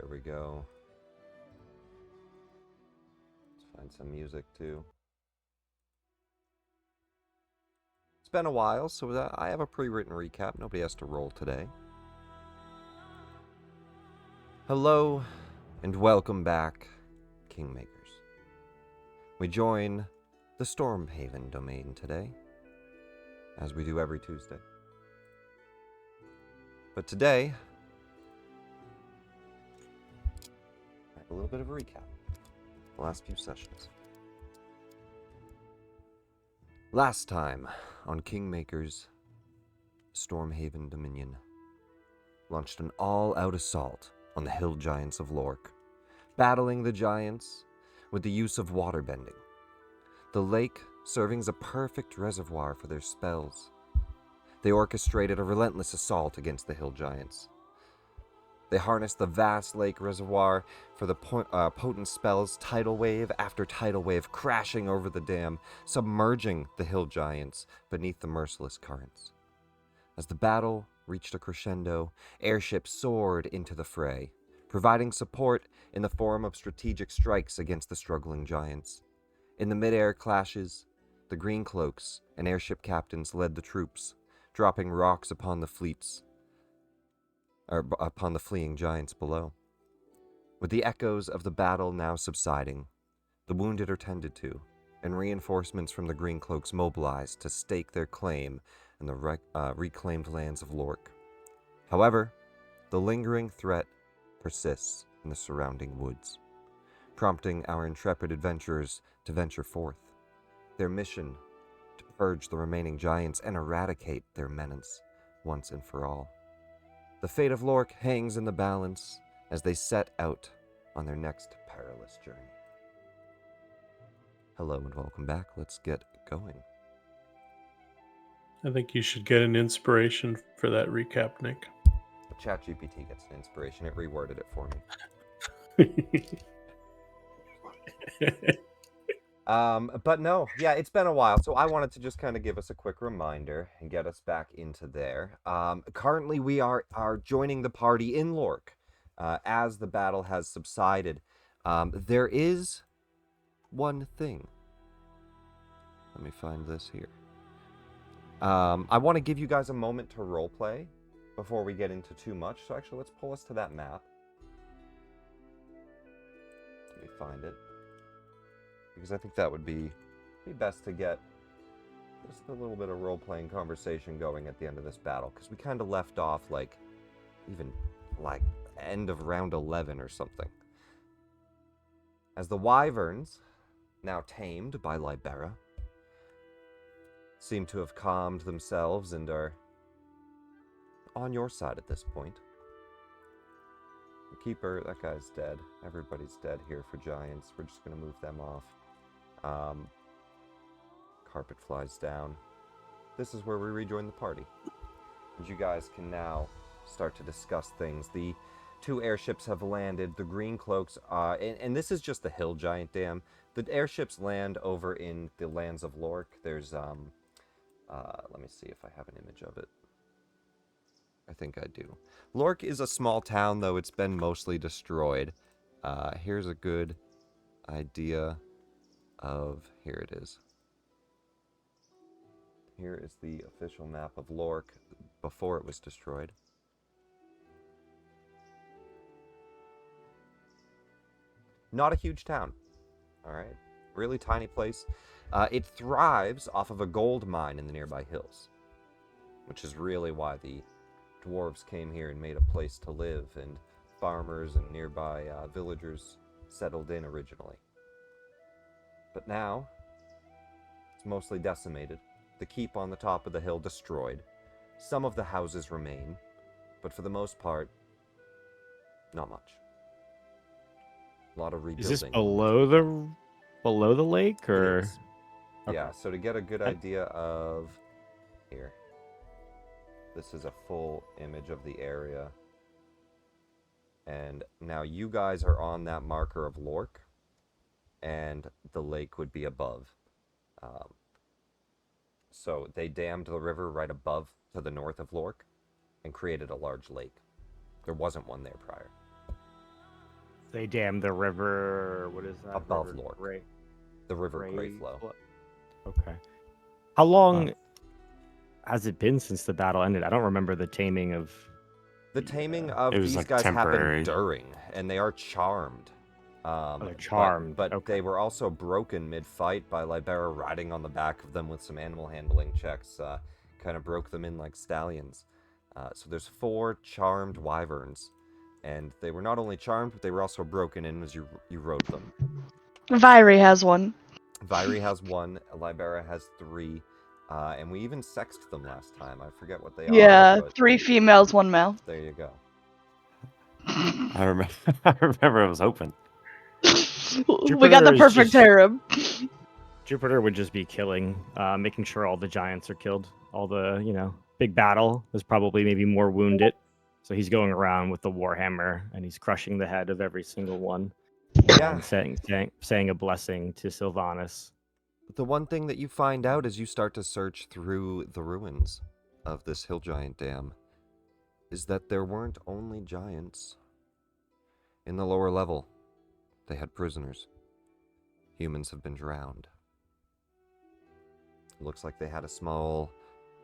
There we go. Let's find some music too. It's been a while, so I have a pre-written recap. Nobody has to roll today. Hello, and welcome back, Kingmakers. We join the Stormhaven domain today, as we do every Tuesday. But today, a little bit of a recap. The last few sessions. Last time on Kingmaker's Stormhaven Dominion launched an all-out assault on the hill giants of llorkh, battling the giants with the use of waterbending. The lake serving as a perfect reservoir for their spells. They orchestrated a relentless assault against the hill giants. They harnessed the vast lake reservoir for the potent spells, tidal wave after tidal wave crashing over the dam, submerging the hill giants beneath the merciless currents. As the battle reached a crescendo, airships soared into the fray, providing support in the form of strategic strikes against the struggling giants. In the mid-air clashes, the green cloaks and airship captains led the troops, dropping rocks upon the fleeing giants below. With the echoes of the battle now subsiding, the wounded are tended to, and reinforcements from the green cloaks mobilized to stake their claim in the reclaimed lands of llorkh. However, the lingering threat persists in the surrounding woods, prompting our intrepid adventurers to venture forth. Their mission to purge the remaining giants and eradicate their menace once and for all. The fate of llorkh hangs in the balance as they set out on their next perilous journey. Hello and welcome back. Let's get going. I think you should get an inspiration for that recap, Nick. ChatGPT gets an inspiration. It reworded it for me. But no, yeah, it's been a while, so I wanted to just kind of give us a quick reminder and get us back into there. Currently, we are joining the party in llorkh as the battle has subsided. There is one thing. Let me find this here. I want to give you guys a moment to roleplay before we get into too much. So actually, let's pull us to that map. Let me find it. Because I think that would be best to get just a little bit of role-playing conversation going at the end of this battle, because we kind of left off even end of round 11 or something. As the wyverns, now tamed by Libera, seem to have calmed themselves and are on your side at this point. The keeper, that guy's dead. Everybody's dead here for giants. We're just going to move them off. Carpet flies down. This is where we rejoin the party. And you guys can now start to discuss things. The two airships have landed. The green cloaks, and this is just the hill giant dam. The airships land over in the lands of llorkh. There's, let me see if I have an image of it. I think I do. llorkh is a small town, though it's been mostly destroyed. Here's a good idea of, here it is. Here is the official map of llorkh before it was destroyed. Not a huge town, all right? Really tiny place. It thrives off of a gold mine in the nearby hills, which is really why the dwarves came here and made a place to live, and farmers and nearby villagers settled in originally. But now, it's mostly decimated. The keep on the top of the hill destroyed. Some of the houses remain, but for the most part, not much. A lot of rebuilding. Is this below the lake, or? It is. Okay. Yeah, so to get a good idea of... Here. This is a full image of the area. And now you guys are on that marker of llorkh, and the lake would be above. So they dammed the river right above to the north of llorkh and created a large lake. There wasn't one there prior. They dam the river. What is that? Above River llorkh. Gray. The River Greyflow. Okay. How long has it been since the battle ended? I don't remember the taming of. The taming of It was, these like, guys temporary. happened during, and they are charmed. They're charmed. But Okay. they were also broken mid-fight by Libera riding on the back of them with some animal handling checks. Kind of broke them in like stallions. So there's 4 charmed wyverns, and they were not only charmed, but they were also broken in as you rode them. Vyri has one. Vyri has 1, Libera has 3, and we even sexed them last time. I forget what they are. Yeah, But 3 females, 1 male. there you go. I remember. I remember it was open. We got the Jupiter is perfect just- harem. Jupiter would just be killing, making sure all the giants are killed. All the, big battle is probably maybe more wounded. So he's going around with the warhammer and he's crushing the head of every single one. Yeah. And saying a blessing to Sylvanas. The one thing that you find out as you start to search through the ruins of this hill giant dam is that there weren't only giants. In the lower level, they had prisoners. Humans have been drowned. It looks like they had a small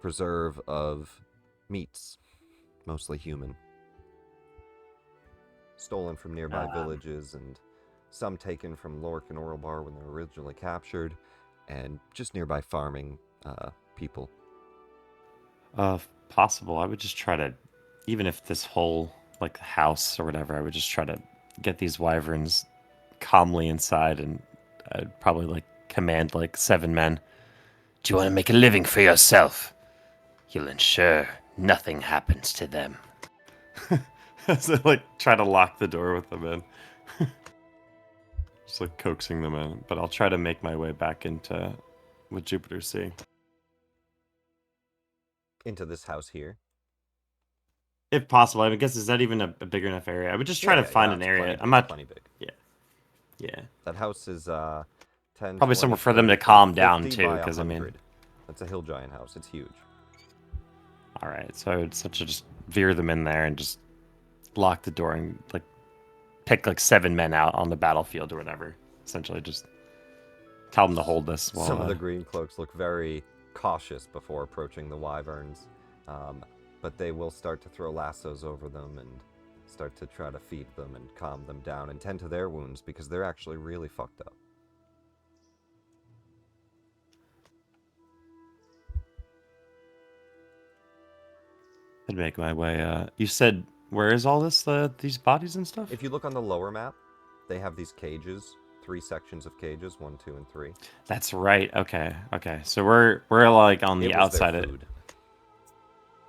preserve of meats, mostly human, stolen from nearby villages, and some taken from llorkh and Orlebar when they were originally captured, and just nearby farming people. If possible, I would just try to, even if this whole like house or whatever, I would just try to get these wyverns calmly inside, and I'd probably like command like 7 men. Do you want to make a living for yourself? You'll ensure nothing happens to them. So like try to lock the door with them in. Just like coaxing them in, but I'll try to make my way back into what Jupiter's seeing. Into this house here. If possible, I guess, is that even a bigger enough area? I would just try to find an it's area. plenty I'm big, not. plenty big. Yeah. That house is 10, Probably 20, somewhere for them 30, to calm 50 down, by too, 'cause, I mean- 100. That's a hill giant house. It's huge. All right. So I would such just veer them in there and just lock the door and like pick like 7 men out on the battlefield or whatever. Essentially, just tell them to hold this. While, Some of the green cloaks look very cautious before approaching the wyverns, but they will start to throw lassos over them and start to try to feed them and calm them down and tend to their wounds because they're actually really fucked up. I'd make my way. You said where is all this? These bodies and stuff? If you look on the lower map, they have these cages, 3 sections of cages, 1, 2, and 3. That's right. Okay. So we're like on the It was their outside of. food.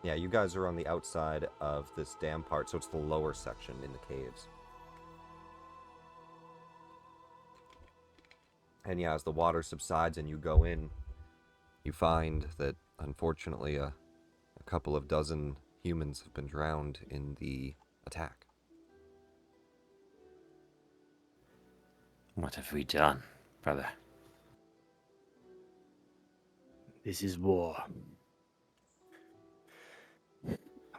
Yeah, you guys are on the outside of this dam part, so it's the lower section in the caves. And yeah, as the water subsides and you go in, you find that, unfortunately, a couple of dozen humans have been drowned in the attack. What have we done, brother? This is war.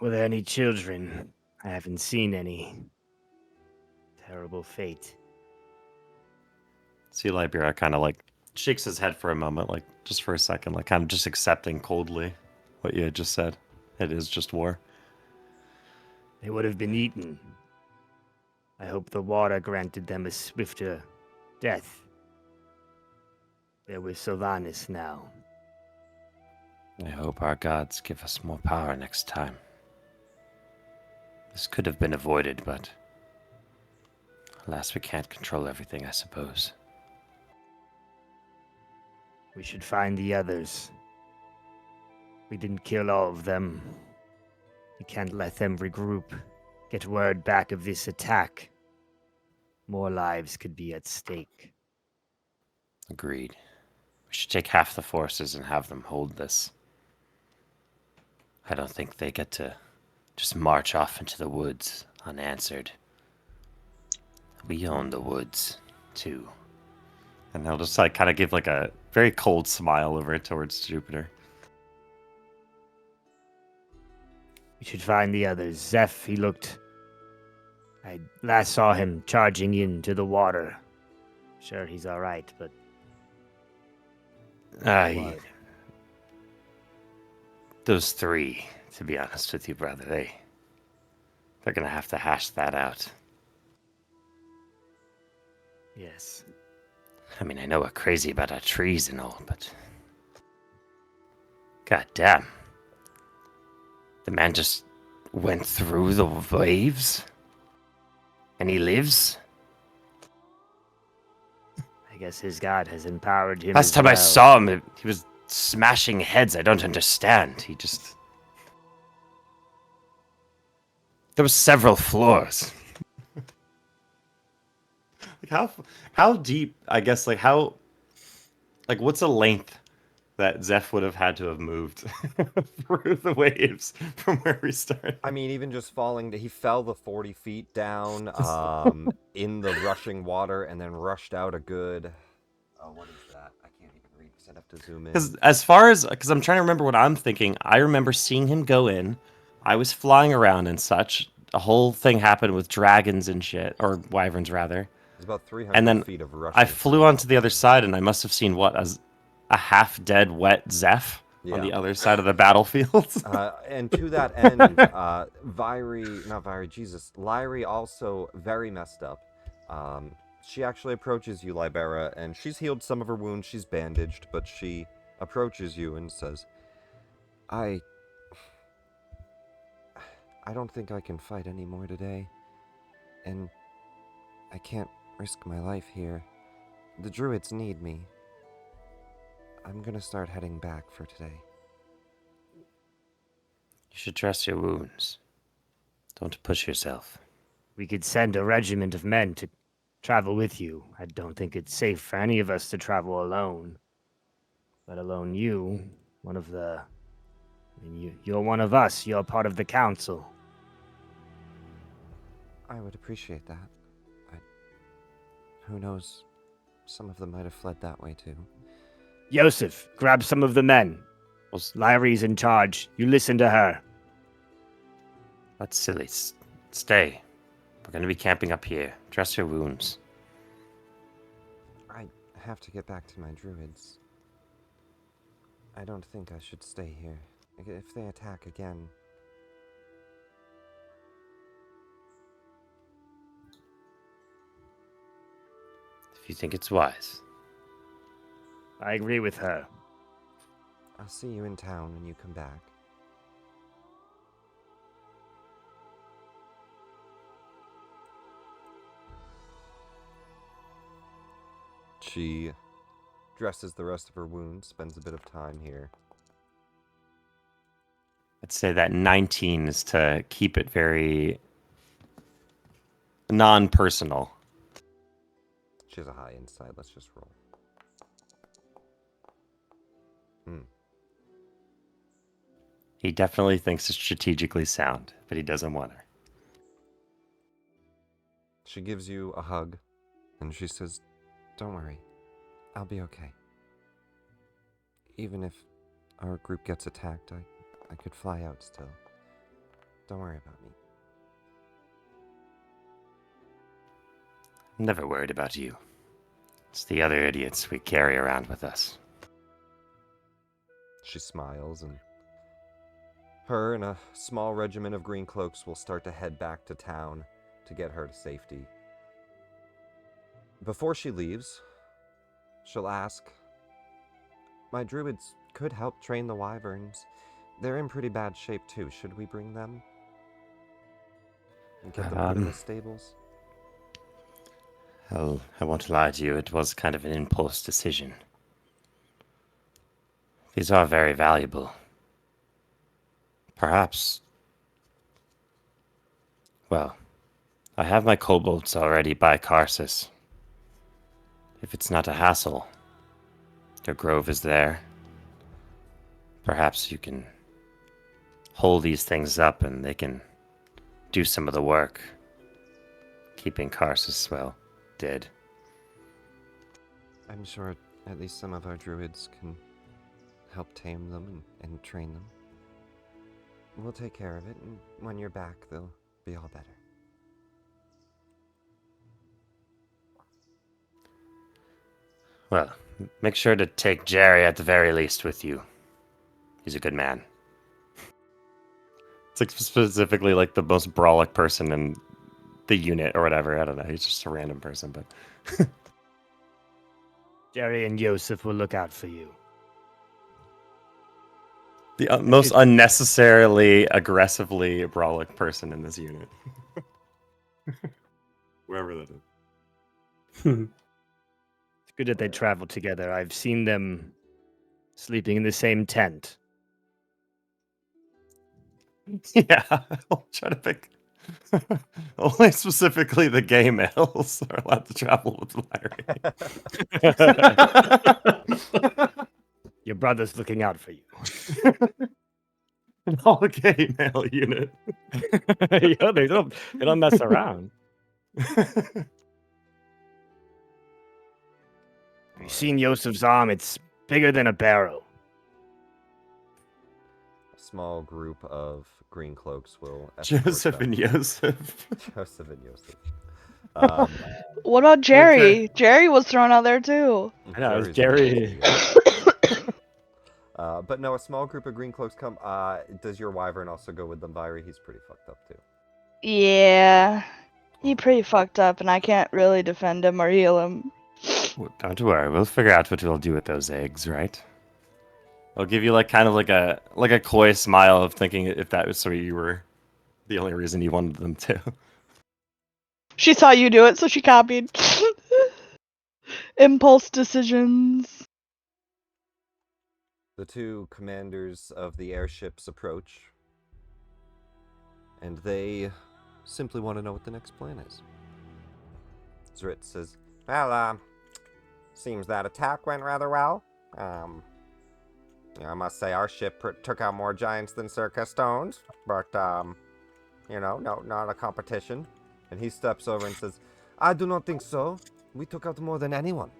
Were there any children? I haven't seen any. Terrible fate. See, Libera kind of like shakes his head for a moment, like just for a second, like kind of just accepting coldly what you had just said. It is just war. They would have been eaten. I hope the water granted them a swifter death. They're with Sylvanas now. I hope our gods give us more power next time. This could have been avoided, but alas, we can't control everything, I suppose. We should find the others. We didn't kill all of them. We can't let them regroup. Get word back of this attack. More lives could be at stake. Agreed. We should take half the forces and have them hold this. I don't think they get to just march off into the woods unanswered. We own the woods, too. And he'll just like kind of give like a very cold smile over towards Jupiter. We should find the others. Zeph, he looked I last saw him charging into the water. Sure, he's all right, but Aye. Those three, to be honest with you, brother, they're gonna have to hash that out. yes. I mean, I know we're crazy about our trees and all, but god damn. The man just went through the waves? And he lives? I guess his god has empowered him. Last as time I well. saw him, he was smashing heads. I don't understand. He just. There were several floors. Like how deep? I guess what's the length that Zeph would have had to have moved through the waves from where we started? I mean, even just falling, he fell the 40 feet down in the rushing water and then rushed out a good. Oh, what is that? I can't even read because I'd have to zoom in. Because I'm trying to remember what I'm thinking. I remember seeing him go in. I was flying around and such. A whole thing happened with dragons and shit, or wyverns rather. It's about 300 And then feet of rushing. I flew onto the other side, and I must have seen as a half-dead, wet Zeph on the other side of the battlefield. And to that end, Lyri also very messed up. She actually approaches you, Libera, and she's healed some of her wounds. She's bandaged, but she approaches you and says, I don't think I can fight anymore today, and I can't risk my life here. The druids need me. I'm gonna start heading back for today. You should trust your wounds. Don't push yourself. We could send a regiment of men to travel with you. I don't think it's safe for any of us to travel alone. Let alone you, one of the. I mean, you're one of us. You're part of the council. I would appreciate that. Who knows? Some of them might have fled that way too. Yosef, grab some of the men. Lyri's in charge. You listen to her. That's silly. Stay. We're going to be camping up here. Dress your wounds. I have to get back to my druids. I don't think I should stay here. If they attack again. If you think it's wise. I agree with her. I'll see you in town when you come back. She dresses the rest of her wounds, spends a bit of time here. I'd say that 19 is to keep it very non-personal. She has a high insight. Let's just roll. He definitely thinks it's strategically sound, but he doesn't want her. She gives you a hug, and she says, "Don't worry. I'll be okay. Even if our group gets attacked, I could fly out still. Don't worry about me." I'm never worried about you. It's the other idiots we carry around with us. She smiles, and her and a small regiment of green cloaks will start to head back to town to get her to safety. Before she leaves, she'll ask, "My druids could help train the wyverns. They're in pretty bad shape too. Should we bring them? And get them put in the stables?" I won't lie to you, it was kind of an impulse decision. These are very valuable. Perhaps. Well, I have my kobolds already by Karsus. If it's not a hassle, their grove is there. Perhaps you can hold these things up and they can do some of the work. Keeping Karsus, well, dead. I'm sure at least some of our druids can help tame them and train them. We'll take care of it, and when you're back, they'll be all better. Well, make sure to take Jerry at the very least with you. He's a good man. It's like specifically like the most brawlic person in the unit or whatever. I don't know. He's just a random person, but Jerry and Yosef will look out for you. the most unnecessarily aggressively brawlic person in this unit. Wherever that is. It's good that they travel together. I've seen them sleeping in the same tent. Yeah, I'll try to pick. Only specifically the gay males are allowed to travel with Larry. Your brother's looking out for you. An all gay male unit. Yeah, they don't mess around. You've seen Yosef's arm, it's bigger than a barrel. A small group of green cloaks will Joseph them. and Yosef. Joseph and Yosef. What about Jerry? Jerry was thrown out there too. I know, it's Jerry's Jerry. but no, a small group of green cloaks come. Does your wyvern also go with them, Vyri? He's pretty fucked up too. Yeah. He pretty fucked up and I can't really defend him or heal him. Well, don't worry, we'll figure out what we'll do with those eggs, right? I'll give you like kind of like a coy smile of thinking if that was so you were the only reason you wanted them to. She saw you do it, so she copied. Impulse decisions. The two commanders of the airships approach, and they simply want to know what the next plan is. Zrit says, well, seems that attack went rather well. I must say our ship took out more giants than Circa Stones, but, no, not a competition. And he steps over and says, I do not think so. We took out more than anyone.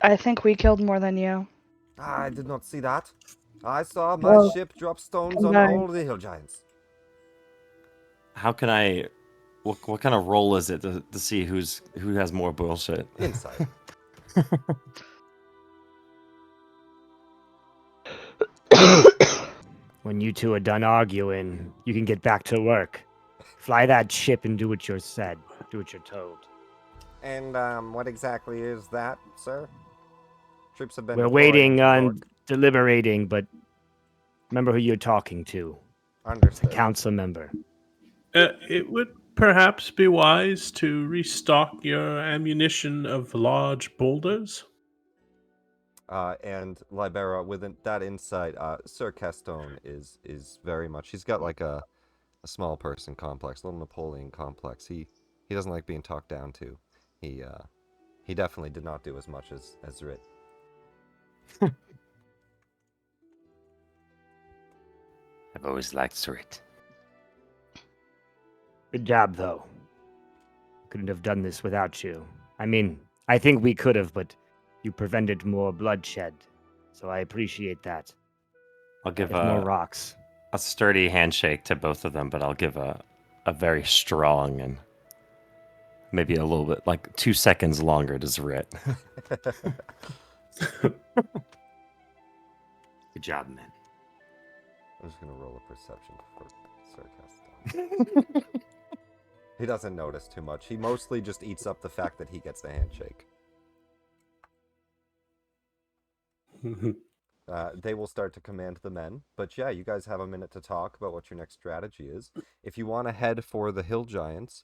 I think we killed more than you. I did not see that. I saw my ship drop stones on combined. all the hill giants. How can I? What kind of role is it to see who has more bullshit? Insight. When you two are done arguing, you can get back to work. Fly that ship and do what you're said. Do what you're told. And what exactly is that, sir? Troops have been. We're deployed waiting into on llorkh. deliberating, but remember who you're talking to. It's a Understood. council member. It would perhaps be wise to restock your ammunition of large boulders. And Libera, with that insight, Sir Castone is very much. He's got like a small person complex, a little Napoleon complex. He doesn't like being talked down to. He definitely did not do as much as Zrit. I've always liked Zrit. Good job, though. Couldn't have done this without you. I mean, I think we could have, but you prevented more bloodshed. So I appreciate that. I'll give There's more rocks. a sturdy handshake to both of them, but I'll give a very strong and maybe a little bit like 2 seconds longer to Zrit. Good job, man. I'm just gonna roll a perception for Sir Castone. He doesn't notice too much. He mostly just eats up the fact that he gets the handshake. They will start to command the men, but yeah, you guys have a minute to talk about what your next strategy is. If you want to head for the hill giants,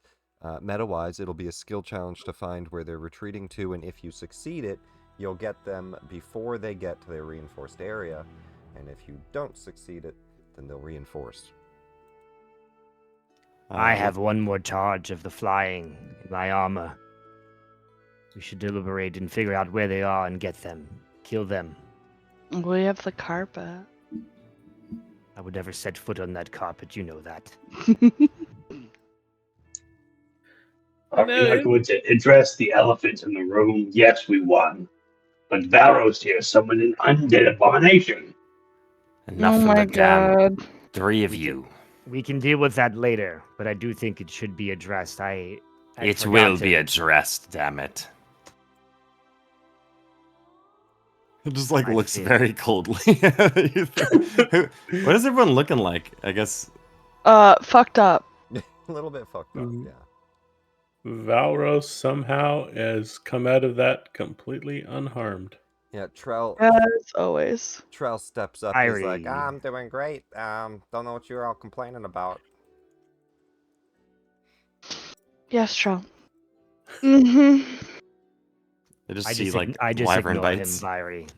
meta-wise, it'll be a skill challenge to find where they're retreating to, and if you succeed it, you'll get them before they get to their reinforced area, and if you don't succeed it, then they'll reinforce. I have one more charge of the flying in my armor. We should deliberate and figure out where they are and get them. Kill them. We have the carpet. I would never set foot on that carpet, you know that. Are we not going to address the elephant in the room? Yes, we won. But Varos here summoned an undead abomination. Enough Oh of my the damn god. 3 of you. We can deal with that later, but I do think it should be addressed. I It forgot will to- be addressed, damn it. It just like I looks see. very coldly. What is everyone looking like? I guess Fucked up. A little bit fucked up, Mm. yeah. Valros somehow has come out of that completely unharmed. Yeah, Trell As always. steps up. He's like, Irie. I'm doing great. Don't know what you're all complaining about. Yes, Trump. Mm-hmm. I just I see just, like I just wyvern ignore bites. him, Vyri.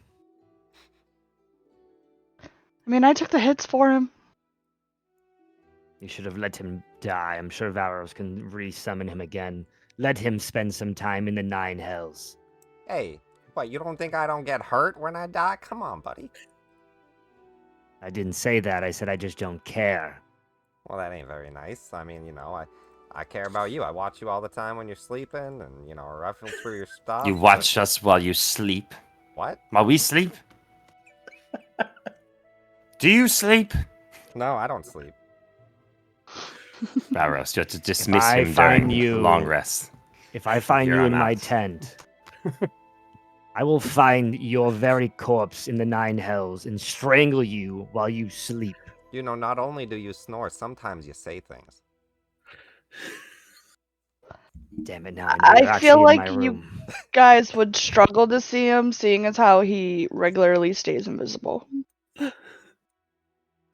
I mean, I took the hits for him. You should have let him die. I'm sure Varos can re-summon him again. Let him spend some time in the Nine Hells. Hey, what, you don't think I don't get hurt when I die? Come on, buddy. I didn't say that. I said I just don't care. Well, that ain't very nice. I mean, I care about you. I watch you all the time when you're sleeping, and, ruffle through your stuff. You watch us while you sleep. What? While we sleep? Do you sleep? No, I don't sleep. Varos, you have to dismiss If I him find during you- long rest. If I find Here you on in my out. tent, I will find your very corpse in the Nine Hells and strangle you while you sleep. Not only do you snore, sometimes you say things. Damn it! Now I know you're I feel actually like in my you room. guys would struggle to see him, seeing as how he regularly stays invisible.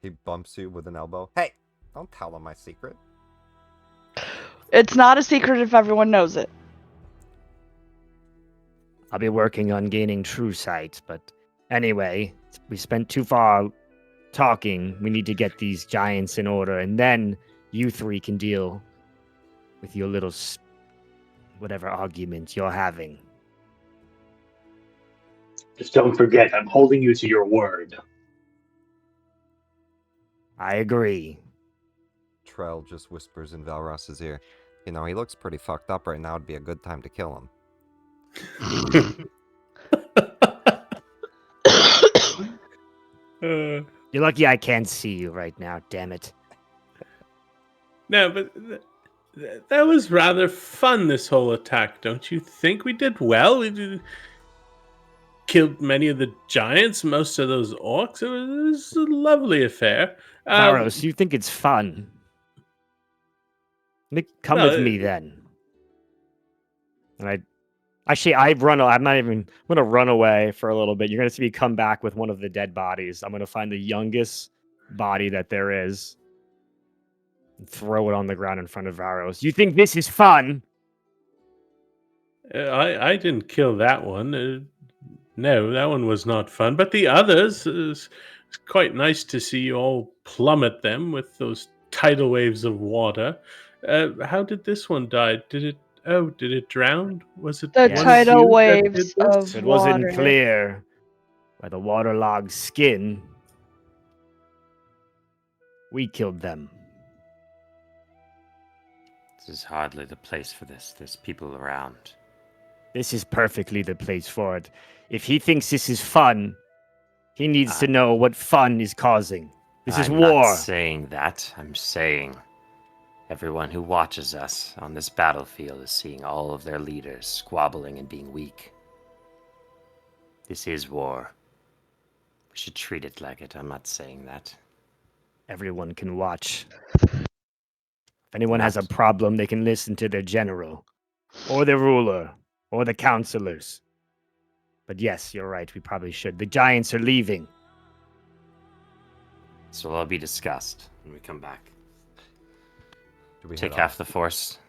He bumps you with an elbow. Hey, don't tell him my secret. It's not a secret if everyone knows it. I'll be working on gaining true sight, but anyway, we spent too far talking. We need to get these giants in order, and then you three can deal with your little whatever arguments you're having. Just don't forget, I'm holding you to your word. I agree. Trell just whispers in Valros's ear. He looks pretty fucked up right now. It'd be a good time to kill him. You're lucky I can't see you right now, damn it. No, but that was rather fun, this whole attack, don't you think? We did well. Killed many of the giants, most of those orcs. It was a lovely affair. Varos, you think it's fun? Come Well, with me then. And I'm not even. I'm gonna run away for a little bit. You're gonna see me come back with one of the dead bodies. I'm gonna find the youngest body that there is, and throw it on the ground in front of Varos. You think this is fun? I didn't kill that one. No, that one was not fun. But the others, it's quite nice to see you all plummet them with those tidal waves of water. How did this one die? Did it drown? Was it The Yes. one of tidal you that waves did this? of It wasn't water. clear by the waterlogged skin. We killed them. This is hardly the place for this. There's people around. This is perfectly the place for it. If he thinks this is fun, he needs to know what fun is causing. This is I'm war. not saying that. I'm saying everyone who watches us on this battlefield is seeing all of their leaders squabbling and being weak. This is war. We should treat it like it. I'm not saying that. Everyone can watch. If anyone has a problem, they can listen to their general, or their ruler, or the counselors. But yes, you're right, we probably should. The giants are leaving. So it'll all be discussed when we come back. Do we Take head half off? the force.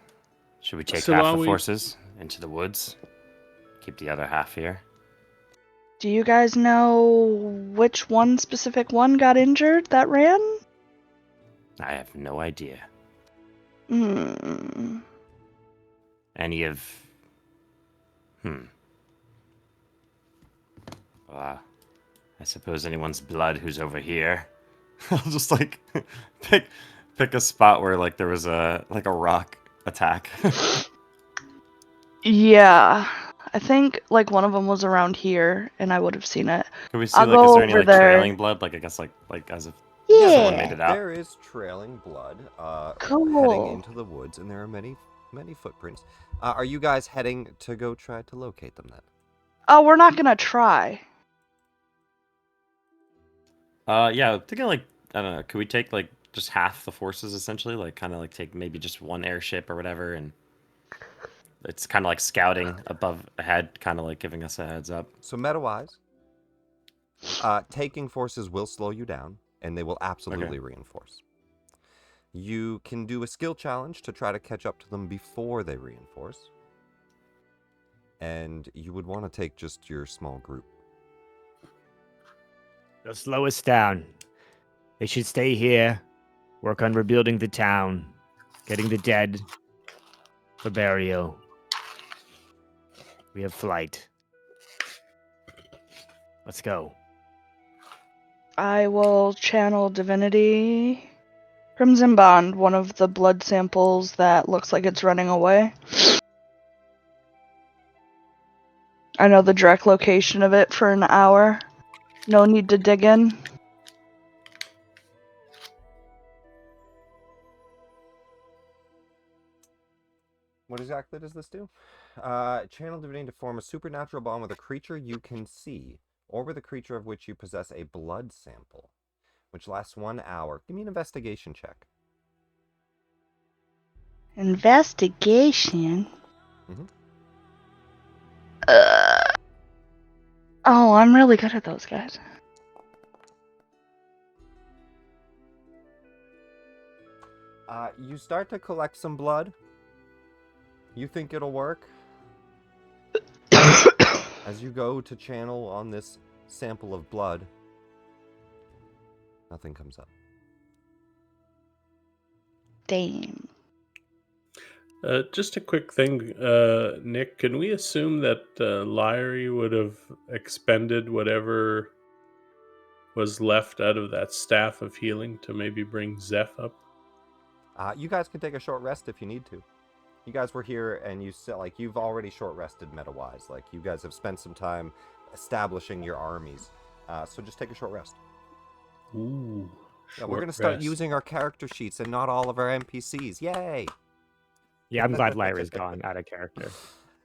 Should we take So half while the we- forces into the woods? Keep the other half here? Do you guys know which one specific one got injured that ran? I have no idea. Hmm. Any of... I suppose anyone's blood who's over here. I'll just like pick a spot where like there was a rock attack. Yeah. I think like one of them was around here, and I would have seen it. Can we see I'll like is go there any over like there. trailing blood? Like I guess like as if someone made it out. There is trailing blood Cool. heading into the woods, and there are many footprints. Are you guys heading to go try to locate them then? Oh, we're not gonna try. Yeah, I'm thinking like I don't know. Could we take like just half the forces essentially? Like kind of like take maybe just one airship or whatever, and it's kind of like scouting above ahead, kind of like giving us a heads up. So meta-wise, taking forces will slow you down, and they will absolutely reinforce. You can do a skill challenge to try to catch up to them before they reinforce. And you would want to take just your small group. They'll slow us down. They should stay here, work on rebuilding the town, getting the dead for burial. We have flight. Let's go. I will channel divinity. Crimson Bond, one of the blood samples that looks like it's running away. I know the direct location of it for an hour. No need to dig in. What exactly does this do? Channel divinity to form a supernatural bond with a creature you can see, or with a creature of which you possess a blood sample, which lasts 1 hour. Give me an investigation check. Investigation? Mhm. Oh, I'm really good at those, guys. You start to collect some blood. You think it'll work. As you go to channel on this sample of blood, nothing comes up. Damn. Just a quick thing, Nick. Can we assume that Lyrie would have expended whatever was left out of that staff of healing to maybe bring Zeph up? You guys can take a short rest if you need to. You guys were here and you've already short rested meta-wise. Like, you guys have spent some time establishing your armies. So just take a short rest. Ooh. Yeah, we're going to start using our character sheets and not all of our NPCs. Yay! Yeah, I'm glad Lyra's gone out of character.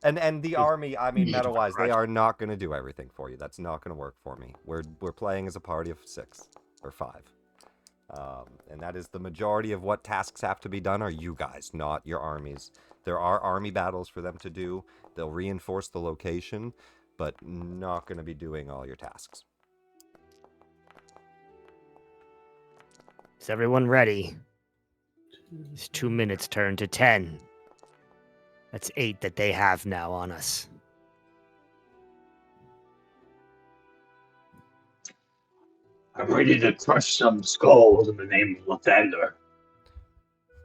And the army, I mean, She's meta-wise, they crushed. are not going to do everything for you. That's not going to work for me. We're playing as a party of 6 or 5. And that is the majority of what tasks have to be done are you guys, not your armies. There are army battles for them to do. They'll reinforce the location, but not going to be doing all your tasks. Is everyone ready? It's 2 minutes turn to 10. That's 8 that they have now on us. I'm ready to crush some skulls in the name of Lathander.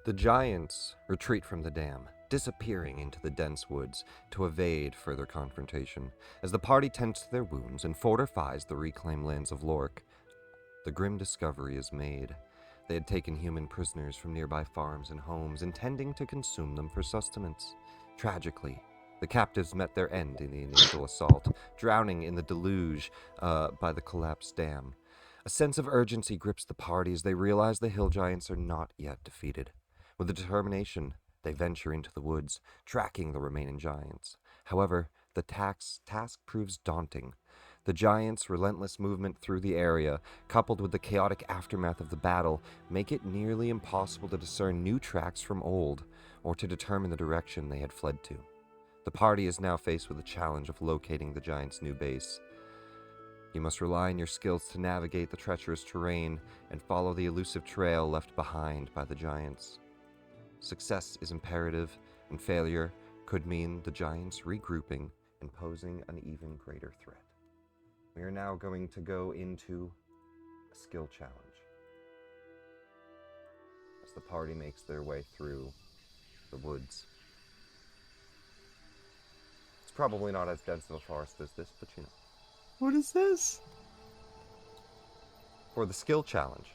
The giants retreat from the dam, disappearing into the dense woods to evade further confrontation. As the party tends to their wounds and fortifies the reclaimed lands of llorkh, the grim discovery is made. They had taken human prisoners from nearby farms and homes, intending to consume them for sustenance. Tragically, the captives met their end in the initial assault, drowning in the deluge by the collapsed dam. A sense of urgency grips the party as they realize the hill giants are not yet defeated. With determination, they venture into the woods, tracking the remaining giants. However, the task proves daunting. The giants' relentless movement through the area, coupled with the chaotic aftermath of the battle, make it nearly impossible to discern new tracks from old, or to determine the direction they had fled to. The party is now faced with the challenge of locating the giants' new base. You must rely on your skills to navigate the treacherous terrain and follow the elusive trail left behind by the giants. Success is imperative, and failure could mean the giants regrouping and posing an even greater threat. We are now going to go into a skill challenge as the party makes their way through the woods. It's probably not as dense of a forest as this, but you know. What is this? For the skill challenge,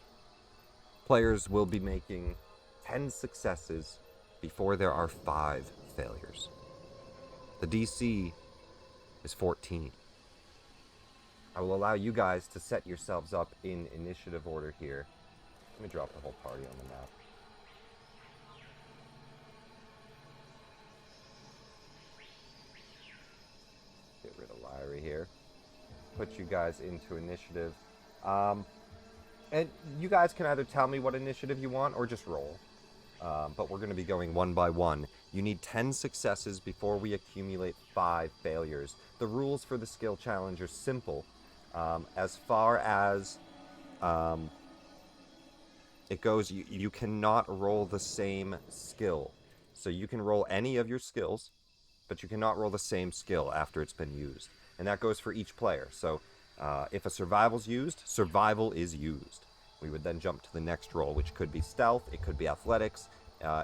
players will be making 10 successes before there are 5 failures. The DC is 14. I will allow you guys to set yourselves up in initiative order here. Let me drop the whole party on the map. Get rid of Lyrie here. Put you guys into initiative. And you guys can either tell me what initiative you want or just roll. But we're going to be going one by one. You need 10 successes before we accumulate 5 failures. The rules for the skill challenge are simple. As far as it goes, you cannot roll the same skill. So you can roll any of your skills, but you cannot roll the same skill after it's been used. And that goes for each player. So if a survival's used, survival is used. We would then jump to the next roll, which could be stealth, it could be athletics,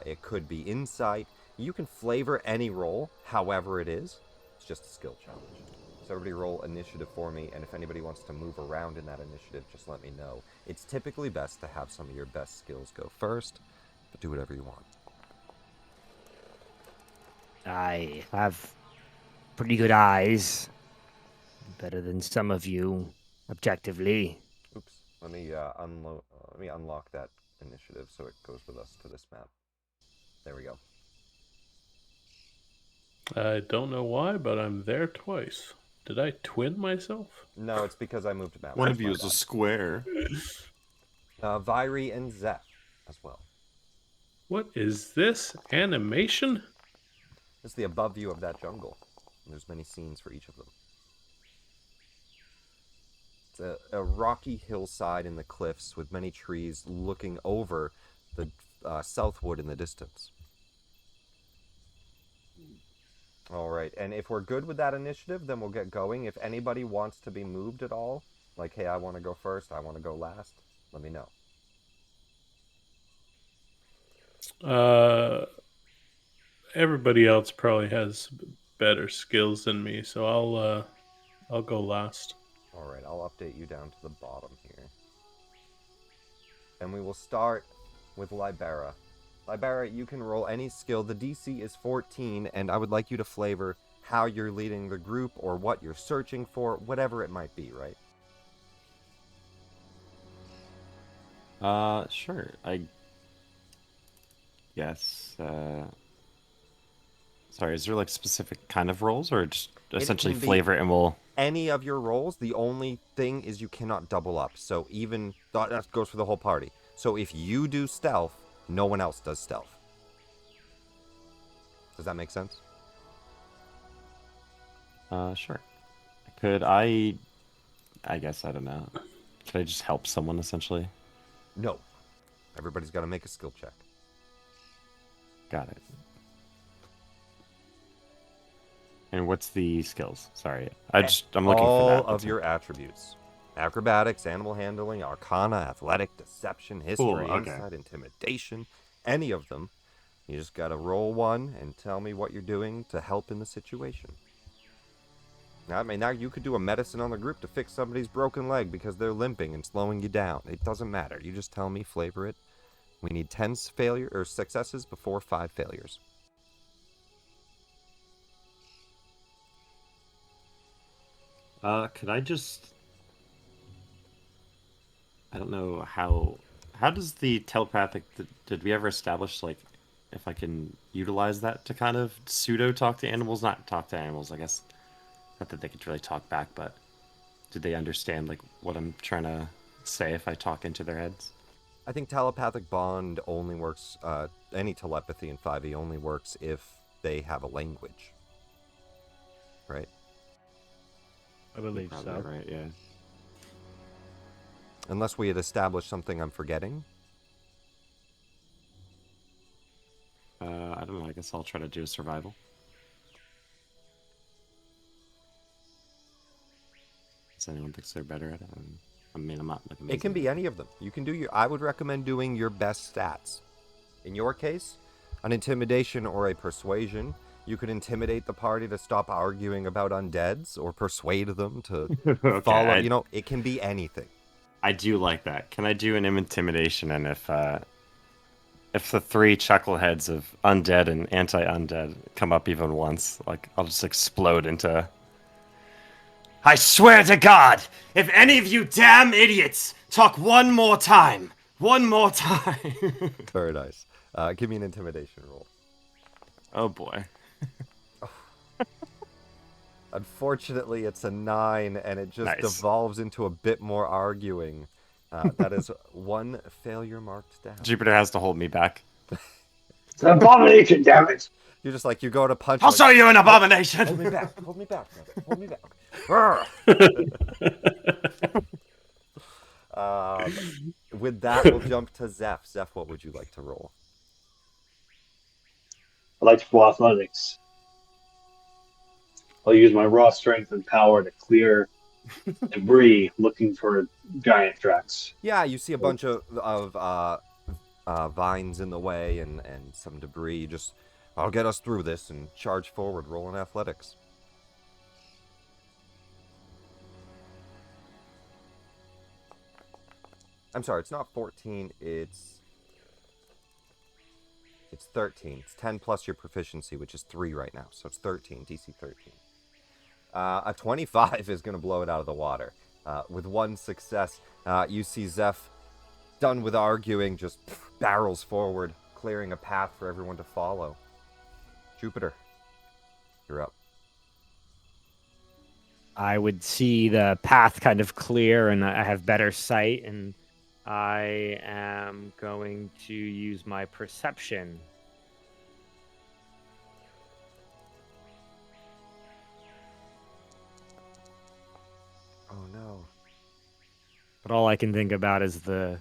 it could be insight. You can flavor any roll, however it is. It's just a skill challenge. So everybody roll initiative for me, and if anybody wants to move around in that initiative, just let me know. It's typically best to have some of your best skills go first, but do whatever you want. I have pretty good eyes. Better than some of you, objectively. Oops. Let me unlock that initiative so it goes with us to this map. There we go. I don't know why, but I'm there twice. Did I twin myself? No, it's because I moved map. One of you is a square. Vyri and Zeph as well. What is this? Animation? This is the above view of that jungle. And there's many scenes for each of them. It's a rocky hillside in the cliffs with many trees looking over the southwood in the distance. All right, and if we're good with that initiative, then we'll get going. If anybody wants to be moved at all, like, hey, I want to go first, I want to go last, let me know. Everybody else probably has better skills than me, so I'll go last. All right, I'll update you down to the bottom here. And we will start with Libera. Libera, you can roll any skill. The DC is 14, and I would like you to flavor how you're leading the group or what you're searching for, whatever it might be, right? Sure. I guess. Sorry, is there like specific kind of roles, or just essentially can be flavor and we'll? Any of your rolls, the only thing is you cannot double up. So even that goes for the whole party. So if you do stealth, no one else does stealth. Does that make sense? Sure. Could I guess, I don't know. Could I just help someone essentially? No. Everybody's got to make a skill check. Got it. And what's the skills? Sorry, I'm looking for that. All of your attributes: acrobatics, animal handling, arcana, athletic, deception, history, Cool, okay. insight, intimidation. Any of them. You just got to roll one and tell me what you're doing to help in the situation. Now, I mean, now you could do a medicine on the group to fix somebody's broken leg because they're limping and slowing you down. It doesn't matter. You just tell me, flavor it. We need 10 successes before 5 failures. Could I just? I don't know how. How does the telepathic? Did we ever establish like if I can utilize that to kind of pseudo talk to animals? Not talk to animals, I guess. Not that they could really talk back, but did they understand like what I'm trying to say if I talk into their heads? I think telepathic bond only works. Any telepathy in 5e only works if they have a language. Right? I believe Probably so. right, yeah. Unless we had established something I'm forgetting. I don't know. I guess I'll try to do a survival. Does anyone think they're better at it? I mean, I'm not like amazing. It can be any of them. You can do your. I would recommend doing your best stats. In your case, an intimidation or a persuasion. You could intimidate the party to stop arguing about undeads, or persuade them to Okay, follow. You know, it can be anything. I do like that. Can I do an intimidation? And if the 3 chuckleheads of undead and anti-undead come up even once, like I'll just explode into. I swear to God, if any of you damn idiots talk one more time, Very nice. Give me an intimidation roll. Oh boy. Unfortunately, it's a 9, and it just Nice. devolves into a bit more arguing. That is one failure marked down. Jupiter has to hold me back. It's an abomination, damn it! You're just like, you go to punch. I'll like, show you an abomination. Hold me back. Hold me back. Man. Hold me back. With that, we'll jump to Zeph. Zeph, what would you like to roll? I like to pull athletics. I'll use my raw strength and power to clear debris looking for giant tracks. Yeah, you see a bunch of vines in the way and some debris. Just, I'll get us through this and charge forward, roll in athletics. I'm sorry, it's not 14, it's 13. It's 10 plus your proficiency, which is 3 right now, so it's 13, DC 13. A 25 is going to blow it out of the water. With one success, you see Zeph, done with arguing, just barrels forward, clearing a path for everyone to follow. Jupiter, you're up. I would see the path kind of clear, and I have better sight, and I am going to use my perception. Oh no. But all I can think about is the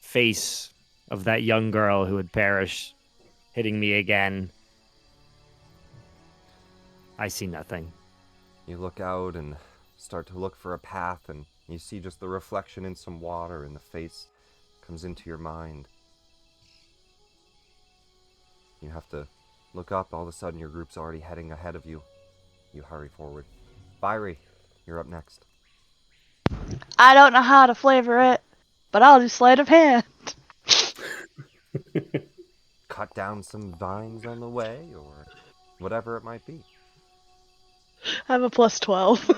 face of that young girl who had perished, hitting me again. I see nothing. You look out and start to look for a path, and you see just the reflection in some water, and the face comes into your mind. You have to look up. All of a sudden, your group's already heading ahead of you. You hurry forward. Fiery, you're up next. I don't know how to flavor it, but I'll do sleight of hand. Cut down some vines on the way, or whatever it might be. I have a plus 12.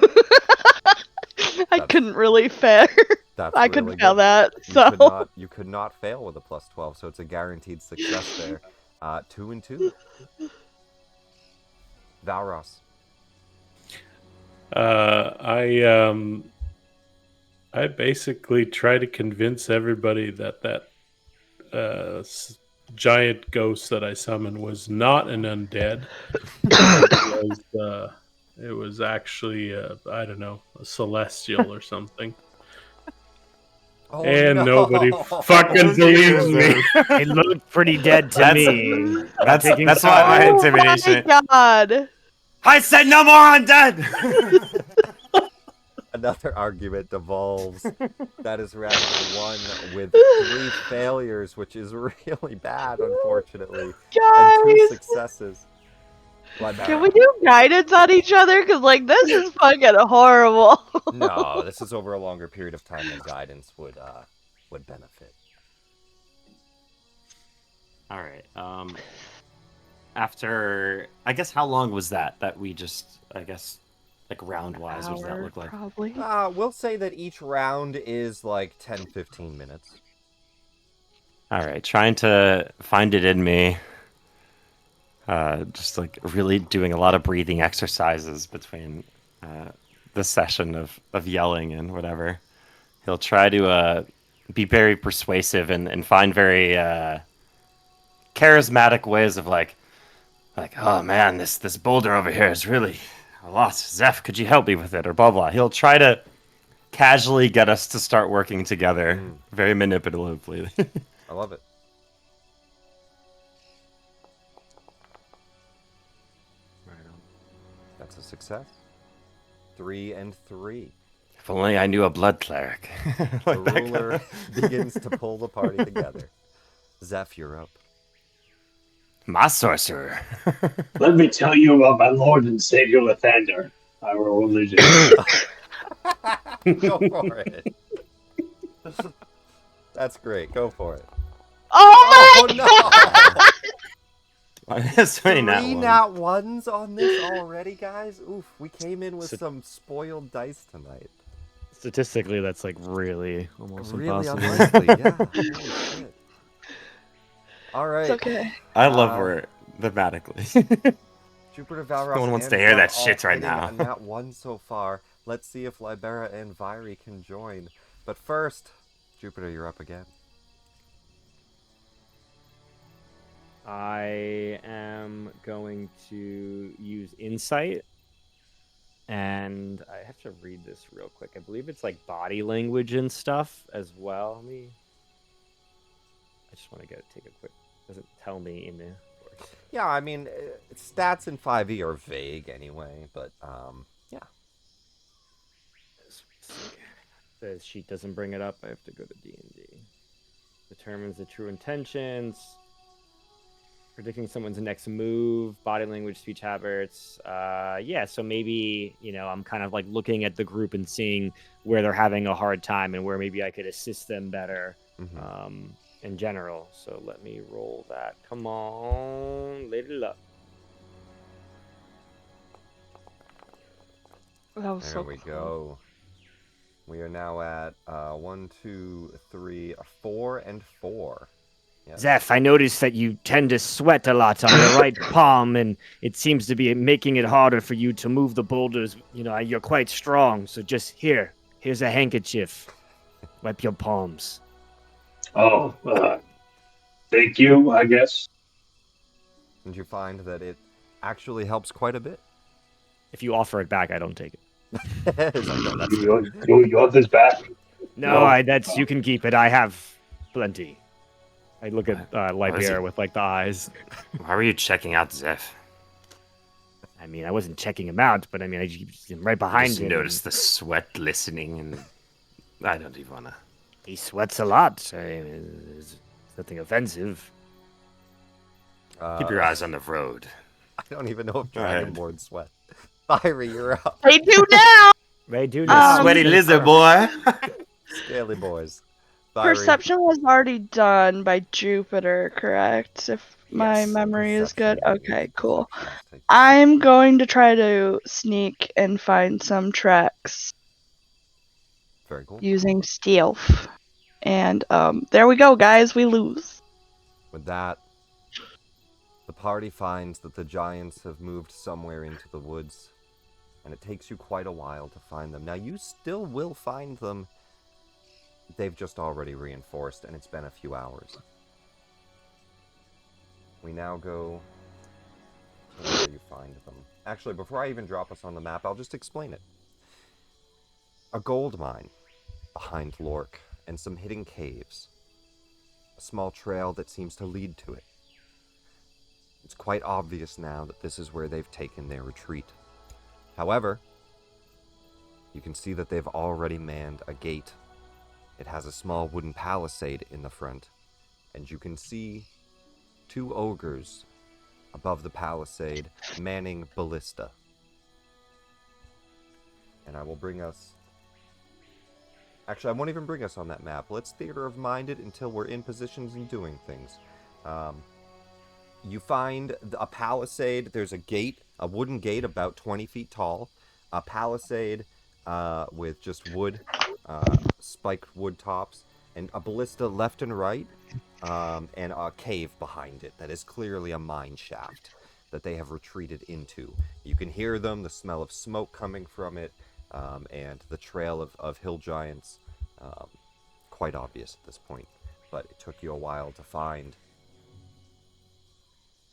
I couldn't really fail. That's I really couldn't fail good. that, so. You could not fail with a plus 12, so it's a guaranteed success there. 2 and 2. Valros. I basically try to convince everybody that giant ghost that I summoned was not an undead. It was actually, I don't know, a celestial or something. Oh, And no. nobody fucking believes me. It looked pretty dead to me. That's why my Oh intimidation. my god! I said no more undead. Another argument devolves. That is round 1 with 3 failures, which is really bad, unfortunately. And 2 Guys! successes. Can we do guidance on each other? Because, like, this is fucking horrible. No, this is over a longer period of time than guidance would benefit. All right. After, I guess, how long was that we just, I guess, like round-wise, what does that look like? Probably. We'll say that each round is like 10-15 minutes. All right, trying to find it in me. Just like really doing a lot of breathing exercises between the session of yelling and whatever. He'll try to be very persuasive and find very charismatic ways of like, oh man, this boulder over here is really a lot. Zeph, could you help me with it? Or blah blah. He'll try to casually get us to start working together, very manipulatively. I love it. That's a success. 3 and 3. If only I knew a blood cleric. The ruler begins to pull the party together. Zeph, you're up. My sorcerer. Let me tell you about my Lord and Savior Lathander, our religion. Go for it. That's great. Go for it. Oh my god! Three nat ones on this already, guys? Oof, we came in with some spoiled dice tonight. Statistically, that's like really almost Really impossible. unlikely, yeah. Holy shit. All right. It's okay. I love where thematically. Jupiter, Valros, No one wants and to hear that Zeph all shit right hitting now. a nat 1 so far. Let's see if Libera and Viry can join. But first, Jupiter, you're up again. I am going to use insight, and I have to read this real quick. I believe it's like body language and stuff as well. I just want to take a quick. Doesn't tell me in the course. Yeah, I mean, stats in 5e are vague anyway, but yeah. The sheet doesn't bring it up. I have to go to D&D. Determines the true intentions. Predicting someone's next move, body language, speech habits. Yeah, so maybe, I'm kind of like looking at the group and seeing where they're having a hard time and where maybe I could assist them better in general. So let me roll that. Come on, lay it up. That was There so we cool. go. We are now at 1, 2, 3, 4, and 4. Yes. Zeph, I noticed that you tend to sweat a lot on your right palm, and it seems to be making it harder for you to move the boulders. You're quite strong, so just here's a handkerchief. Wipe your palms. Oh, thank you, I guess. And you find that it actually helps quite a bit. If you offer it back, I don't take it. It's like, no, that's You want this back? No, you can keep it. I have plenty. I look at Libera with like the eyes. Why were you checking out Zeph? I mean, I wasn't checking him out, but I mean, I'm right behind him. Noticed the sweat glistening, and I don't even wanna. He sweats a lot. I mean, it's nothing offensive. Keep your eyes on the road. I don't even know if Dragonborn sweat. Fiery, you're up. They do now! They do now. Sweaty lizard boy. Scaly boys. Fiery. Perception was already done by Jupiter, correct? If my memory is good. Okay, cool. I'm going to try to sneak and find some tracks. Very cool. Using stealth. And there we go, guys. We lose. With that, the party finds that the giants have moved somewhere into the woods, and it takes you quite a while to find them. Now, you still will find them. They've just already reinforced, and it's been a few hours. We now go to where you find them. Actually, before I even drop us on the map, I'll just explain it. A gold mine behind llorkh, and some hidden caves. A small trail that seems to lead to it. It's quite obvious now that this is where they've taken their retreat. However, you can see that they've already manned a gate. It has a small wooden palisade in the front, and you can see 2 ogres above the palisade manning ballista. And I will bring us... Actually, I won't even bring us on that map. Let's theater of mind it until we're in positions and doing things. You find a palisade. There's a gate, a wooden gate about 20 feet tall. A palisade with just wood, spiked wood tops, and a ballista left and right, and a cave behind it that is clearly a mine shaft that they have retreated into. You can hear them, the smell of smoke coming from it, and the trail of hill giants, quite obvious at this point, but it took you a while to find.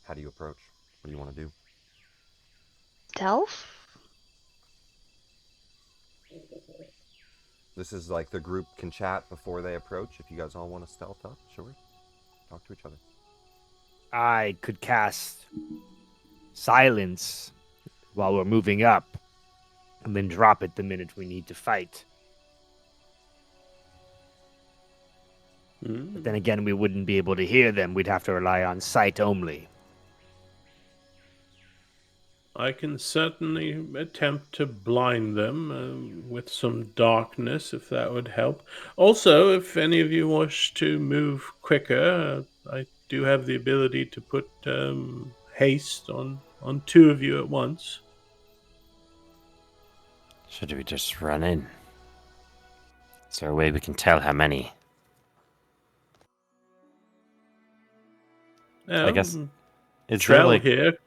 How do you approach? What do you want to do? Stealth? This is like the group can chat before they approach. If you guys all want to stealth up, sure. Talk to each other. I could cast silence while we're moving up, and then drop it the minute we need to fight. But then again, we wouldn't be able to hear them. We'd have to rely on sight only. I can certainly attempt to blind them with some darkness, if that would help. Also, if any of you wish to move quicker, I do have the ability to put haste on 2 of you at once. Should we just run in? Is there a way we can tell how many? I guess. Is there Trell like... here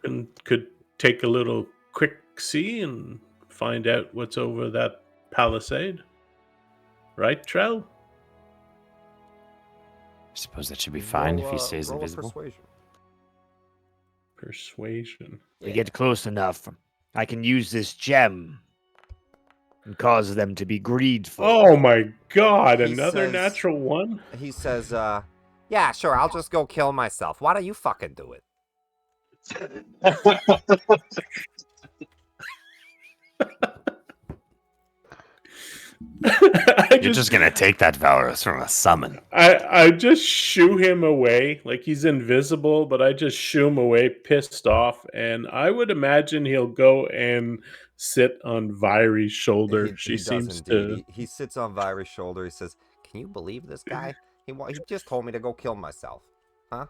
could take a little quick see and find out what's over that palisade. Right, Trell? suppose that should be fine if he Roll, stays roll a invisible. persuasion. Persuasion. We get close enough, I can use this gem and cause them to be greedful. Oh my god, He another says- natural one? He says, yeah, sure, I'll just go kill myself. Why don't you fucking do it? You're just gonna take that Valorous from a summon. I just shoo him away. Like he's invisible, but I just shoo him away, pissed off. And I would imagine he'll go and sit on Vyri's shoulder. She does seems indeed. to. He sits on Vyri's shoulder. He says, "Can you believe this guy? He just told me to go kill myself. Huh?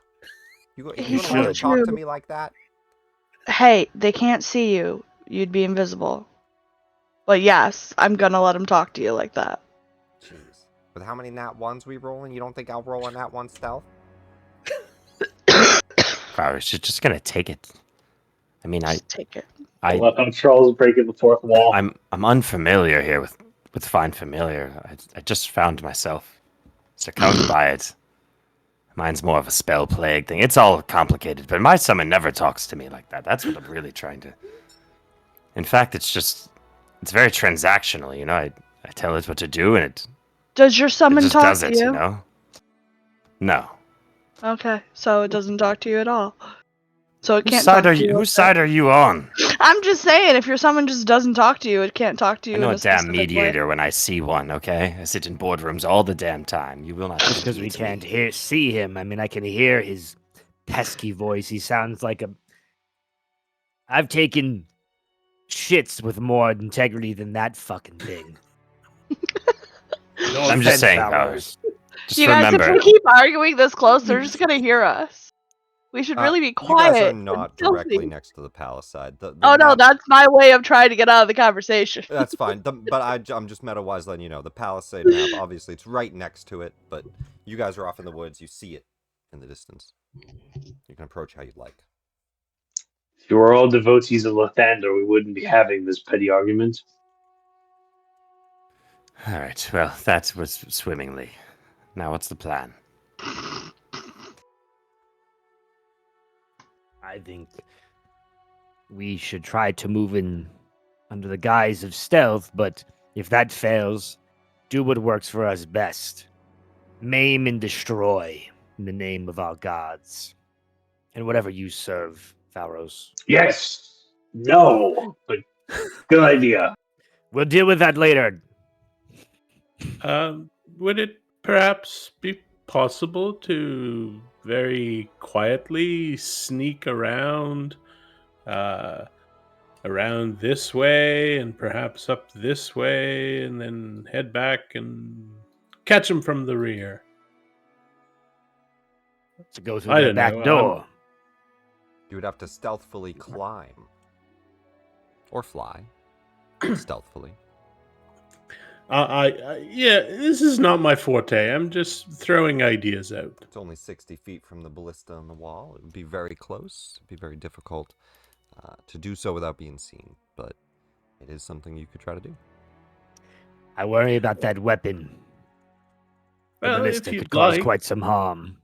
You gonna should. want to talk to me like that?" Hey, they can't see you. You'd be invisible. But yes, I'm gonna let him talk to you like that. Jeez. With how many nat ones we rolling, you don't think I'll roll a nat one stealth? Valorous, you're just gonna take it. I mean, Just take it. I love how Charles is breaking the fourth wall. I'm unfamiliar here with Find Familiar. I just found myself succumbed by it. Mine's more of a spell plague thing. It's all complicated, but my summon never talks to me like that. That's what I'm really trying to. In fact, it's very transactional. You know, I tell it what to do, and it Does your summon just talk does to it. you? You know. No. Okay, so it doesn't talk to you at all. So it Whose can't side talk are to you? you. Whose side are you on? I'm just saying, if your summon just doesn't talk to you, it can't talk to you I know in a a damn specific way. mediator when I see one. Okay, I sit in boardrooms all the damn time. You will not. Just because we mediate can't me. see him. I mean, I can hear his pesky voice. He sounds like a. I've taken shits with more integrity than that fucking thing. No I'm just offense, saying, Valorous. Valorous. Just You guys, remember. if we keep arguing this close, they're just gonna hear us. We should really be You quiet. guys are and not stealthy. directly next to the palace side. The Oh no, map- that's my way of trying to get out of the conversation. That's fine. But I'm just meta-wise letting you know. The Palisade map, obviously, it's right next to it, but you guys are off in the woods. You see it in the distance. You can approach how you'd like. If you were all devotees of Lathander, we wouldn't be having this petty argument. All right. Well, that was swimmingly. Now, what's the plan? I think we should try to move in under the guise of stealth, but if that fails, do what works for us best. Maim and destroy in the name of our gods. And whatever you serve, Pharaohs. Yes. No. But good idea. We'll deal with that later. Would it perhaps be possible to very quietly sneak around this way and perhaps up this way and then head back and catch him from the rear? To go through I the don't back know, door. You would have to stealthily climb. Or fly. Stealthily. Yeah, this is not my forte. I'm just throwing ideas out. It's only 60 feet from the ballista on the wall. It would be very close. It'd be very difficult to do so without being seen. But it is something you could try to do. I worry about that weapon. The Well, ballista if could you'd cause like, quite some harm.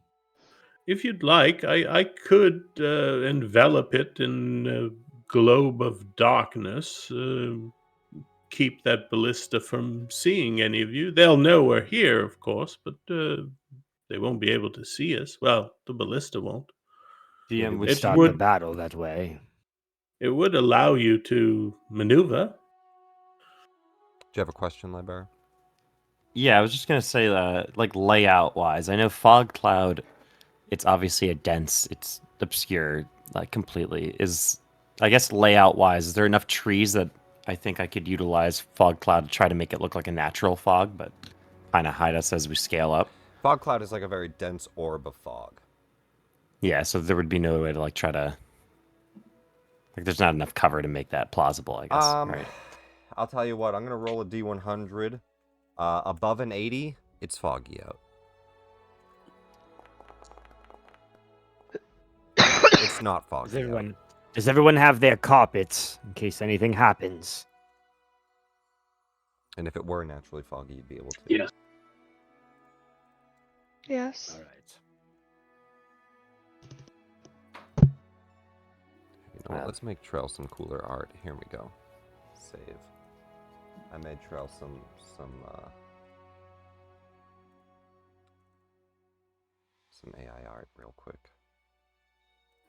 if you'd like, I could envelop it in a globe of darkness. Keep that ballista from seeing any of you. They'll know we're here, of course, but they won't be able to see us. Well, the ballista won't. We DM, would would It start would- the battle that way. It would allow you to maneuver. Do you have a question, Liber? Yeah, I was just gonna say, like layout wise, I know fog cloud. It's obviously it's obscure, like completely. I guess layout wise, is there enough trees that I think I could utilize fog cloud to try to make it look like a natural fog, but kind of hide us as we scale up? Fog cloud is like a very dense orb of fog. Yeah, so there would be no way to like try to like. There's not enough cover to make that plausible, I guess. Right. I'll tell you what. I'm gonna roll a D100. Above an 80, it's foggy out. It's not foggy out. Does everyone have their carpets in case anything happens? And if it were naturally foggy, you'd be able to. Yes. Yes. All right. You know what? Let's make Trell some cooler art. Here we go. Save. I made Trell some AI art real quick.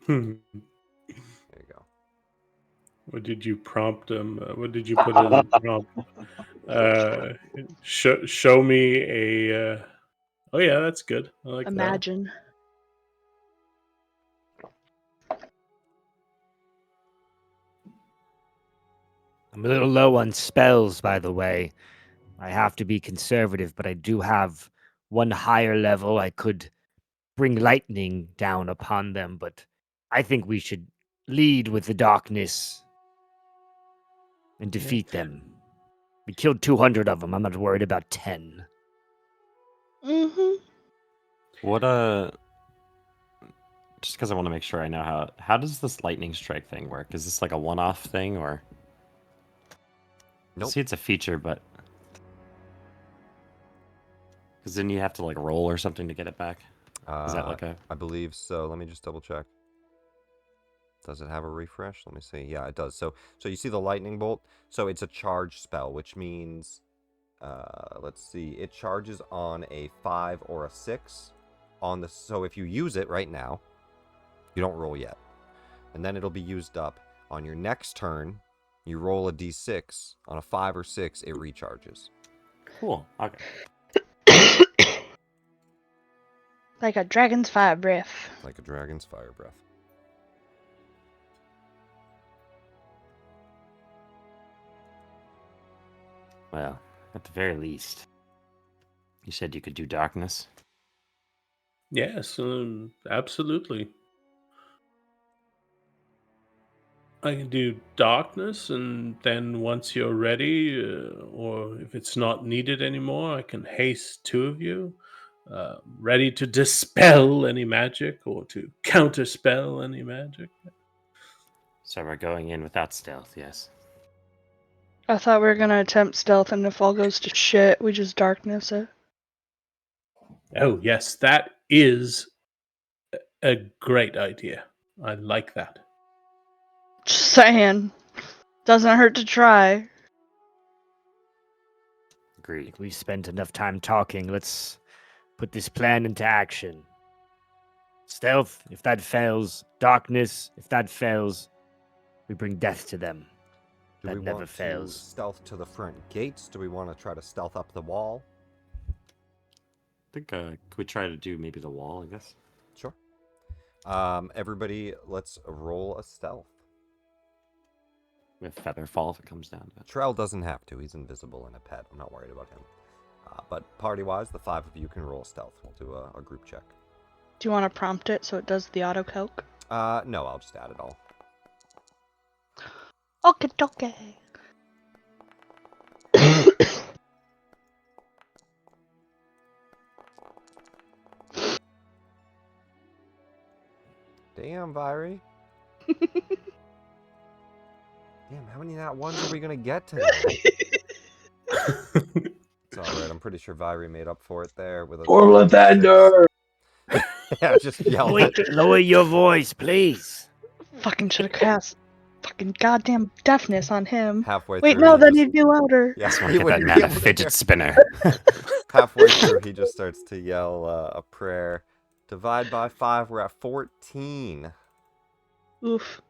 There you go. What did you prompt him? What did you put in the prompt? Show me a. Oh yeah, that's good. I like that. Imagine. I'm a little low on spells, by the way. I have to be conservative, but I do have one higher level. I could bring lightning down upon them, but I think we should lead with the darkness and defeat them. We killed 200 of them. I'm not worried about 10. Mm-hmm. What just because I want to make sure I know how does this lightning strike thing work? Is this like a one-off thing, or? Nope. See, it's a feature, but because then you have to like roll or something to get it back. Is that like a? I believe so. Let me just double check. Does it have a refresh? Let me see. Yeah, it does. So you see the lightning bolt? So it's a charge spell, which means, let's see, it charges on a 5 or a 6 on the. So if you use it right now, you don't roll yet, and then it'll be used up on your next turn. You roll a d6 on a 5 or 6, it recharges. Cool. Okay. Like a dragon's fire breath. Like a dragon's fire breath. Well, at the very least, you said you could do darkness. Yes, absolutely. I can do darkness, and then once you're ready, or if it's not needed anymore, I can haste 2 of you, ready to dispel any magic or to counterspell any magic. So we're going in without stealth, yes. I thought we were gonna attempt stealth, and if all goes to shit, we just darkness it. Oh, yes, that is a great idea. I like that. Just saying. Doesn't hurt to try. I Agreed. think we've spent enough time talking. Let's put this plan into action. Stealth, if that fails. Darkness, if that fails. We bring death to them. Do That we never want fails. to stealth to the front gates? Do we want to try to stealth up the wall? I think could we try to do maybe the wall, I guess? Sure. Everybody, let's roll a stealth. With feather fall if it comes down to it. Trell doesn't have to. He's invisible and a pet. I'm not worried about him. But party-wise, the 5 of you can roll stealth. We'll do a group check. Do you want to prompt it so it does the auto calc? No, I'll just add it all. Okay, okay. Damn, Viry. Damn, how many nat ones are we gonna get today? It's alright, I'm pretty sure Viry made up for it there with a... For Lathander! Yeah, just yell it. Lower your voice, please. Fucking should have cast fucking goddamn deafness on him. Halfway Wait, through, no, he then just... he'd be louder. Yeah, Someone he get that wouldn't man be a able to fidget hear. spinner. Halfway through, he just starts to yell a prayer. Divide by 5, we're at 14. Oof.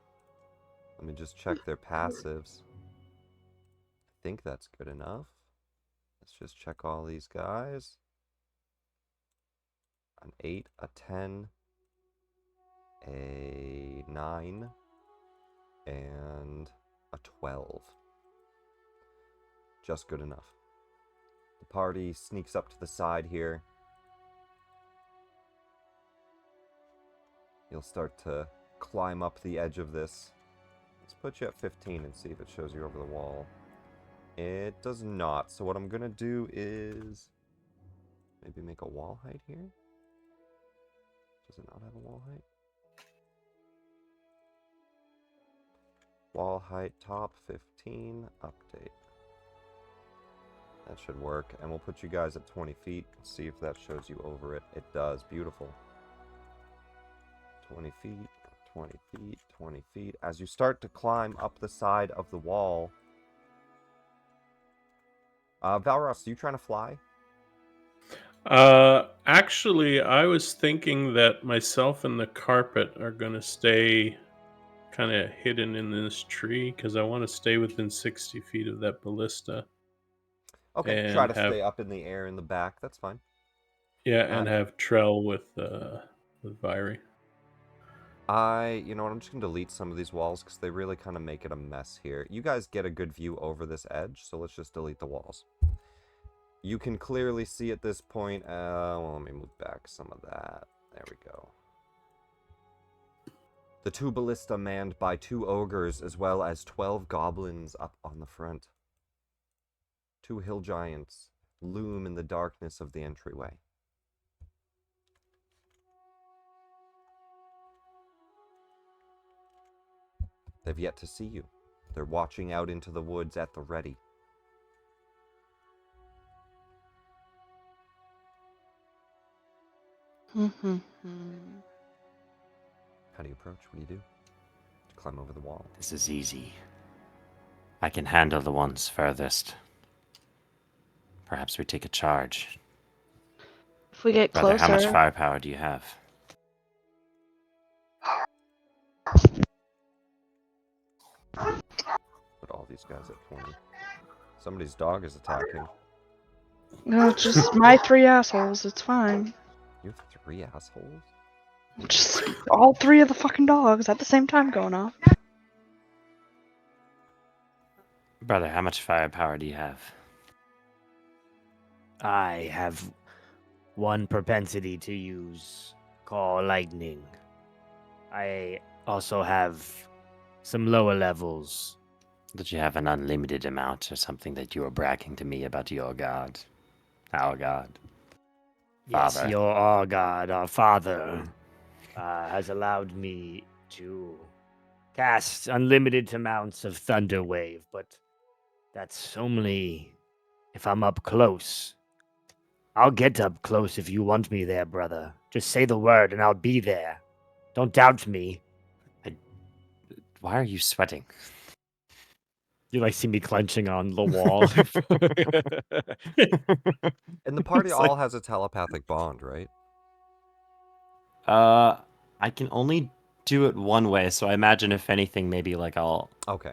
Let me just check their passives. I think that's good enough. Let's just check all these guys. An 8, a 10, a 9, and a 12. Just good enough. The party sneaks up to the side here. You'll start to climb up the edge of this. Let's put you at 15 and see if it shows you over the wall. It does not. So what I'm going to do is maybe make a wall height here. Does it not have a wall height? Wall height top 15, update. That should work. And we'll put you guys at 20 feet. See if that shows you over it. It does. Beautiful. 20 feet, 20 feet, 20 feet. As you start to climb up the side of the wall... Valros, are you trying to fly? Actually, I was thinking that myself and the carpet are going to stay kind of hidden in this tree because I want to stay within 60 feet of that ballista. Okay, And try to have, stay up in the air in the back. That's fine. yeah, and have Trell with Viry. You know what, I'm just going to delete some of these walls because they really kind of make it a mess here. You guys get a good view over this edge, so let's just delete the walls. You can clearly see at this point, well, let me move back some of that. There we go. The 2 ballista manned by 2 ogres as well as 12 goblins up on the front. 2 hill giants loom in the darkness of the entryway. They've yet to see you. They're watching out into the woods at the ready. How do you approach? What do? Climb over the wall. This is easy. I can handle the ones furthest. Perhaps we take a charge. If we get Brother, closer... how much firepower do you have? Put all these guys at 20. Somebody's dog is attacking. No, it's just my 3 assholes. It's fine. You have 3 assholes? Just all 3 of the fucking dogs at the same time going off. Brother, how much firepower do you have? I have one propensity to use Call Lightning. I also have some lower levels. Did you have an unlimited amount or something that you were bragging to me about your god? Our god. Yes, Father. our God, our Father, has allowed me to cast unlimited amounts of Thunder Wave, but that's only if I'm up close. I'll get up close if you want me there, brother. Just say the word and I'll be there. Don't doubt me. Why are you sweating? You see me clenching on the wall. And the party It's all has a telepathic bond, right? I can only do it one way, so I imagine if anything, maybe I'll... Okay.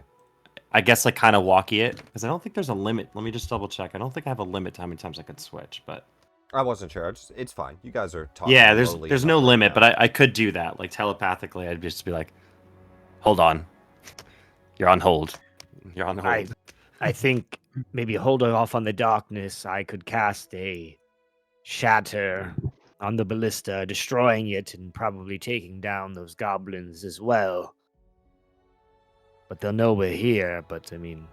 I guess kind of walkie it, because I don't think there's a limit. Let me just double check. I don't think I have a limit to how many times I could switch, but... I wasn't sure. It's fine. You guys are talking. Yeah, lowly there's enough no right limit, now. but I could do that. Telepathically, I'd just be like, hold on. You're on hold. You're on hold. I think maybe holding off on the darkness, I could cast a shatter on the ballista, destroying it and probably taking down those goblins as well. But they'll know we're here, but I mean...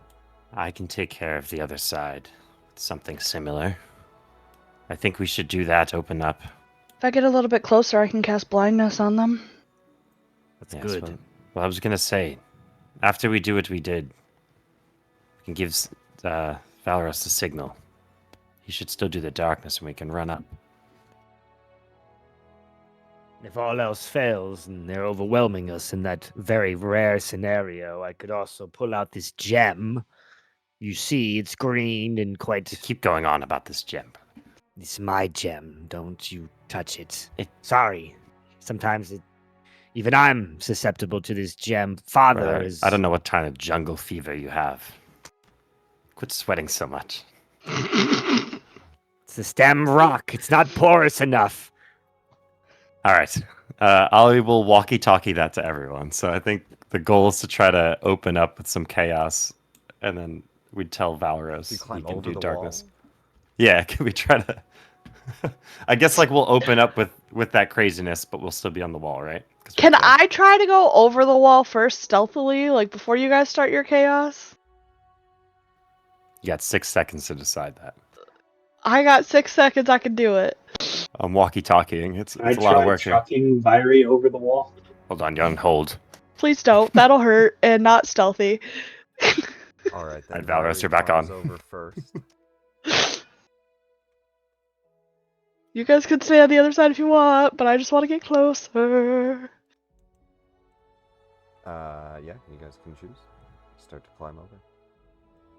I can take care of the other side. Something similar. I think we should do that, open up. If I get a little bit closer, I can cast blindness on them. That's good. Well, I was going to say, after we do what we did, we can give Valros the signal. He should still do the darkness and we can run up. If all else fails and they're overwhelming us in that very rare scenario, I could also pull out this gem. You see, it's green and quite... You keep going on about this gem. It's my gem. Don't you touch it. Sorry. Sometimes even I'm susceptible to this gem. Father Brother, is... I don't know what kind of jungle fever you have. Quit sweating so much. It's the stem rock. It's not porous enough. All right. I will walkie-talkie that to everyone. So I think the goal is to try to open up with some chaos, and then we'd tell Valros You climb he can over do the darkness. wall? Yeah, can we try to... I guess we'll open up with that craziness, but we'll still be on the wall, right? Can I try to go over the wall first stealthily, before you guys start your chaos? You got 6 seconds to decide that. I got 6 seconds, I can do it. I'm walkie-talkieing. It's I a lot of tried work here. chucking Viry over the wall. Hold on, you're on hold. Please don't. That'll hurt and not stealthy. All right, then. Alright, Valros, Viry you're back climbs on. over first. You guys can stay on the other side if you want, but I just want to get closer. Yeah, you guys can choose. Start to climb over.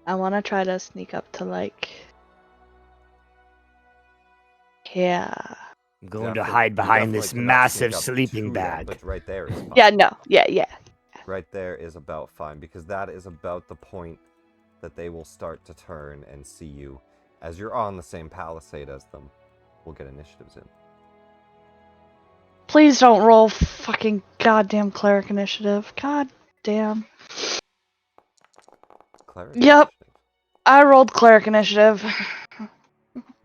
I want to try to sneak up to, like... Yeah. I'm going to Definitely- hide you behind this definitely cannot massive sneak up sleeping to them, bag. but right there is fine. Yeah, no. Yeah. Right there is about fine, because that is about the point that they will start to turn and see you. As you're on the same palisade as them, we'll get initiatives in. Please don't roll fucking goddamn cleric initiative. God damn. Cleric Yep. initiative. I rolled cleric initiative.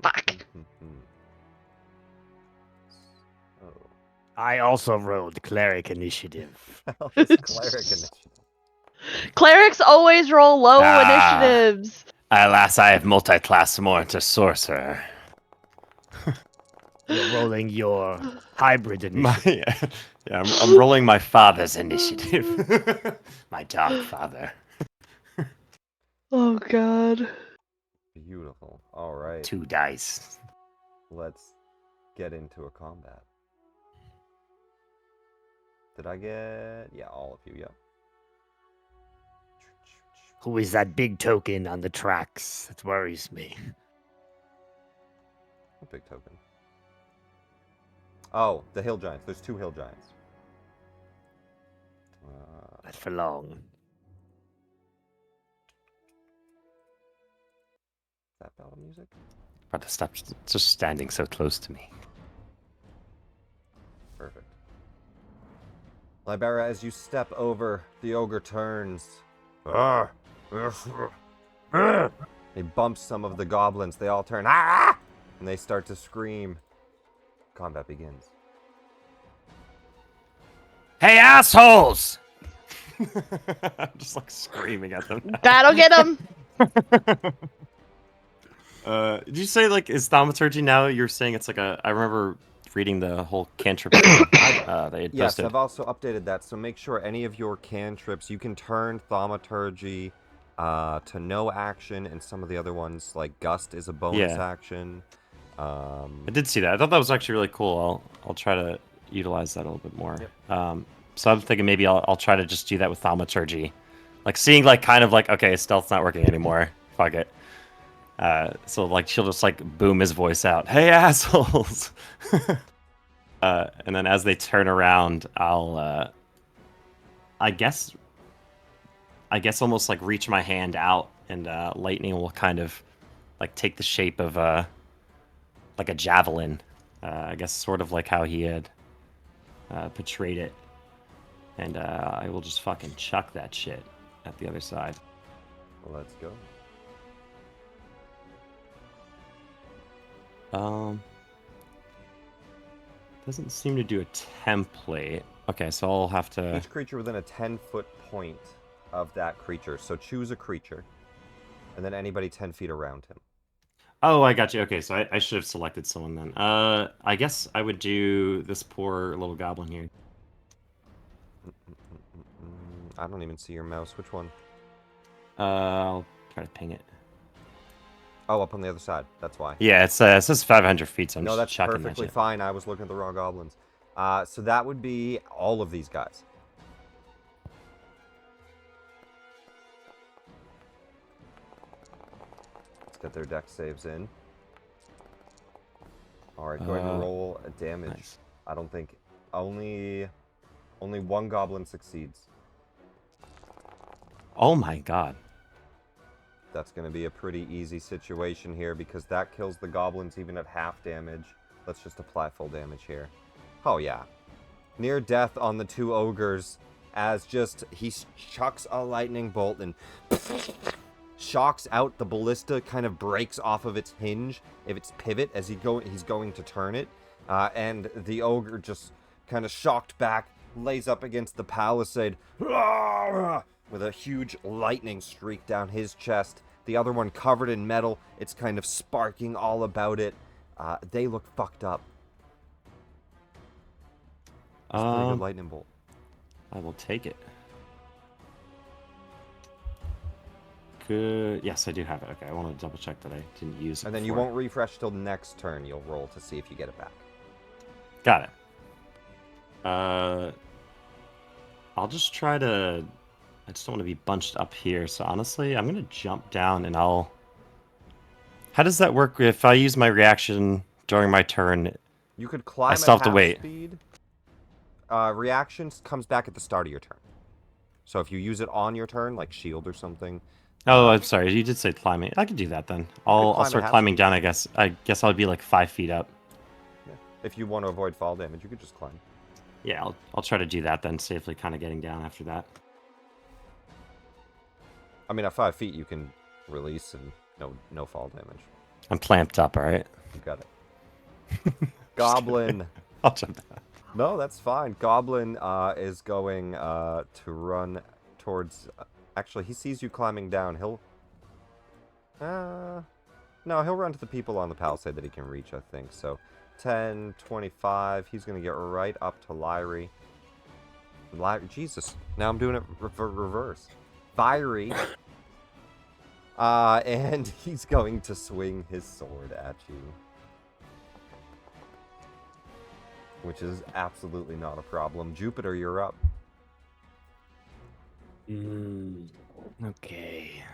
Fuck. Oh. I also rolled cleric initiative. Hell is cleric initiative. Clerics always roll low Ah. initiatives. Alas, I have multi-class more to sorcerer. You're rolling your hybrid My, initiative. yeah, I'm rolling my father's initiative. My dark father. Oh god. Beautiful. All right. 2 dice. Let's get into a combat. Did I get... Yeah, all of you, yeah. Who is that big token on the tracks? That worries me. A big token. Oh, the hill giants. There's 2 hill giants. Not for long. Is that battle music? About to stop just standing so close to me. Perfect. Libera, as you step over, the ogre turns. He bumps some of the goblins. They all turn, ah! And they start to scream. Combat begins. Hey, assholes! I'm just like screaming at them. That'll get him. Did you say like is thaumaturgy now? You're saying it's like a. I remember reading the whole cantrip thing, they had Yes, posted. I've also updated that, so make sure any of your cantrips, you can turn thaumaturgy to no action, and some of the other ones, like Gust is a bonus action. I did see that. I thought that was actually really cool. I'll try to utilize that a little bit more. Yep. So I'm thinking maybe I'll try to just do that with thaumaturgy, like seeing like kind of like okay, stealth's not working anymore. Fuck it. So like she'll just like boom his voice out, "Hey assholes!" And then as they turn around, I'll I guess almost like reach my hand out, and lightning will kind of like take the shape of like a javelin. I guess sort of like how he had portrayed it, and I will just fucking chuck that shit at the other side. Let's go. Doesn't seem to do a template. Okay, so I'll have to... Each creature within a 10-foot point of that creature. So choose a creature, and then anybody 10 feet around him. Oh, I got you. Okay, so I should have selected someone then. I guess I would do this poor little goblin here. I don't even see your mouse. Which one? I'll try to ping it. Oh, up on the other side. That's why. Yeah, it says 500 feet, so I'm No, just that's chucking that perfectly shit. fine. I was looking at the wrong goblins. So that would be all of these guys. Let's get their dex saves in. Alright, go ahead and roll a damage. Nice. I don't think... Only one goblin succeeds. Oh my god. That's going to be a pretty easy situation here because that kills the goblins even at half damage. Let's just apply full damage here. Oh yeah. Near death on the 2 ogres as just he chucks a lightning bolt and shocks out the ballista, kind of breaks off of its hinge, if its pivot as he's going to turn it. And the ogre just kind of shocked back, lays up against the palisade with a huge lightning streak down his chest. The other one covered in metal. It's kind of sparking all about it. They look fucked up. It's a pretty good lightning bolt. I will take it. could. Yes, I do have it. Okay, I want to double check that I didn't use it. And then you before. won't refresh till next turn. You'll roll to see if you get it back. Got it. I'll just try to. I just don't want to be bunched up here. So honestly, I'm gonna jump down and I'll. How does that work if I use my reaction during my turn? You could climb still at have to half wait. speed. Reactions comes back at the start of your turn. So if you use it on your turn, like shield or something. Oh, I'm sorry. You did say climbing. I can do that then. I'll climb start at half climbing speed. down. I guess I'll be like 5 feet up. Yeah. If you want to avoid fall damage, you could just climb. Yeah, I'll try to do that then, safely kind of getting down after that. I mean, at 5 feet, you can release and no fall damage. I'm clamped up, all right? You got it. Goblin. I'll jump down. No, that's fine. Goblin is going to run towards... actually, he sees you climbing down. He'll... no, he'll run to the people on the palisade that he can reach, I think. So, 10, 25. He's going to get right up to Lyrie. Jesus. Now I'm doing it reverse. Lyrie. And he's going to swing his sword at you. Which is absolutely not a problem. Jupiter, you're up. Okay.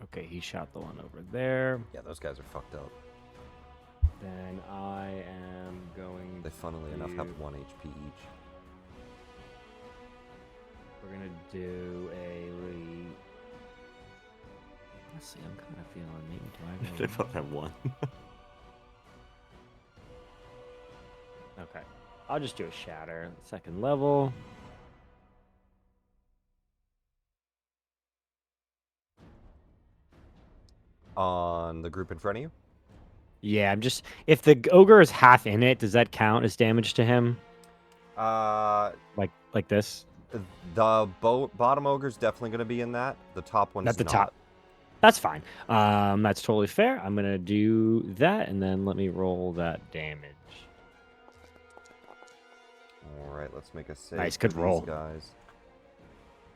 Okay, he shot the one over there. Yeah, those guys are fucked up. Then I am going. They, funnily enough, have 1 HP each. We're gonna do a. Let's see. I'm kind of feeling maybe do I They go? both have 1. Okay, I'll just do a shatter. Second level. On the group in front of you? Yeah, I'm just. If the ogre is half in it, does that count as damage to him? Like this? The bottom ogre's definitely going to be in that. The top one's Not the not. top. That's fine. That's totally fair. I'm gonna do that, and then let me roll that damage. All right, let's make a save. Nice, for good roll. these guys.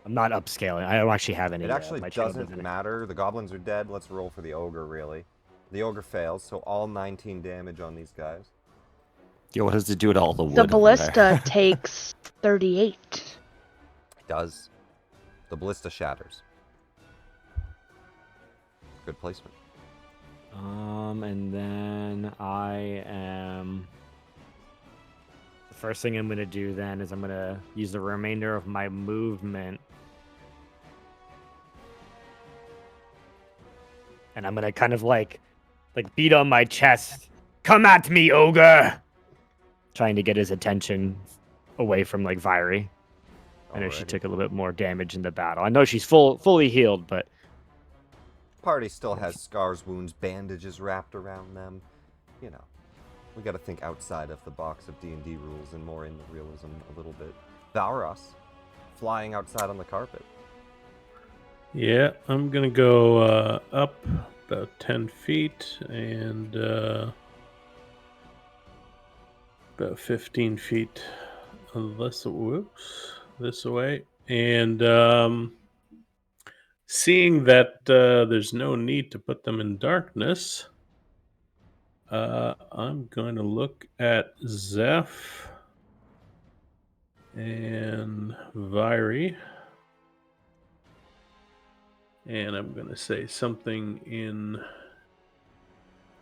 I'm not upscaling. I don't actually have any. It actually my shield doesn't isn't- matter. The goblins are dead. Let's roll for the ogre, really. The ogre fails, so all 19 damage on these guys. Yo, what does it do to all the wood? The over there? ballista takes 38. It does. The ballista shatters. Good placement. And then I am. The first thing I'm gonna do then is I'm gonna use the remainder of my movement, and I'm gonna kind of like beat on my chest. Come at me, ogre! Trying to get his attention away from Vyrie. I know she Alrighty. took a little bit more damage in the battle. I know she's fully healed, but Party still has scars, wounds, bandages wrapped around them. You know, we got to think outside of the box of D&D rules and more in the realism a little bit. Valros, flying outside on the carpet. Yeah, I'm gonna go up about 10 feet and about 15 feet this way. And seeing that there's no need to put them in darkness, I'm going to look at Zeph and Vyrie. And I'm going to say something in...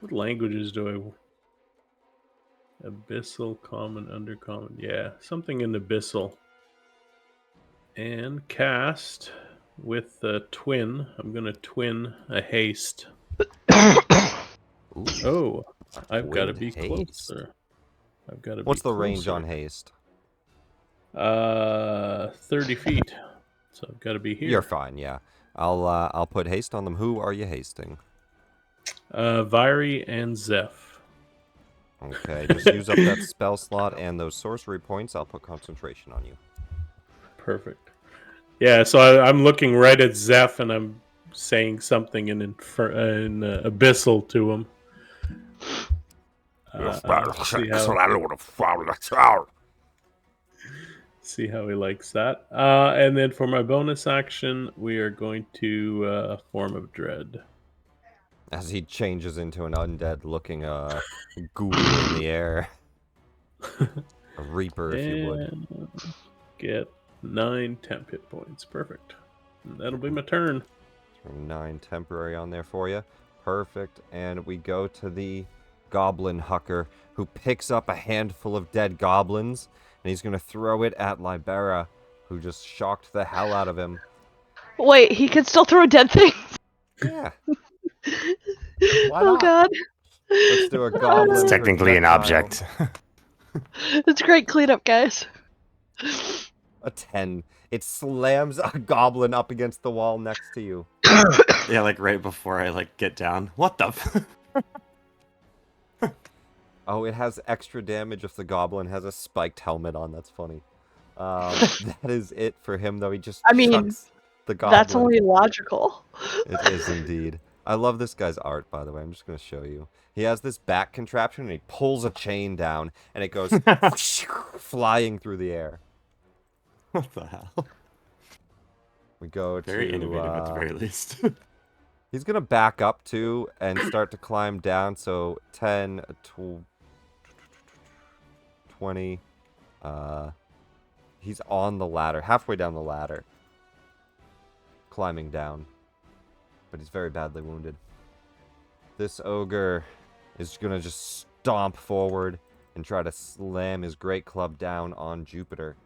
What languages do I... Abyssal, Common, Undercommon. Yeah, something in Abyssal. And cast with a twin. I'm going to twin a haste. Ooh, Oh, I've got to twin be haste. closer. I've got to be What's the range on closer. haste? 30 feet. So I've got to be here. You're fine, yeah. I'll put haste on them. Who are you hasting? Vyrie and Zeph. Okay, just use up that spell slot and those sorcery points. I'll put concentration on you. Perfect. Yeah, so I'm looking right at Zeph and I'm saying something in Abyssal to him. See how he likes that. And then for my bonus action, we are going to Form of Dread. As he changes into an undead-looking ghoul in the air. A reaper, if you would. And get 9 temp hit points. Perfect. And that'll be my turn. 9 temporary on there for you. Perfect. And we go to the goblin hucker, who picks up a handful of dead goblins, and he's going to throw it at Libera, who just shocked the hell out of him. Wait, he can still throw dead things? Yeah. Why not? Oh god. Let's do a goblin. It's technically an projectile. object. It's great cleanup, guys. A 10. It slams a goblin up against the wall next to you. Yeah, like right before I get down. What the? Oh, it has extra damage if the goblin has a spiked helmet on. That's funny. That is it for him, though. He just chucks the goblin. That's only logical. It is indeed. I love this guy's art, by the way. I'm just going to show you. He has this back contraption, and he pulls a chain down, and it goes flying through the air. What the hell? We go Very to... innovative at the very least. He's going to back up, too, and start to climb down. So 10, 20... he's on the ladder, halfway down the ladder. Climbing down. But he's very badly wounded. This ogre is going to just stomp forward and try to slam his great club down on Jupiter.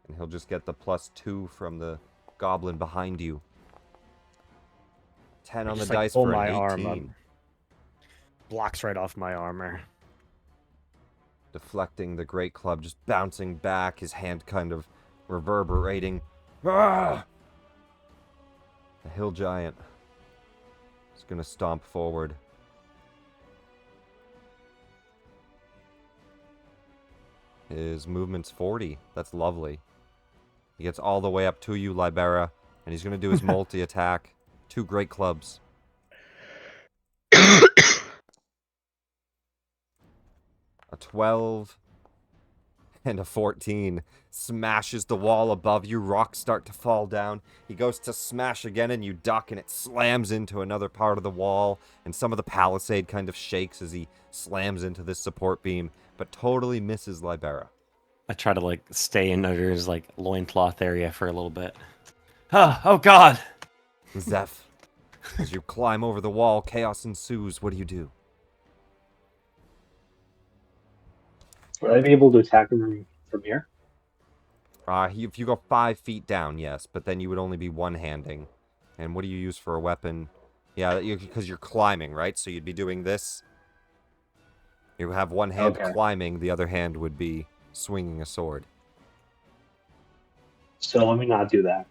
And he'll just get the +2 from the goblin behind you. 10 on the dice pull for my an arm 18. up. Blocks right off my armor. Deflecting the great club, just bouncing back, his hand kind of reverberating. Ah! The hill giant is going to stomp forward. His movement's 40. That's lovely. He gets all the way up to you, Libera, and he's going to do his multi-attack. 2 great clubs. A 12 and a 14 smashes the wall above you. Rocks start to fall down. He goes to smash again, and you duck, and it slams into another part of the wall, and some of the palisade kind of shakes as he slams into this support beam, but totally misses Libera. I try to stay in under his loincloth area for a little bit. Oh god! Zeph, as you climb over the wall, chaos ensues. What do you do? Would I be able to attack him from here? If you go 5 feet down, yes, but then you would only be one-handing. And what do you use for a weapon? Yeah, because you're climbing, right? So you'd be doing this. You have one hand climbing, the other hand would be swinging a sword. So let me not do that.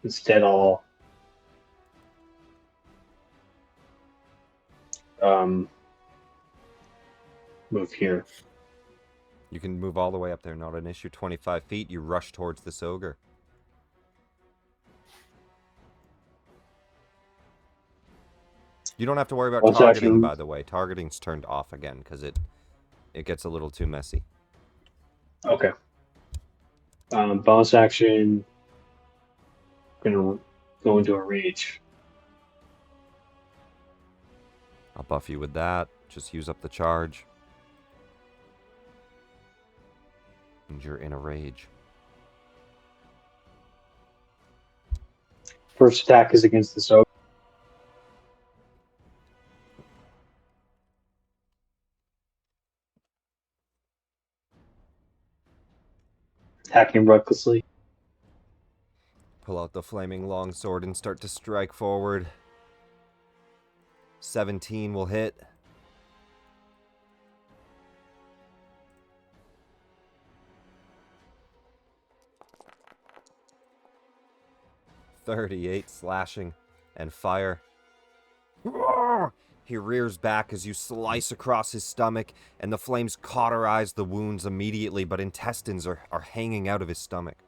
Instead, I'll move here. You can move all the way up there, not an issue. 25 feet, you rush towards this ogre. You don't have to worry about targeting, by the way. Targeting's turned off again, because it gets a little too messy. Okay. Bonus action. Gonna go into a rage. I'll buff you with that. Just use up the charge. And you're in a rage. First attack is against the ogre. Attacking recklessly. Pull out the flaming longsword and start to strike forward. 17 will hit. .38 slashing and fire. He rears back as you slice across his stomach, and the flames cauterize the wounds immediately, but intestines are hanging out of his stomach.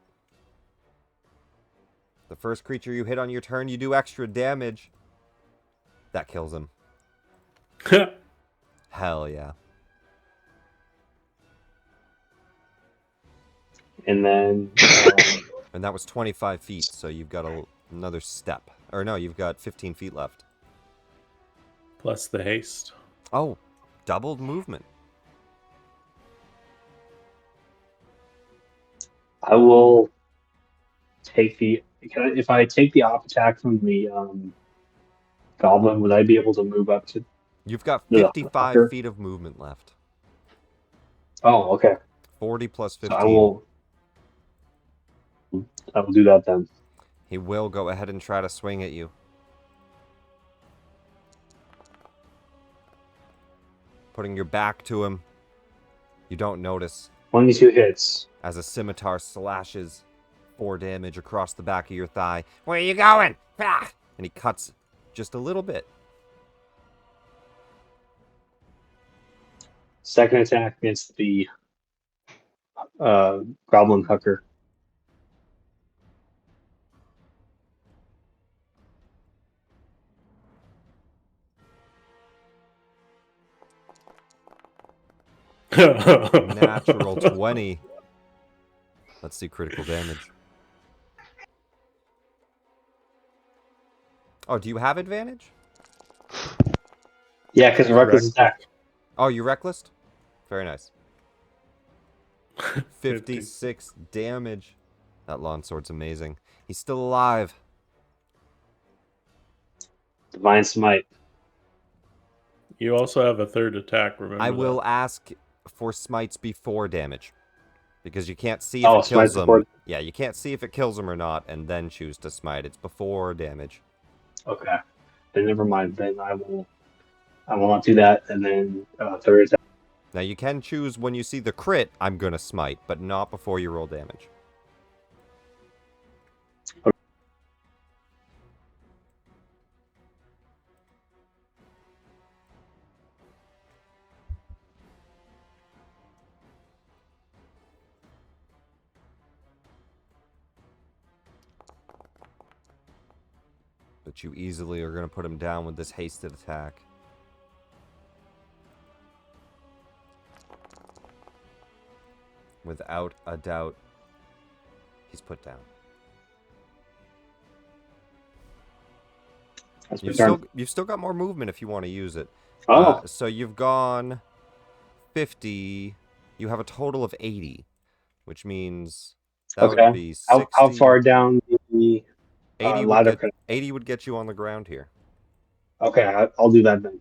The first creature you hit on your turn, you do extra damage. That kills him. Hell yeah. And then And that was 25 feet, so you've got another step. Or no, you've got 15 feet left. Plus the haste. Oh, doubled movement. I will take the. If I take the off attack from the goblin, would I be able to move up to? You've got The 55 fucker? feet of movement left. Oh, okay. 40 plus So 15. I will do that then. He will go ahead and try to swing at you. Putting your back to him. You don't notice 22 hits. as a scimitar slashes 4 damage across the back of your thigh. Where are you going? Ah! And he cuts just a little bit. Second attack against the goblin hooker. Natural 20. Let's see critical damage. Oh, do you have advantage? Yeah, because reckless attack. Oh, you reckless? Very nice. 56 damage. That longsword's amazing. He's still alive. Divine smite. You also have a third attack, remember I will that. ask for smites before damage. Because you can't see if it kills smites them. before. Yeah, you can't see if it kills them or not, and then choose to smite. It's before damage. Okay. Then never mind. Then I will not do that. And then third attack. Now you can choose when you see the crit, I'm gonna smite, but not before you roll damage. But you easily are gonna put him down with this hasted attack. Without a doubt, he's put down. That's my turn. You've still got more movement if you want to use it. Oh. So you've gone 50. You have a total of 80, which means that would be 60. How far down the 80 ladder? 80 would get you on the ground here. Okay, I'll do that then.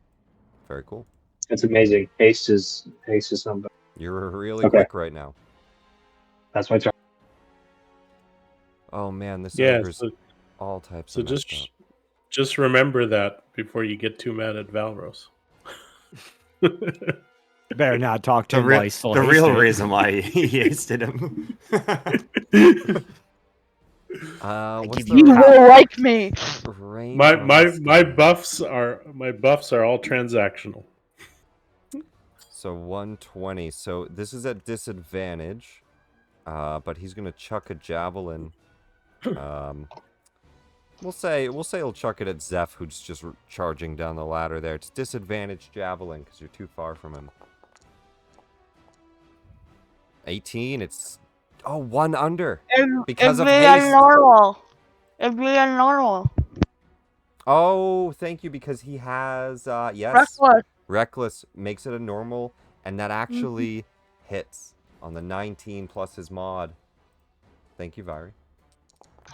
Very cool. It's amazing. Haste is something. You're really quick right now. That's my turn. Oh man, this Yeah, ogre's all types so of messed up. just remember that before you get too mad at Valros. Better not talk to him while he's still The real hasted. reason why he hasted him. What's You the will like me. range My on my this my guy? buffs are all transactional. So 120. So this is at disadvantage. But he's gonna chuck a javelin. We'll say he'll chuck it at Zeph, who's just charging down the ladder there. It's disadvantage javelin because you're too far from him. 18. It's one under because of haste. Normal. It'd be a normal. Oh, thank you, because he has yes. Reckless. Reckless makes it a normal, and that actually hits on the 19 plus his mod. Thank you, Vari.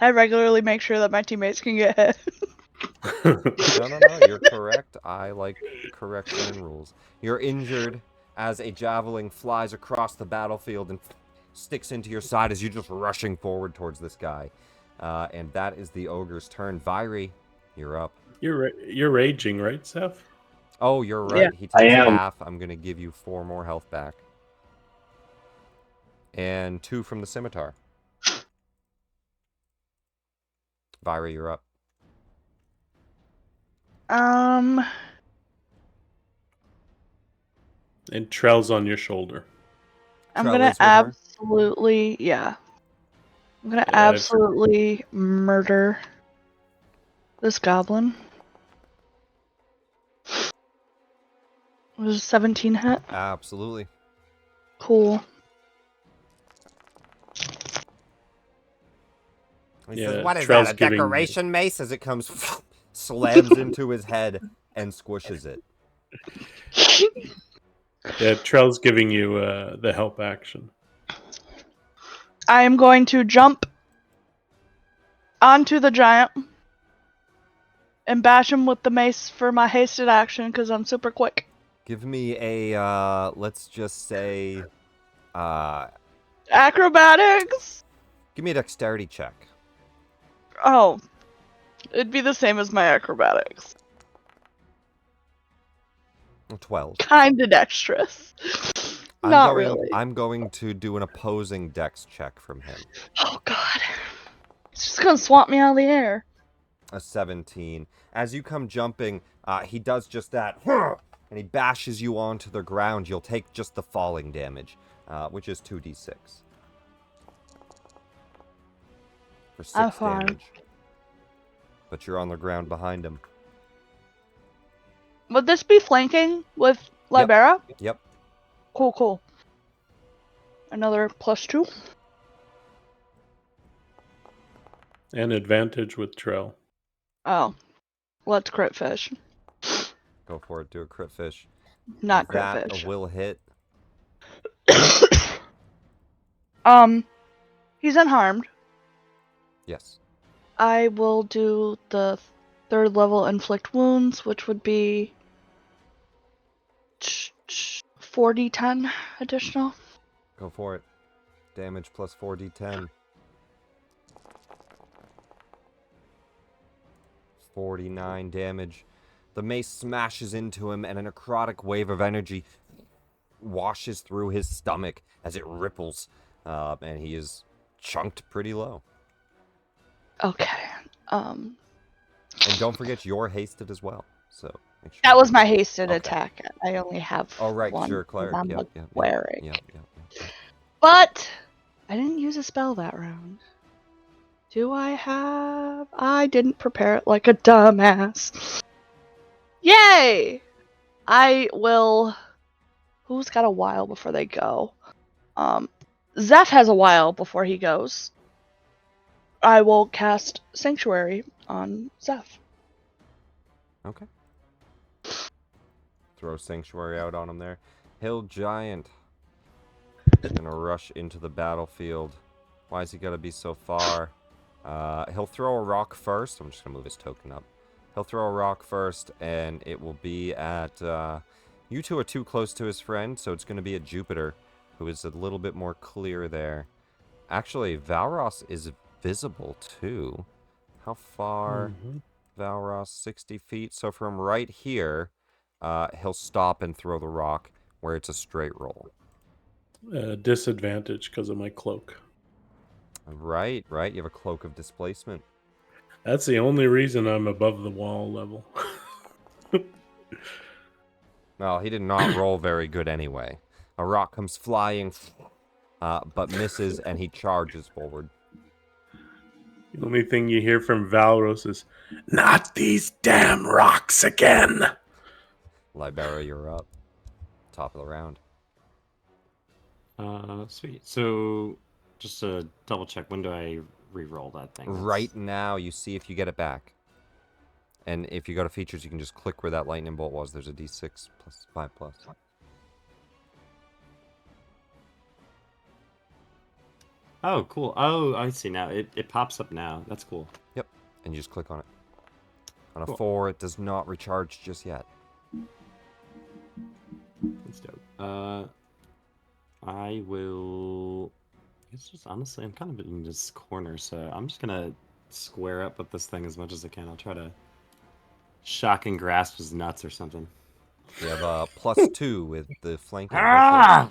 I regularly make sure that my teammates can get hit. No, you're correct. I like correction and rules. You're injured as a javelin flies across the battlefield and sticks into your side as you're just rushing forward towards this guy. And that is the ogre's turn. Vari, you're up. You're raging, right, Seth? Oh, you're right. Yeah. He I takes am. half. I'm going to give you 4 more health back. And 2 from the scimitar. Vari, you're up. And Trell's on your shoulder. I'm Trell gonna is with her. absolutely, I'm gonna Yeah, absolutely murder this goblin. Was 17 hit? Absolutely. Cool. He Yeah, says, "What is Trell's that, a giving- decoration mace?" As it comes, slams into his head and squishes it. Yeah, Trell's giving you the help action. I am going to jump onto the giant and bash him with the mace for my hasted action because I'm super quick. Give me a, let's just say, Acrobatics? give me a dexterity check. Oh, it'd be the same as my acrobatics. 12. Kinda dexterous. Not really. I'm going to do an opposing dex check from him. Oh god. He's just gonna swat me out of the air. A 17. As you come jumping, he does just that, and he bashes you onto the ground. You'll take just the falling damage, which is 2d6. For 6 I'm fine. damage. But you're on the ground behind him. Would this be flanking with Libera? Yep. Cool. Another +2. And advantage with Trell. Oh. Let's crit fish. Go for it. Do a crit fish. Not Is crit that fish. a will hit? He's unharmed. Yes. I will do the 3rd level inflict wounds, which would be 4d10 additional. Go for it. Damage plus 4d10. 49 damage. The mace smashes into him, and a necrotic wave of energy washes through his stomach as it ripples, and he is chunked pretty low. Okay. And don't forget, you're hasted as well. So make sure That was my hasted Okay. attack. I only have Oh, right, 'cause one. you're a cleric. I'm Yep, a yep, cleric. Yep. But I didn't use a spell that round. Do I have? I didn't prepare it like a dumbass. Yay! I will. Who's got a while before they go? Zeph has a while before he goes. I will cast Sanctuary on Zeph. Okay. Throw Sanctuary out on him there. Hill Giant is going to rush into the battlefield. Why is he got to be so far? He'll throw a rock first. I'm just going to move his token up. He'll throw a rock first, and it will be at... you two are too close to his friend, so it's going to be at Jupiter, who is a little bit more clear there. Actually, Valros is visible, too. How far? Valros, 60 feet. So from right here, he'll stop and throw the rock where it's a straight roll. Disadvantage because of my cloak. Right. You have a cloak of displacement. That's the only reason I'm above the wall level. Well, he did not roll very good anyway. A rock comes flying, but misses, and he charges forward. The only thing you hear from Valros is, "Not these damn rocks again!" Libera, you're up. Top of the round. Sweet. So, just to double check, when do I re-roll that thing? Right now, you see if you get it back. And if you go to features, you can just click where that lightning bolt was. There's a d6 plus 5 plus. Oh, cool. Oh, I see now. It pops up now. That's cool. Yep. And you just click on it. On a Cool. 4, it does not recharge just yet. That's dope. I will... It's just, honestly, I'm kind of in this corner, so I'm just gonna square up with this thing as much as I can. I'll try to shock and grasp his nuts or something. You have a +2 with the flanking. Ah!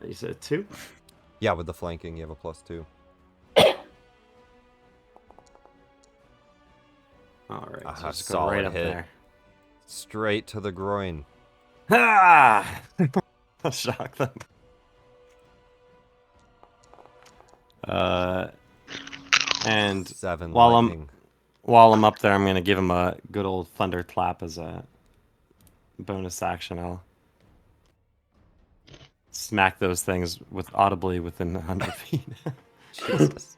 You said 2? Yeah, with the flanking, you have a +2. Alright, so Aha, just go right solid up hit. there. Straight to the groin. Ah! I'll shock them. And 7 while lightning. while I'm up there, I'm gonna give him a good old thunderclap as a bonus action. I'll smack those things audibly within 100 feet. Jesus.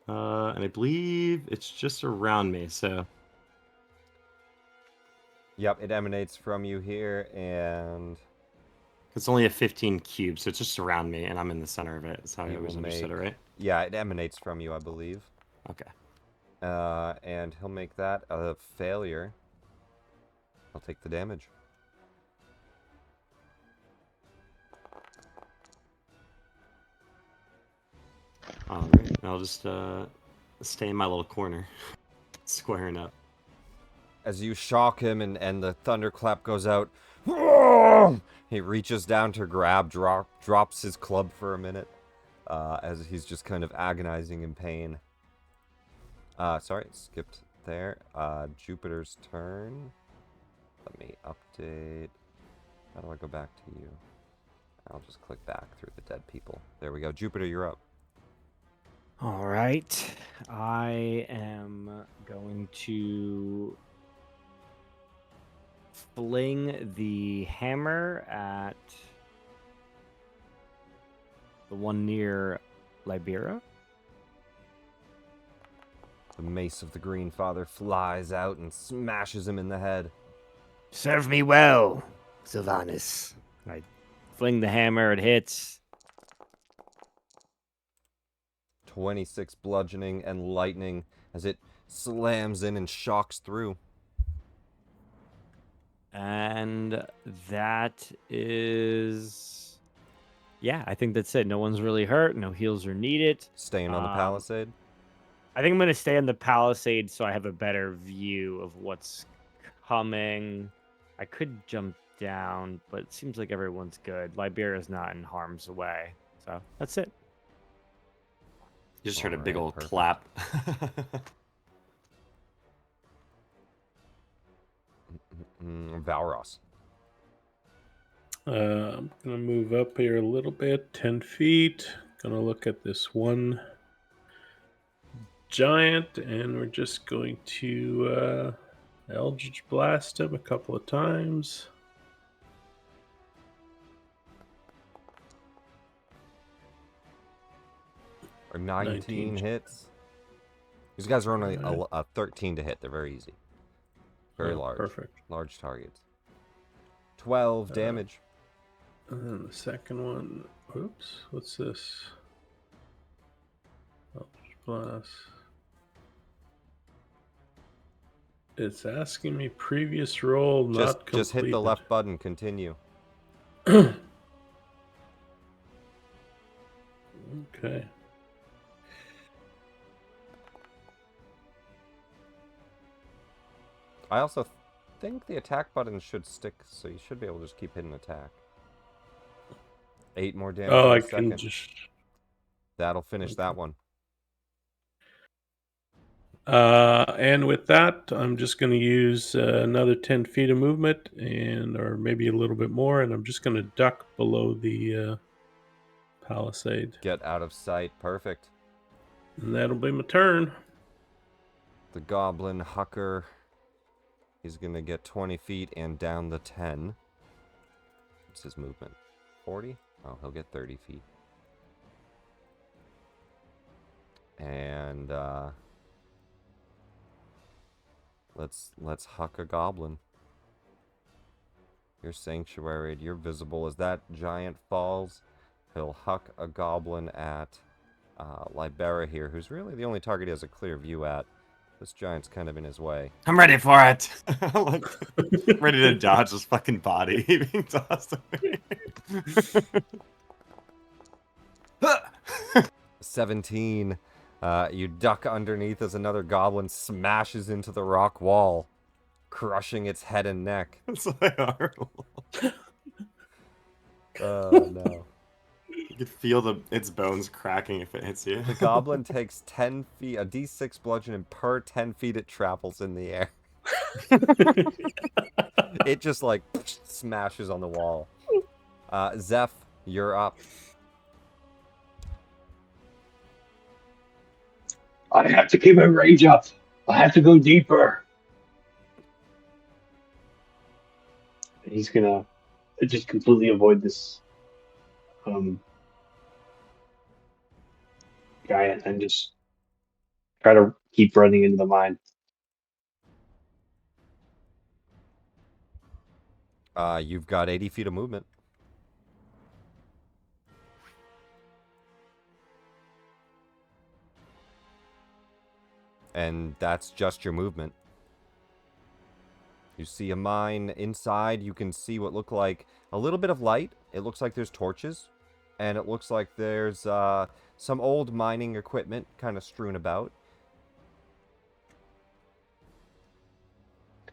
And I believe it's just around me, so Yep, it emanates from you here, and it's only a 15 cube, so it's just around me, and I'm in the center of it. That's how I you always will understood it, make- right? yeah, it emanates from you, I believe. Okay. And he'll make that a failure. I'll take the damage. All right. I'll just stay in my little corner, squaring up. As you shock him and the thunderclap goes out, he reaches down to grab, drops his club for a minute, as he's just kind of agonizing in pain. Sorry, skipped there. Jupiter's turn. Let me update. How do I go back to you? I'll just click back through the dead people. There we go. Jupiter, you're up. All right. I am going to fling the hammer at the one near Libera. The mace of the Green Father flies out and smashes him in the head. Serve me well, Sylvanus. I fling the hammer, it hits. 26 bludgeoning and lightning as it slams in and shocks through. And that is... Yeah, I think that's it. No one's really hurt. No heals are needed. Staying on the palisade. I think I'm going to stay on the palisade so I have a better view of what's coming. I could jump down, but it seems like everyone's good. Liberia's not in harm's way. So that's it. You just heard a big Alright, old perfect. clap. Valros. I'm gonna move up here a little bit, 10 feet. Gonna look at this one giant, and we're just going to Eldritch Blast him a couple of times. Or 19 19. hits. These guys are only Alright. a 13 to hit. They're very easy. Very Oh, large. Perfect. Large targets. 12 damage. And then the second one. Oops, what's this? Eldritch Blast. It's asking me previous roll not completed. Just hit the left button. Continue. Okay. I also think the attack button should stick, so you should be able to just keep hitting attack. 8 more damage Oh, in I a second. can just. That'll finish Okay. that one. And with that, I'm just going to use another 10 feet of movement, or maybe a little bit more, and I'm just going to duck below the palisade. Get out of sight. Perfect. And that'll be my turn. The goblin Hucker. He's going to get 20 feet and down the 10. What's his movement? 40? Oh, he'll get 30 feet. And let's huck a goblin. You're sanctuaried. You're visible. As that giant falls, he'll huck a goblin at Libera here, who's really the only target he has a clear view at. This giant's kind of in his way. I'm ready for it. Ready to dodge this fucking body being tossed away. 17. You duck underneath as another goblin smashes into the rock wall, crushing its head and neck. It's like horrible. Oh no. You could feel its bones cracking if it hits you. The goblin takes 10 feet, a d6 bludgeoning per 10 feet it travels in the air. It just like smashes on the wall. Zeph, you're up. I have to keep my rage up. I have to go deeper. And he's gonna just completely avoid this guy and just try to keep running into the mine. You've got 80 feet of movement. And that's just your movement. You see a mine inside. You can see what look like a little bit of light. It looks like there's torches. And it looks like there's some old mining equipment kind of strewn about.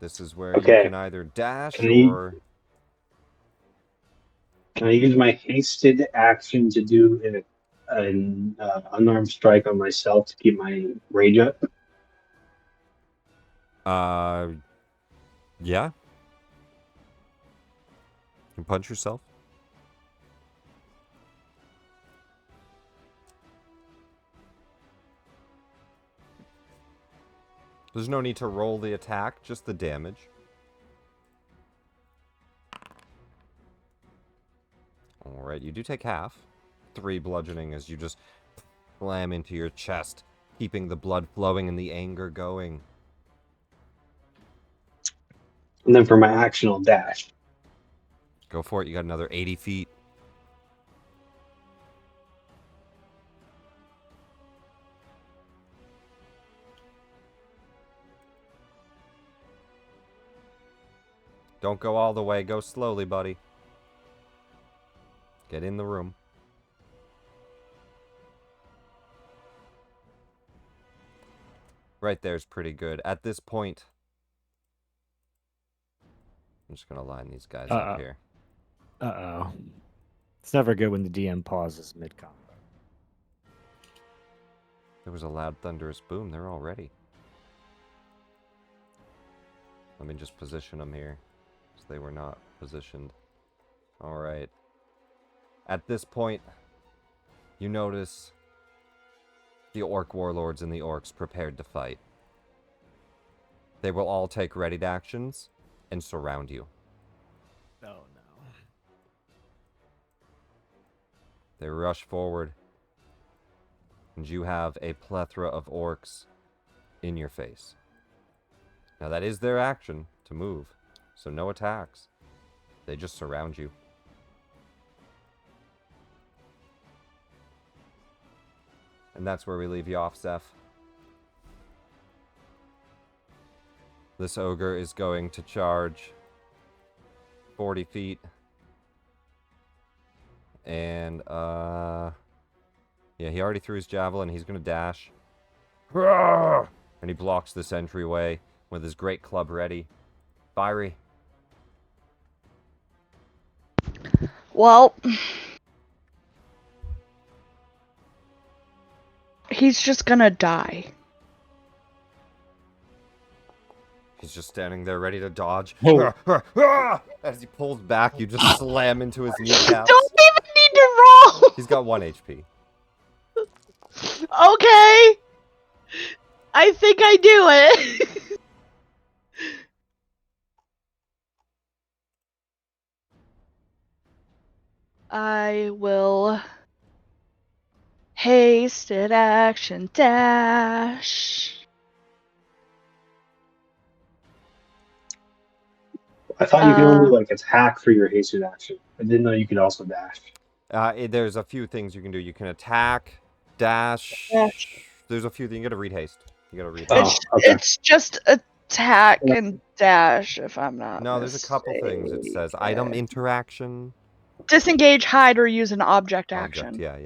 This is where you can either dash or... Can I use my hasted action to do an unarmed strike on myself to keep my rage up? Yeah. You can punch yourself. There's no need to roll the attack, just the damage. Alright, you do take half. 3 bludgeoning as you just slam into your chest, keeping the blood flowing and the anger going. And then for my action, I'll dash. Go for it, you got another 80 feet. Don't go all the way, go slowly, buddy. Get in the room. Right there's pretty good. At this point, I'm just gonna line these guys up here. Uh-oh. It's never good when the DM pauses mid-combat. There was a loud thunderous boom. They're all ready. Let me just position them here, because they were not positioned. Alright. At this point, you notice the orc warlords and the orcs prepared to fight. They will all take readied actions and surround you. Oh, no. They rush forward, and you have a plethora of orcs in your face. Now that is their action, to move, so no attacks. They just surround you. And that's where we leave you off, Zeph. This ogre is going to charge 40 feet. And, yeah, he already threw his javelin. He's going to dash. And he blocks this entryway with his great club ready. Fiery. Well, he's just gonna die. He's just standing there ready to dodge. Whoa. As he pulls back, you just slam into his kneecaps. Don't even need to roll! He's got 1 HP. Okay! I think I do it! I will hasted action dash. I thought you could only attack for your hasted action. I didn't know you could also dash. There's a few things you can do. You can attack, dash. There's a few things. You gotta read haste. It's just attack and dash, if I'm not No, there's a couple things. It says item interaction. Disengage, hide, or use an object action. Yeah.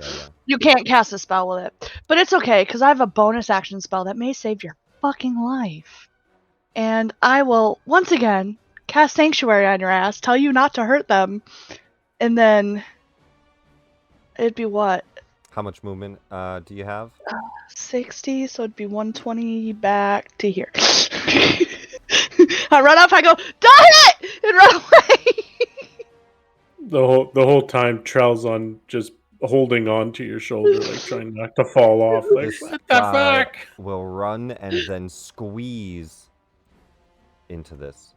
You can't cast a spell with it. But it's okay, because I have a bonus action spell that may save your fucking life. And I will, once again, cast Sanctuary on your ass, tell you not to hurt them, and then it'd be what? How much movement do you have? 60, so it'd be 120 back to here. I run off, I go, die it! And run away! The whole time Trell's on just holding on to your shoulder, like trying not to fall off. Like, This what the guy fuck? will run and then squeeze into this.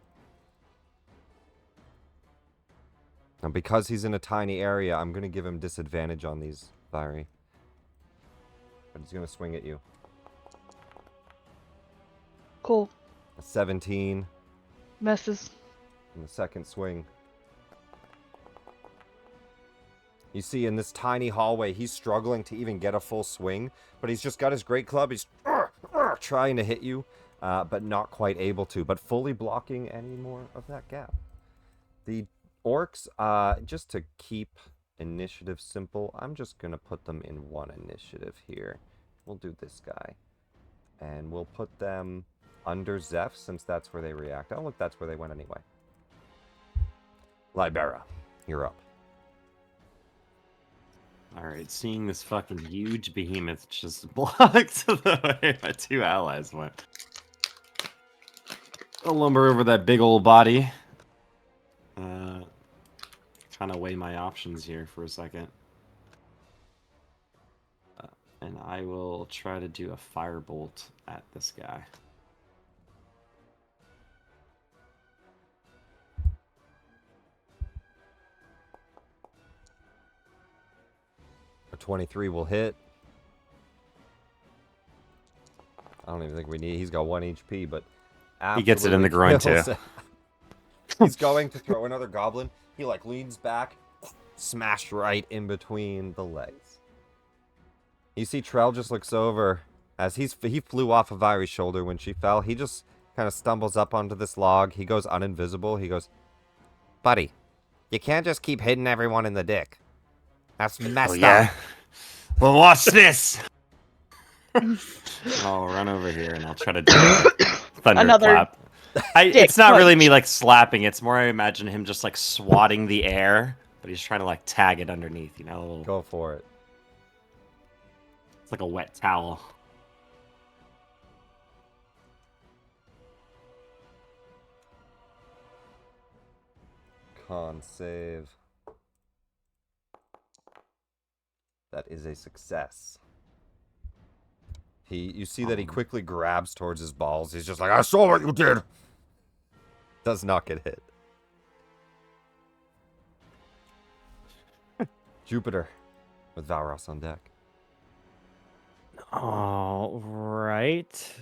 And because he's in a tiny area, I'm going to give him disadvantage on these, Fiery. But he's going to swing at you. Cool. A 17 Messes. in the second swing. You see, in this tiny hallway, he's struggling to even get a full swing, but he's just got his great club. He's trying to hit you, but not quite able to, but fully blocking any more of that gap. The orcs, just to keep initiative simple, I'm just going to put them in one initiative here. We'll do this guy. And we'll put them under Zeph, since that's where they react. Oh, look, that's where they went anyway. Libera, you're up. Alright, seeing this fucking huge behemoth just blocked the way my two allies went. I'll lumber over that big old body. Trying to weigh my options here for a second. And I will try to do a firebolt at this guy. A 23 will hit. I don't even think we need... He's got 1 HP, but... He gets it in the groin, too. He's going to throw another goblin. He, like, leans back, smashed right in between the legs. You see Trell just looks over as he flew off of Iry's shoulder when she fell. He just kind of stumbles up onto this log. He goes uninvisible. He goes, "Buddy, you can't just keep hitting everyone in the dick. That's messed up." Well, watch this! I'll run over here and I'll try to do a thunderclap. It's not really me, like, slapping. It's more I imagine him just, like, swatting the air, but he's trying to, like, tag it underneath, you know? Go for it. It's like a wet towel. Con save. That is a success. You see that he quickly grabs towards his balls. He's just like, "I saw what you did!" Does not get hit. Jupiter, with Valros on deck. All right.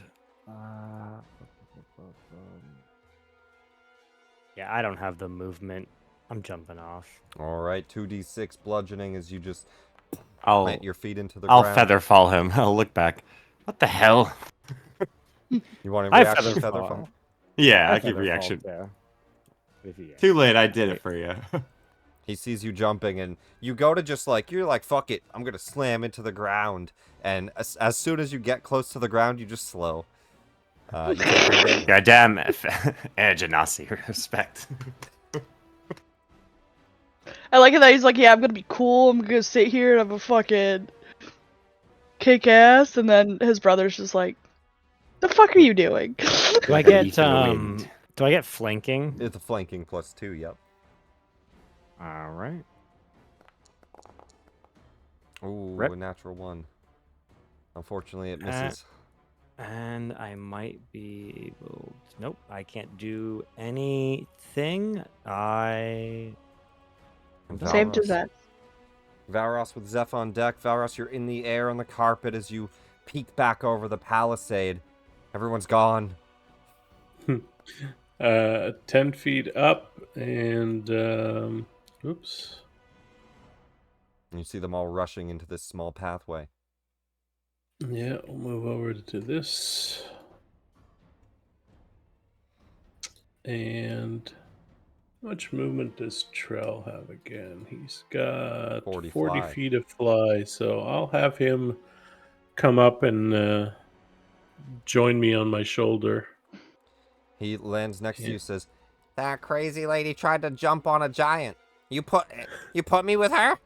Yeah, I don't have the movement. I'm jumping off. All right, 2d6 bludgeoning as you just plant your feet into the I'll ground. feather fall him. I'll look back. What the hell? You want to react to feather fall? Yeah, I keep reaction. Too late, I did it for you. He sees you jumping, and you go to just like, you're like, fuck it, I'm gonna slam into the ground. And as soon as you get close to the ground, you just slow. Goddamn, Genasi, respect. I like it that he's like, "Yeah, I'm gonna be cool. I'm gonna sit here and have a fucking kick ass," and then his brother's just like, "The fuck are you doing?" Do I get flanking? It's a flanking +2, yep. All right. Ooh, Rip. a natural 1. Unfortunately, it misses. And I might be able to... Nope, I can't do anything. Same to that. Valros with Zeph on deck. Valros, you're in the air on the carpet as you peek back over the palisade. Everyone's gone. 10 feet up, and oops. And you see them all rushing into this small pathway. Yeah, we'll move over to this. And how much movement does Trell have again? He's got 40 feet of fly, so I'll have him come up and join me on my shoulder. He lands next to you, says, "That crazy lady tried to jump on a giant. You put me with her?"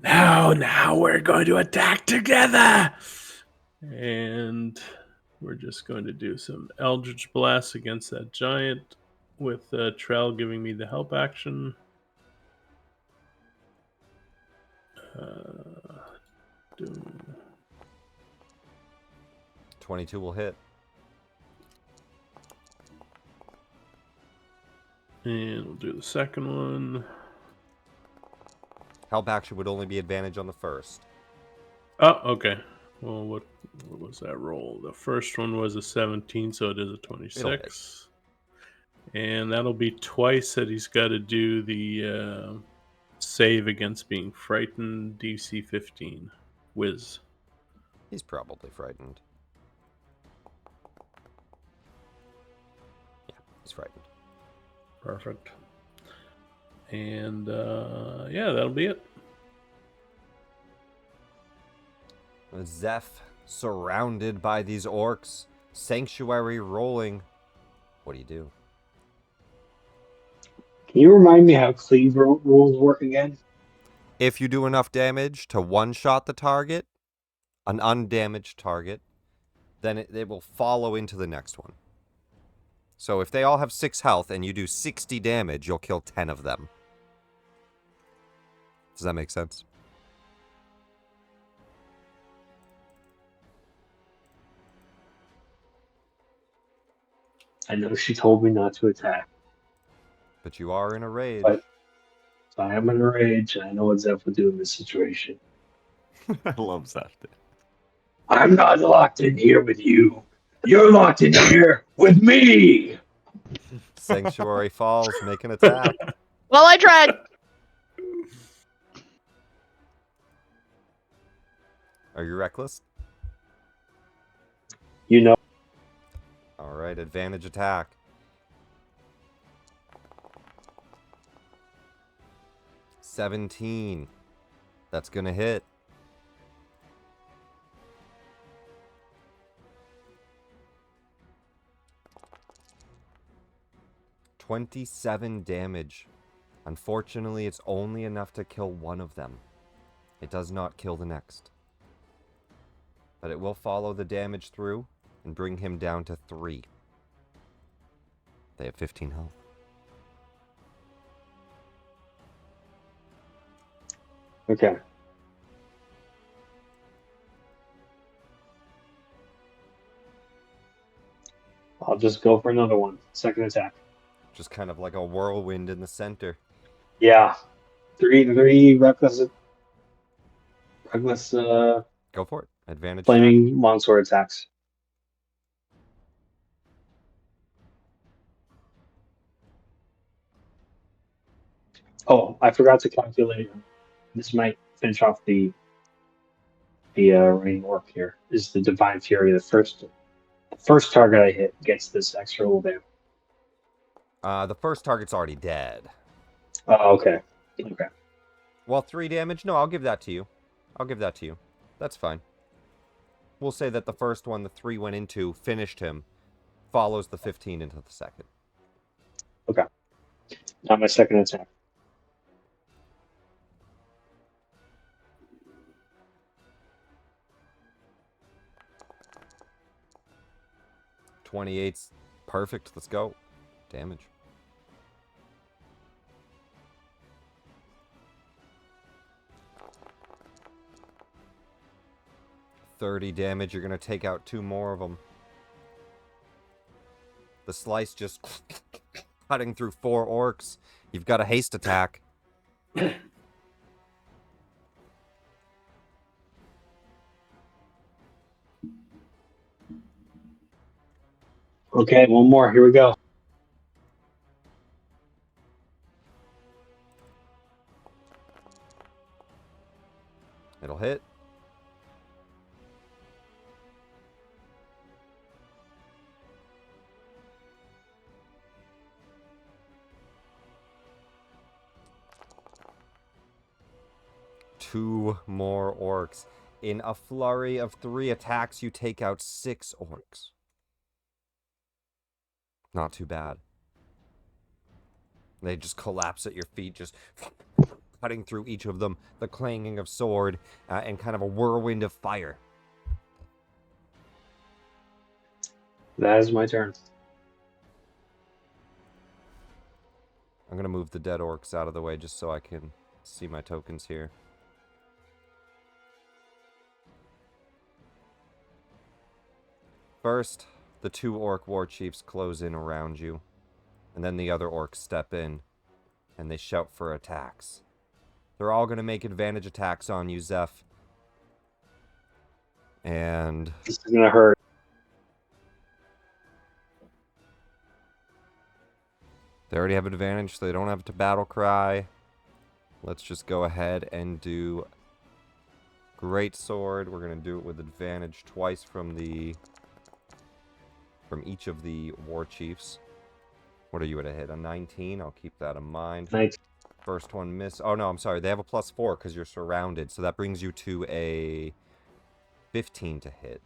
Now we're going to attack together. And we're just going to do some Eldritch Blast against that giant. with Trell giving me the help action. 22 will hit. And we'll do the second one. Help action would only be advantage on the first. Oh, okay. Well, what was that roll? The first one was a 17, so it is a 26. And that'll be twice that he's got to do the save against being frightened, DC 15. Whiz. He's probably frightened. Yeah, he's frightened. Perfect. And yeah, that'll be it. Zeph, surrounded by these orcs, sanctuary rolling. What do you do? Can you remind me how cleave rules work again? If you do enough damage to one-shot the target, an undamaged target, then it will follow into the next one. So if they all have 6 health and you do 60 damage, you'll kill 10 of them. Does that make sense? I know she told me not to attack. But you are in a rage. But I am in a rage, and I know what Zeph would do in this situation. I love Zeph. I'm not locked in here with you. You're locked in here with me! Sanctuary falls, make an attack. Well, I tried. Are you reckless? You know. Alright, advantage attack. $17. That's gonna hit. $27 damage. Unfortunately, it's only enough to kill one of them. It does not kill the next. But it will follow the damage through and bring him down to 3. They have 15 health. Okay. I'll just go for another one. Second attack. Just kind of like a whirlwind in the center. Yeah. Three reckless Go for it. Advantage attack. flaming longsword attacks. Oh, I forgot to calculate. This might finish off the remaining orc here. Is the Divine Fury. The first target I hit gets this extra little damage. The first target's already dead. Oh, okay. Okay. Well, 3 damage? No, I'll give that to you. I'll give that to you. That's fine. We'll say that the first one, the 3 went into, finished him, follows the 15 into the second. Okay. Now my second attack. $28's perfect. Let's go. Damage. $30 damage. You're going to take out 2 more of them. The slice just cutting through 4 orcs. You've got a haste attack. Okay, one more. Here we go. It'll hit. Two more orcs. In a flurry of 3 attacks, you take out 6 orcs. Not too bad. They just collapse at your feet, just cutting through each of them, the clanging of sword, and kind of a whirlwind of fire. That is my turn. I'm going to move the dead orcs out of the way just so I can see my tokens here. First, the 2 orc war chiefs close in around you, and then the other orcs step in, and they shout for attacks. They're all going to make advantage attacks on you, Zeph. And this is gonna hurt. they already have advantage, so they don't have to battle cry. Let's just go ahead and do Great Sword. We're going to do it with advantage twice from each of the war chiefs. What are you at a hit? A 19? I'll keep that in mind. Nice. First one miss. Oh, no, I'm sorry. They have a +4 because you're surrounded. So that brings you to a 15 to hit.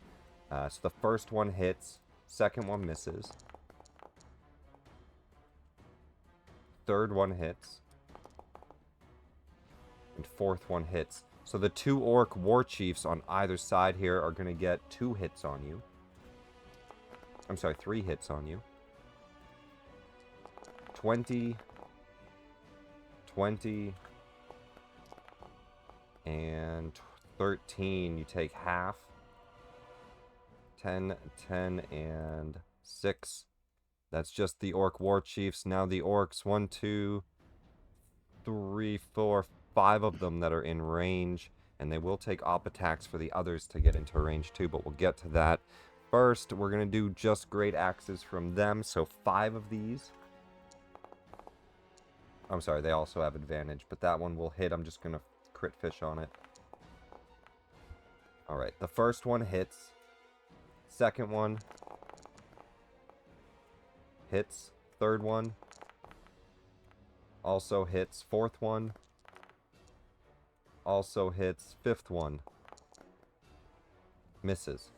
So the first one hits. Second one misses. Third one hits. And fourth one hits. So the 2 orc war chiefs on either side here are going to get 2 hits on you. I'm sorry, 3 hits on you. 20, 20, and 13. You take half. 10, 10, and 6. That's just the orc war chiefs. Now the orcs, 1, 2, 3, 4, 5 of them that are in range. And they will take op attacks for the others to get into range too, but we'll get to that. First, we're going to do just great axes from them. So 5 of these. I'm sorry, they also have advantage, but that one will hit. I'm just going to crit fish on it. Alright, the first one hits. Second one hits. Third one also hits. Fourth one also hits. Fifth one misses.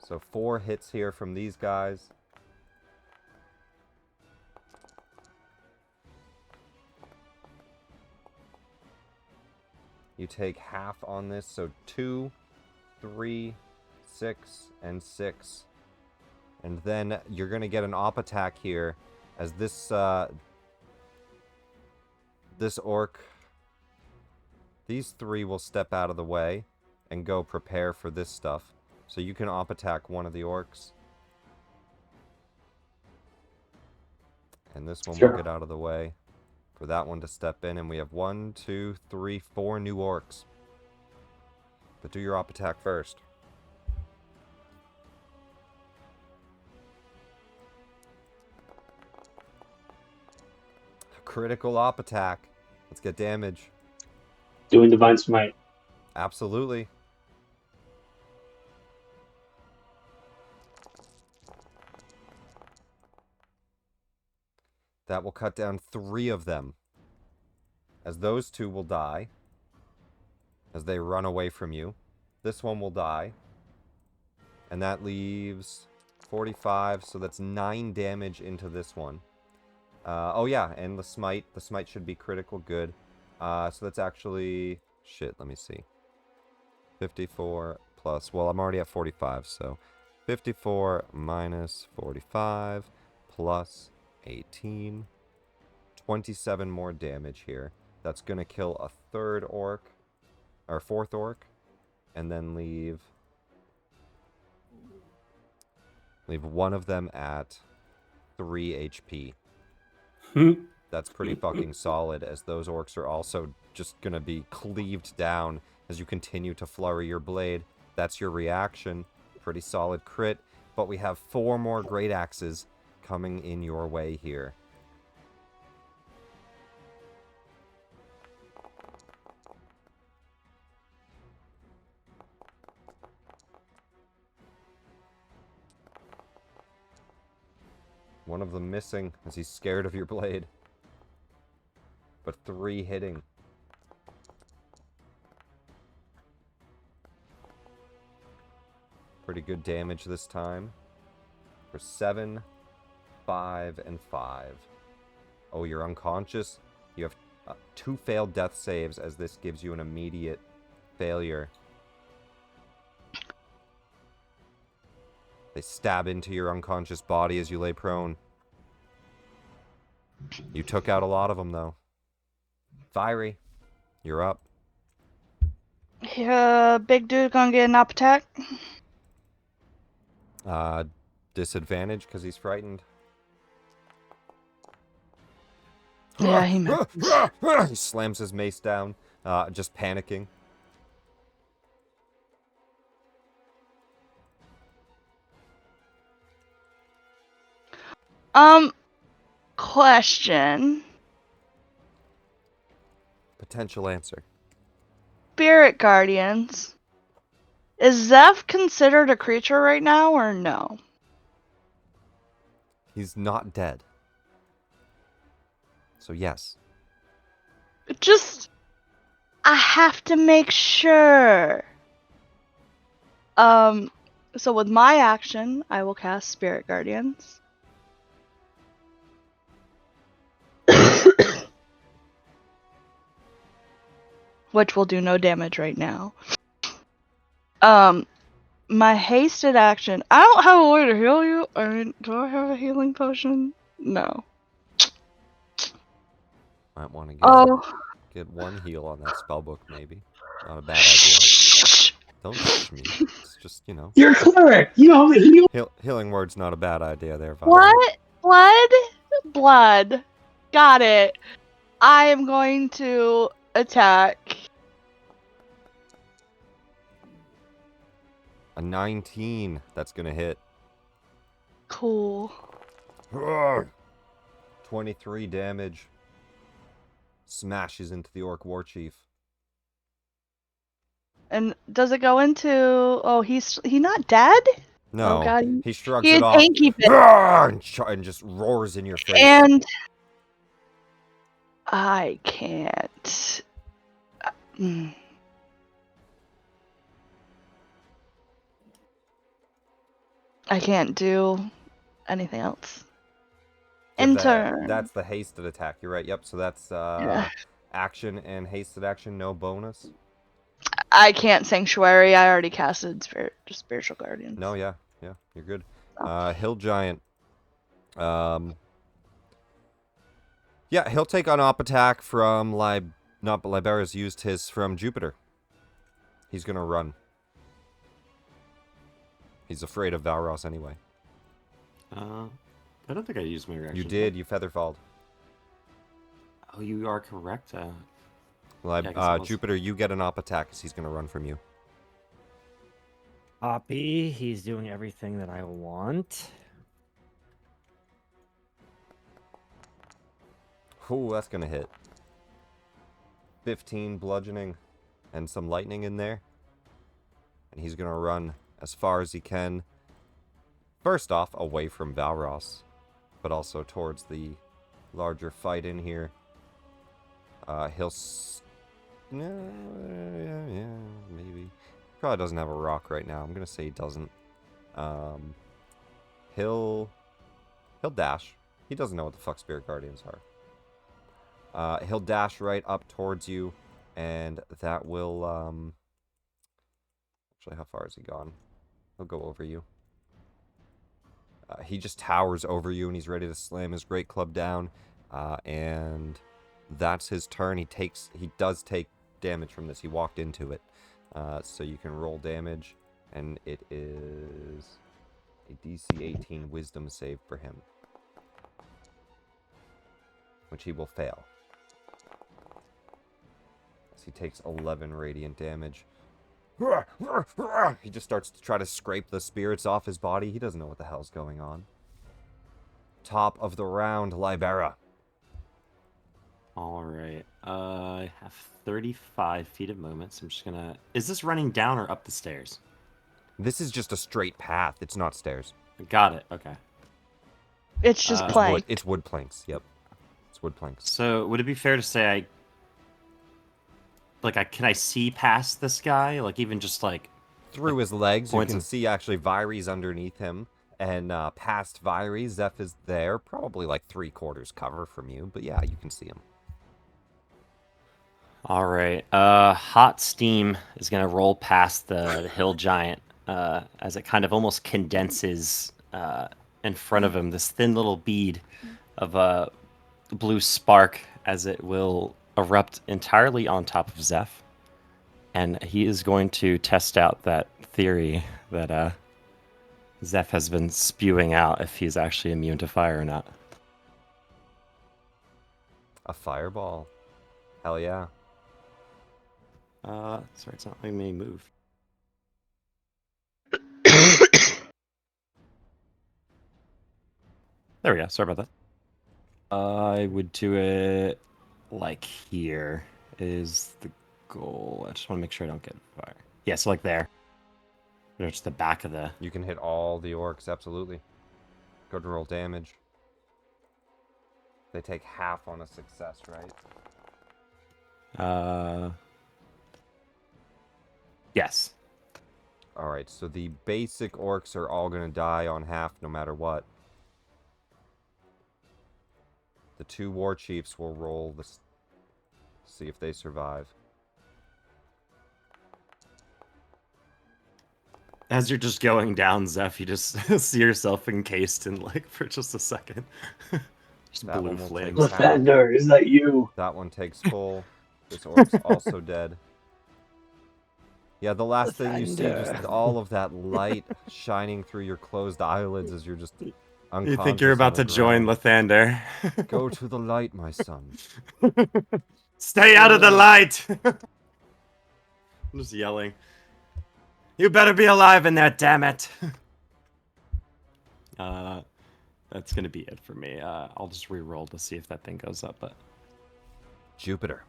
So 4 hits here from these guys. You take half on this, so 2, 3, 6, and 6. And then you're going to get an op attack here as this this orc, these 3 will step out of the way and go prepare for this stuff. So you can op attack one of the orcs. And this one will get out of the way for that one to step in. And we have 1, 2, 3, 4 new orcs. But do your op attack first. Critical op attack. Let's get damage. Doing Divine Smite. Absolutely. That will cut down 3 of them. As those 2 will die. As they run away from you. This one will die. And that leaves 45. So that's 9 damage into this one. Oh yeah, and the smite. The smite should be critical. Good. So that's actually... Shit, let me see. 54 plus... Well, I'm already at 45, so... 54 minus 45 plus 18. 27 more damage here. That's going to kill a 3rd orc. Or 4th orc. And then leave... Leave one of them at 3 HP. That's pretty fucking solid, as those orcs are also just gonna be cleaved down as you continue to flurry your blade. That's your reaction. Pretty solid crit. But we have 4 more great axes coming in your way here. One of them missing as he's scared of your blade. But 3 hitting. Pretty good damage this time. For 7, 5, and 5. Oh, you're unconscious? You have 2 failed death saves, as this gives you an immediate failure. They stab into your unconscious body as you lay prone. You took out a lot of them, though. Fiery, you're up. Big dude gonna get an up attack. Disadvantage because he's frightened. Yeah, he missed. He slams his mace down, just panicking. Question. Potential answer. Spirit guardians. Is Zeph considered a creature right now or no? He's not dead. So yes. Just, I have to make sure. So with my action, I will cast Spirit Guardians. Which will do no damage right now. My hasted action. I don't have a way to heal you. I mean, do I have a healing potion? No. Might want to get one heal on that spellbook, maybe. Not a bad idea. Don't shh me. It's just, You're a cleric. Healing word's not a bad idea there, Violet. What? Blood. Got it. I am going to attack. A 19. That's gonna hit. Cool. 23 damage. Smashes into the Orc War Chief. And does it go into? Oh, he's not dead? No. Oh God. He shrugs He it off. can't keep it. And just roars in your face. And I can't. I can't do anything else. In turn. That's the hasted attack. You're right. Yep. So that's action and hasted action. No bonus. I can't sanctuary. I already casted spiritual guardians. No. Yeah. You're good. Hill giant. Yeah. He'll take an up attack from Libera's used his from Jupiter. He's gonna run. He's afraid of Valros anyway. I don't think I used my reaction. You did. You featherfalled. Oh, you are correct. Jupiter, you get an op attack as he's going to run from you. Oppie, he's doing everything that I want. Ooh, that's going to hit. 15 bludgeoning and some lightning in there. And he's going to run as far as he can. First off, away from Valros, but also towards the larger fight in here. He'll... yeah, maybe. Probably doesn't have a rock right now. I'm going to say he doesn't. He'll dash. He doesn't know what the fuck Spirit Guardians are. He'll dash right up towards you, and that will... Actually, how far has he gone? He'll go over you. He just towers over you, and he's ready to slam his great club down. And that's his turn. He does take damage from this. He walked into it. So you can roll damage, and it is a DC 18 Wisdom save for him, which he will fail. So he takes 11 radiant damage. He just starts to try to scrape the spirits off his body. He doesn't know what the hell's going on. Top of the round, Libera. Alright. I have 35 feet of movement, so I'm just gonna... Is this running down or up the stairs? This is just a straight path. It's not stairs. Got it. Okay. It's just plank. It's wood planks. Yep. It's wood planks. So, would it be fair to say can I see past this guy? Like, even just, through his legs, you can of... see, actually, Vyri's underneath him. And past Vyri, Zeph is there. Probably, 3/4 cover from you. But, yeah, you can see him. Alright. Hot Steam is going to roll past the hill giant as it kind of almost condenses in front of him. This thin little bead of blue spark as it will erupt entirely on top of Zeph. And he is going to test out that theory that Zeph has been spewing out, if he's actually immune to fire or not. A fireball. Hell yeah. Sorry, it's not letting me move. There we go. Sorry about that. I would do it like here is the goal. I just want to make sure I don't get fire. Yeah, so like there. It's the back of the... You can hit all the orcs, absolutely. Go to roll damage. They take half on a success, right? Yes. Alright, so the basic orcs are all gonna die on half no matter what. The 2 war chiefs will roll this. See if they survive. As you're just going down, Zeph, you just see yourself encased in, like, for just a second. Just That blue one will flames. take half. Lathander, is that you? That one takes full. This orc's also dead. Yeah, the last thing you see, just all of that light shining through your closed eyelids as you're just unconscious. You think you're about to join Lathander. Go to the light, my son. Stay out of the light! I'm just yelling. You better be alive in there, damn it! That's gonna be it for me. I'll just re-roll to see if that thing goes up, but... Jupiter.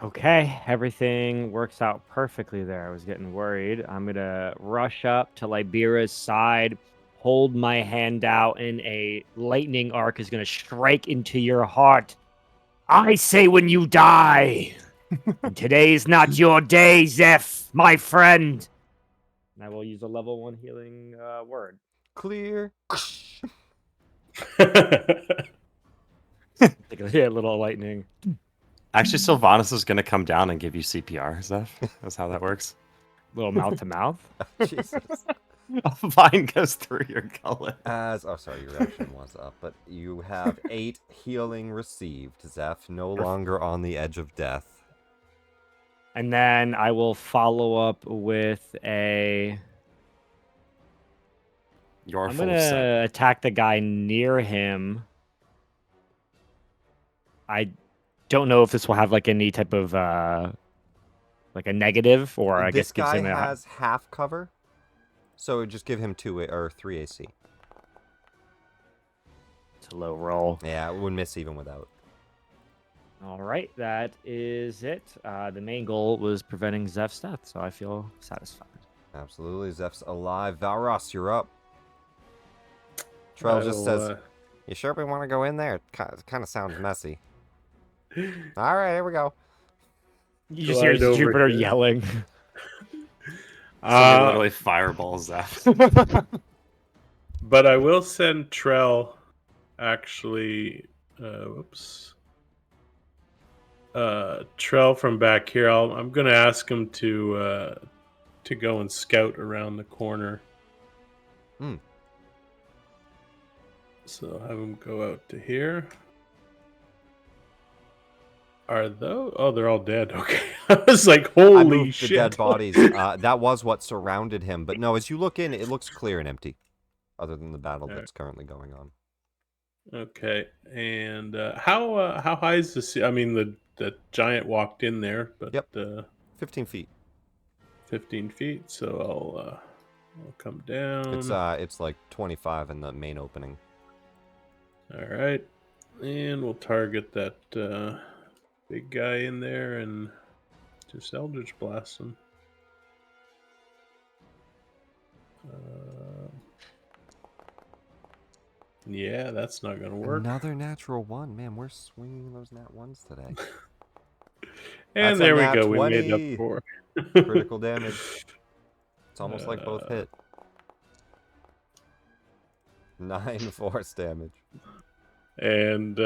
Okay, everything works out perfectly there. I was getting worried. I'm going to rush up to Libera's side, hold my hand out, and a lightning arc is going to strike into your heart. I say when you die. And today's not your day, Zeph, my friend. And I will use a level 1 healing word. Clear. Take a little lightning. Actually, Sylvanas is gonna come down and give you CPR, Zeph. That's how that works. Little mouth to mouth. Jesus. A vine goes through your gullet. Oh, sorry, your reaction was up, but you have 8 healing received, Zeph, no longer on the edge of death. And then I will follow up with a... You're I'm full going of sick. to attack the guy near him. I don't know if this will have like any type of like a negative, or I guess gives him This a... guy has half cover, so just give him 2 or 3 AC. It's a low roll. Yeah, it would miss even without. All right, that is it. The main goal was preventing Zeph's death, so I feel satisfied. Absolutely, Zeph's alive. Valros, you're up. Trell just says, "You sure we want to go in there? It kind of sounds messy." All right, here we go. You just hear Glide Jupiter over here. yelling. Somebody literally fireballs Zeph. But I will send Trell, actually, whoops. Trell from back here. I'm gonna ask him to go and scout around the corner. Hmm. So have him go out to here. Are those? Oh, they're all dead. Okay, I was like, I holy moved shit! the dead bodies. That was what surrounded him. But no, as you look in, it looks clear and empty, other than the battle that's currently going on. Okay, and how high is the sea? I mean, the giant walked in there, but Yep. 15 feet. 15 feet. So I'll come down. It's like 25 in the main opening. All right, and we'll target that big guy in there and just Eldritch Blast him. Yeah, that's not gonna work. Another natural 1. Man, we're swinging those nat 1s today. And That's there a we nat go. We made 20. up for Critical damage. It's almost like both hit. 9 force damage. And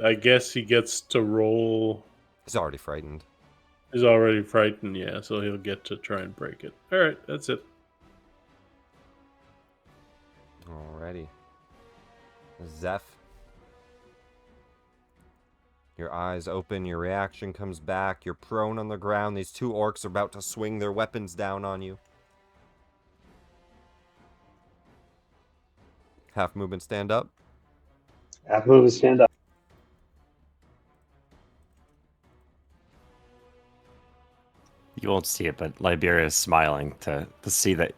I guess he gets to roll. He's already frightened. He's already frightened, yeah, so he'll get to try and break it. All right, that's it. Alrighty. Zeph. Your eyes open, your reaction comes back, you're prone on the ground, these two orcs are about to swing their weapons down on you. Half movement, stand up. Half movement, stand up. You won't see it, but Liberia is smiling to see that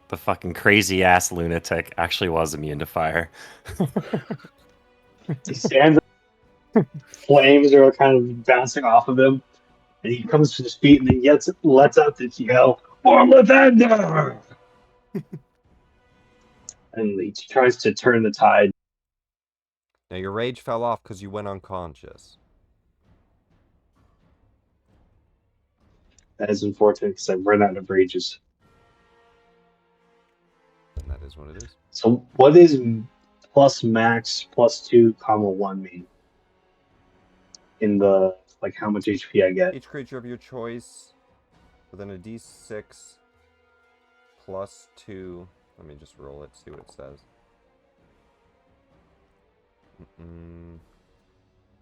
the fucking crazy ass lunatic actually was immune to fire. He stands up, flames are kind of bouncing off of him, and he comes to his feet and then lets out this yell, "For Lavender!" And he tries to turn the tide. Now your rage fell off because you went unconscious. That is unfortunate because I've run out of rages. And that is what it is. So what is plus max plus 2 comma 1 mean? In the, like, how much HP I get? Each creature of your choice within a d6 plus 2. Let me just roll it, see what it says.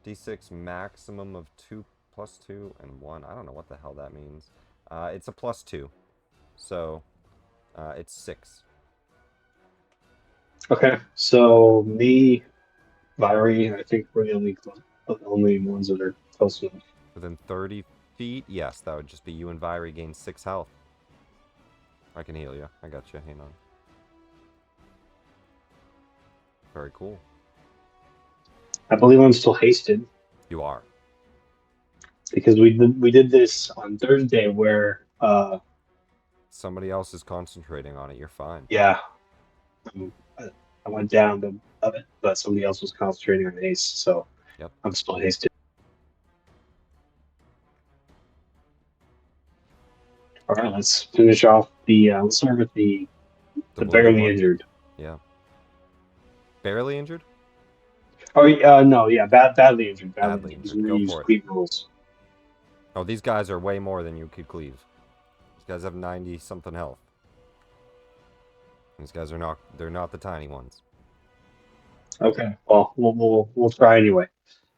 D6 maximum of 2 plus 2 and 1. I don't know what the hell that means. It's a plus 2. So, it's 6. Okay, so me, Viri, I think we're the only ones that are close enough. Within 30 feet? Yes, that would just be you and Viri gain 6 health. I can heal you. I got you. Hang on. Very cool. I believe I'm still hasted You are. because we did this on Thursday where Somebody else is concentrating on it. You're fine. yeah, I went down of it, but somebody else was concentrating on haste, so Yep. I'm still hasted. All right, let's finish off the. Let's start with the wounded barely one? injured. Yeah. Barely injured? Oh no, yeah, badly injured. Badly He's injured. gonna Go use for it. cleave rules. Oh, these guys are way more than you could cleave. These guys have 90 something health. These guys are not. They're not the tiny ones. Okay, well we'll try anyway.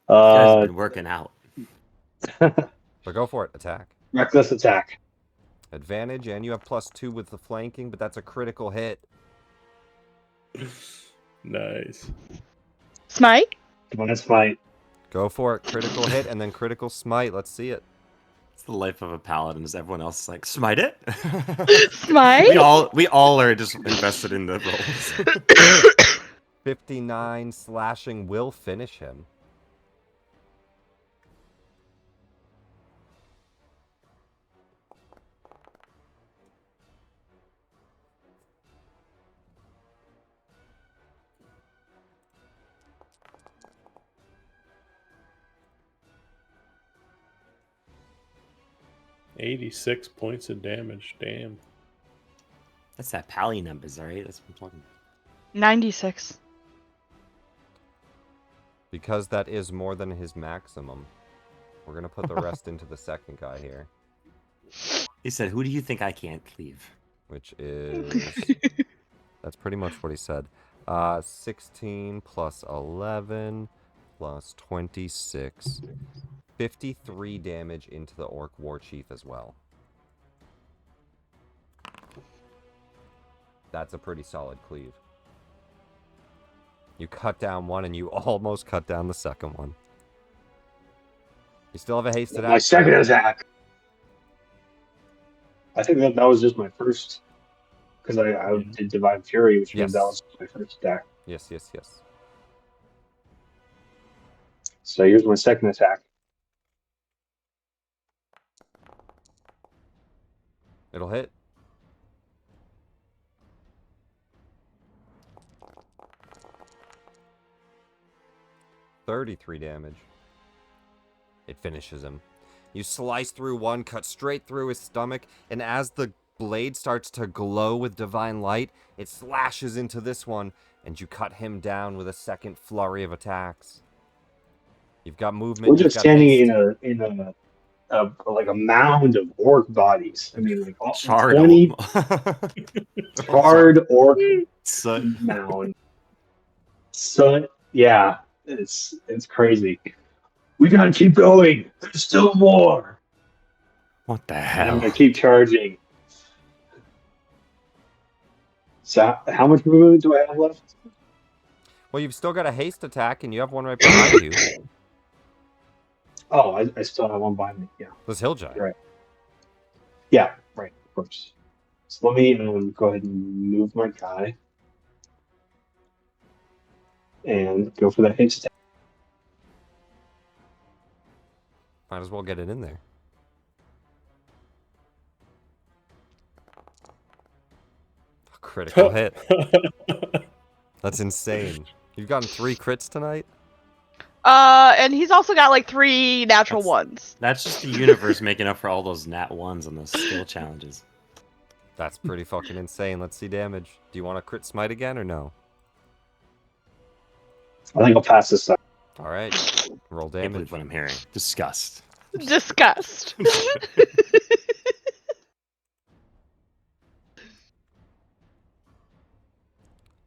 You guys have been working out. But go for it. Attack. Reckless attack. Advantage, and you have plus 2 with the flanking, but that's a critical hit. Nice. Smite? Come on, that's my. Go for it. Critical hit, and then critical smite. Let's see it. It's the life of a paladin. Is everyone else is like, smite it? Smite? we all are just invested in the roles. 59 slashing will finish him. $86 points of damage. Damn. That's that pally numbers, alright? That's what I'm talking about. 96. Because that is more than his maximum, we're going to put the rest into the second guy here. He said, who do you think I can't cleave? Which is... That's pretty much what he said. 16 plus 11 plus 26. 53 damage into the Orc War Chief as well. That's a pretty solid cleave. You cut down one and you almost cut down the second one. You still have a hasted action. My second attack. I think that was just my first, because I did Divine Fury, which means that was my first attack. Yes, yes, yes. So here's my second attack. It'll hit. $33 damage. It finishes him. You slice through one, cut straight through his stomach, and as the blade starts to glow with divine light, it slashes into this one, and you cut him down with a second flurry of attacks. You've got movement. We're just standing in a like a mound of orc bodies. I mean, like all, Charred 20 charred orc mound. So yeah, it's crazy. We gotta keep going. There's still more. What the And I'm hell? gonna keep charging. So how much movement do I have left? Well, you've still got a haste attack, and you have one right behind you. Oh, I still have one behind me. Yeah, This hill giant. you're right. Yeah, right, of course. So let me go ahead and move my guy and go for that haste attack. Might as well get it in there. A critical hit. That's insane. You've gotten 3 crits tonight? And he's also got like 3 natural ones. That's just the universe making up for all those nat ones on those skill challenges. That's pretty fucking insane. Let's see damage. Do you want to crit smite again or no? I think I'll pass this side. All right. Roll Can't believe damage. what I'm hearing. Disgust. Disgust.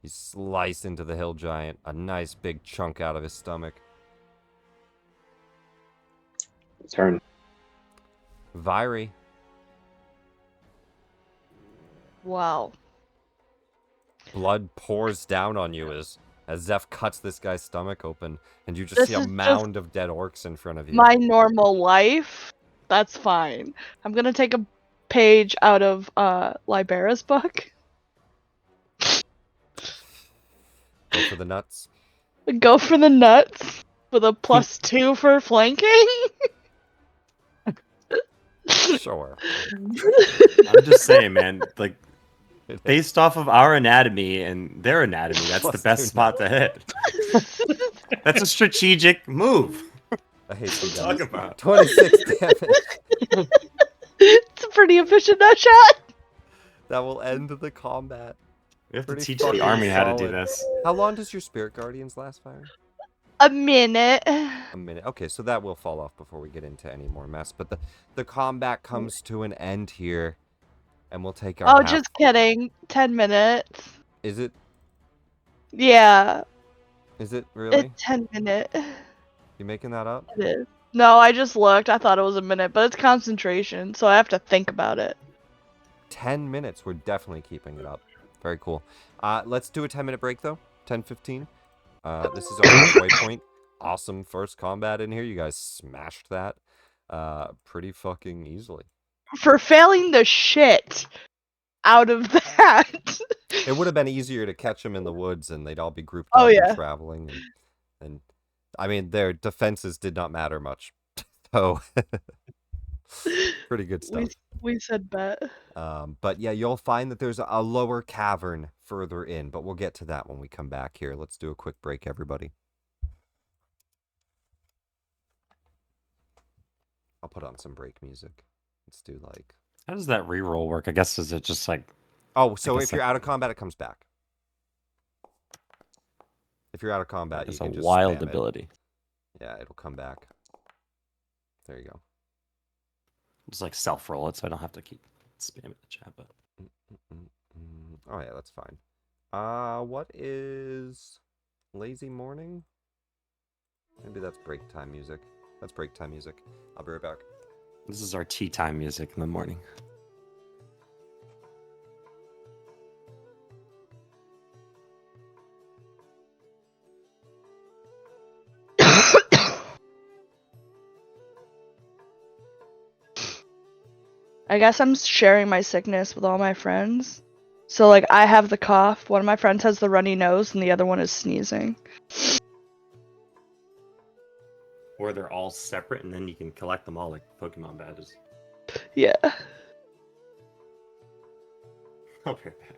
You slice into the hill giant, a nice big chunk out of his stomach. Turn. Viry. Wow. Blood pours down on you as Zeph cuts this guy's stomach open, and you just This see a is mound of dead orcs in front of you. My normal life. That's fine. I'm gonna take a page out of Libera's book. Go for the nuts. Go for the nuts with a +2 for flanking. Sure. I'm just saying, man. Like, based off of our anatomy and their anatomy, that's the Plus best 2 spot to hit. That's a strategic move. I hate What you are you guys. talking about? 26 damage. It's a pretty efficient nut shot. That will end the combat. We have to Pretty teach the fucking army how to do solid. this. How long does your Spirit Guardians last, Fire? A minute. A minute. Okay, so that will fall off before we get into any more mess. But the combat comes to an end here, and we'll take our Oh, half. just kidding. 10 minutes. Is it? Yeah, Is it really? it's 10 minute. You making that up? It is. No, I just looked. I thought it was a minute, but it's concentration, so I have to think about it. 10 minutes. We're definitely keeping it up. Very cool. Let's do a 10-minute break, though. 10, 15. This is our halfway point. Awesome first combat in here. You guys smashed that pretty fucking easily. For failing the shit out of that. It would have been easier to catch them in the woods, and they'd all be grouped Oh, up yeah. and traveling. And I mean, their defenses did not matter much. So, pretty good stuff. We said bet. But yeah, you'll find that there's a lower cavern further in, but we'll get to that when we come back here. Let's do a quick break, everybody. I'll put on some break music. Let's do like... How does that reroll work? I guess is it just like... Oh, so guess if you're out of combat, it comes back. If you're out of combat, you It's a can just wild spam it. ability. Yeah, it'll come back. There you go. Just like self-roll it so I don't have to keep spamming the chat button. Oh yeah, that's fine. What is lazy morning? Maybe that's break time music. That's break time music. I'll be right back. This is our tea time music in the morning. I guess I'm sharing my sickness with all my friends. So, like, I have the cough, one of my friends has the runny nose, and the other one is sneezing. Or they're all separate and then you can collect them all like Pokemon badges. Yeah. I'll be right back.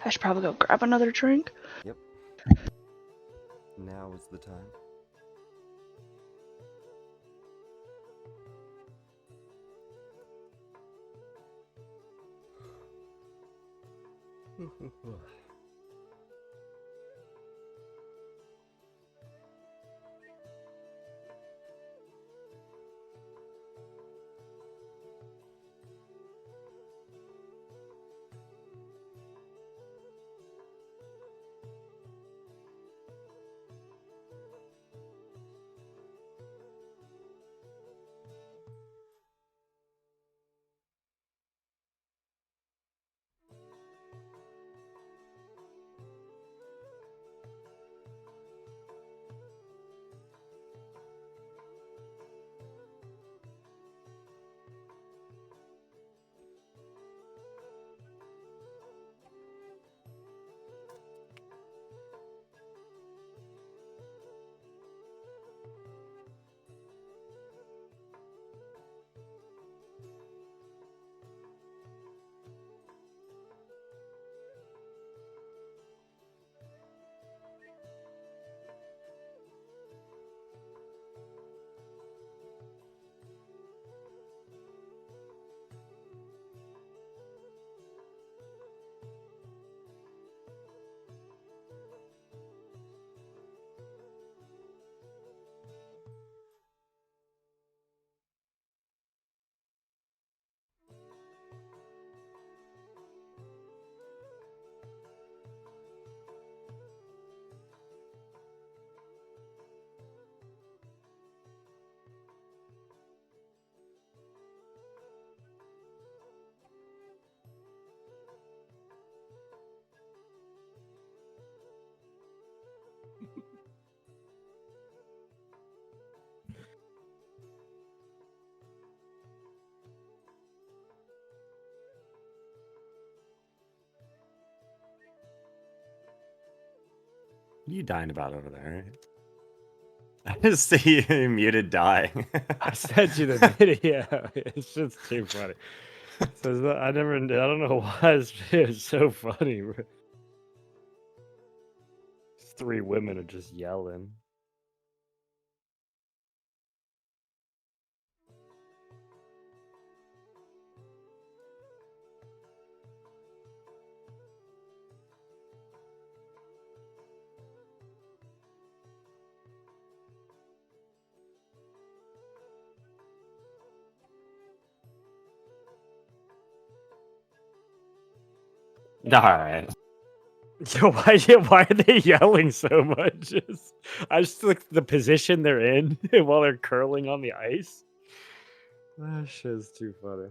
I should probably go grab another drink. Yep. Now is the time. You dying about over there, right? I just see you muted dying. I sent you the video. It's just too funny. So I don't know why it's so funny. Bro. Three women are just yelling. All right. Yo, why are they yelling so much? I just look the position they're in while they're curling on the ice. That shit's too funny.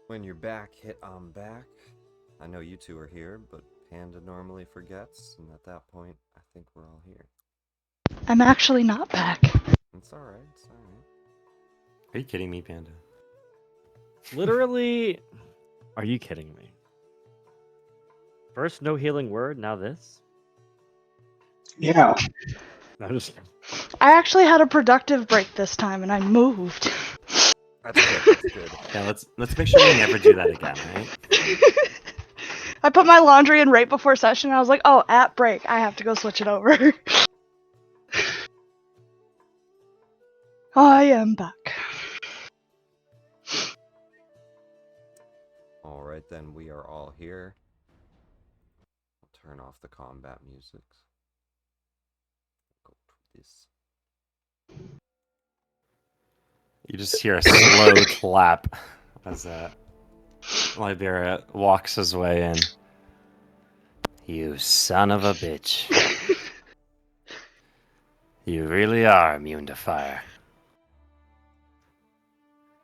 When you're back, hit I'm back. I know you two are here, but Panda normally forgets, and at that point, I think we're all here. I'm actually not back. It's alright, it's alright. Are you kidding me, Panda? Literally, are you kidding me? First, no healing word. Now this. Yeah. I'm just. I actually had a productive break this time, and I moved. That's good, that's good. Yeah, let's make sure we never do that again, right? I put my laundry in right before session, and I was like, oh, at break, I have to go switch it over. I am back. Alright then, we are all here. I'll turn off the combat music. Go to this. You just hear a slow clap as Liberia walks his way in. You son of a bitch. You really are immune to fire.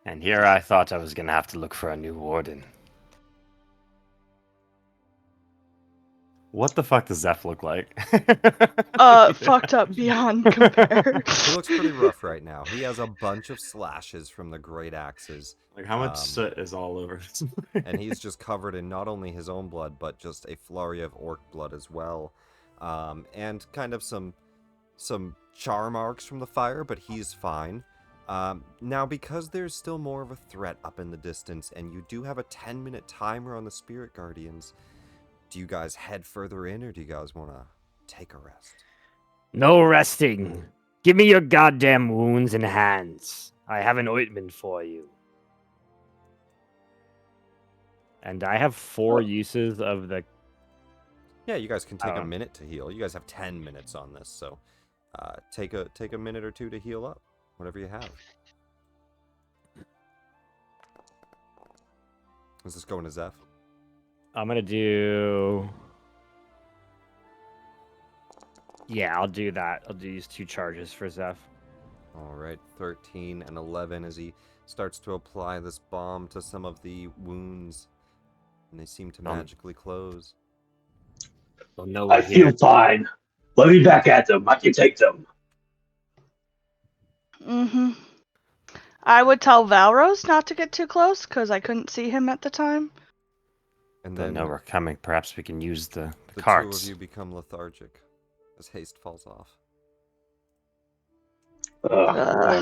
And here I thought I was gonna have to look for a new warden. What the fuck does Zeph look like? Fucked up beyond compare. He looks pretty rough right now. He has a bunch of slashes from the great axes. Like, how much soot is all over this? And he's just covered in not only his own blood, but just a flurry of orc blood as well. And kind of some char marks from the fire, but he's fine. Now, because there's still more of a threat up in the distance, and you do have a 10-minute timer on the Spirit Guardians, do you guys head further in, or do you guys want to take a rest? No resting. Give me your goddamn wounds and hands. I have an ointment for you. And I have 4 uses of the... Yeah, you guys can take a minute to heal. You guys have 10 minutes on this, so take a minute or two to heal up, whatever you have. Is this going to Zeph? I'm going to do... Yeah, I'll do that. I'll do these 2 charges for Zeph. All right, 13 and 11 as he starts to apply this balm to some of the wounds, and they seem to magically close. Oh, no, I feel fine. Let me back at them. I can take them. I would tell Valros not to get too close because I couldn't see him at the time. And Then then know we're coming. Perhaps we can use the the carts. 2 of you become lethargic as haste falls off.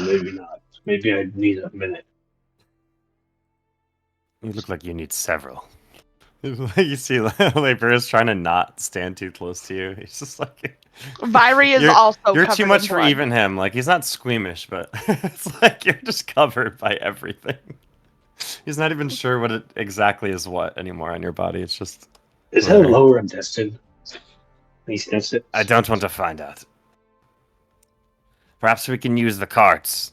Maybe not. Maybe I need a minute. You look like you need several. You see, Labor's trying to not stand too close to you. He's just like... Viry is you're, also You're covered too much in for blood. even him. Like, he's not squeamish, but it's like you're just covered by everything. He's not even sure what it exactly is what anymore on your body. It's just... Is that a lower intestine? He sniffs it. I don't want to find out. Perhaps we can use the carts.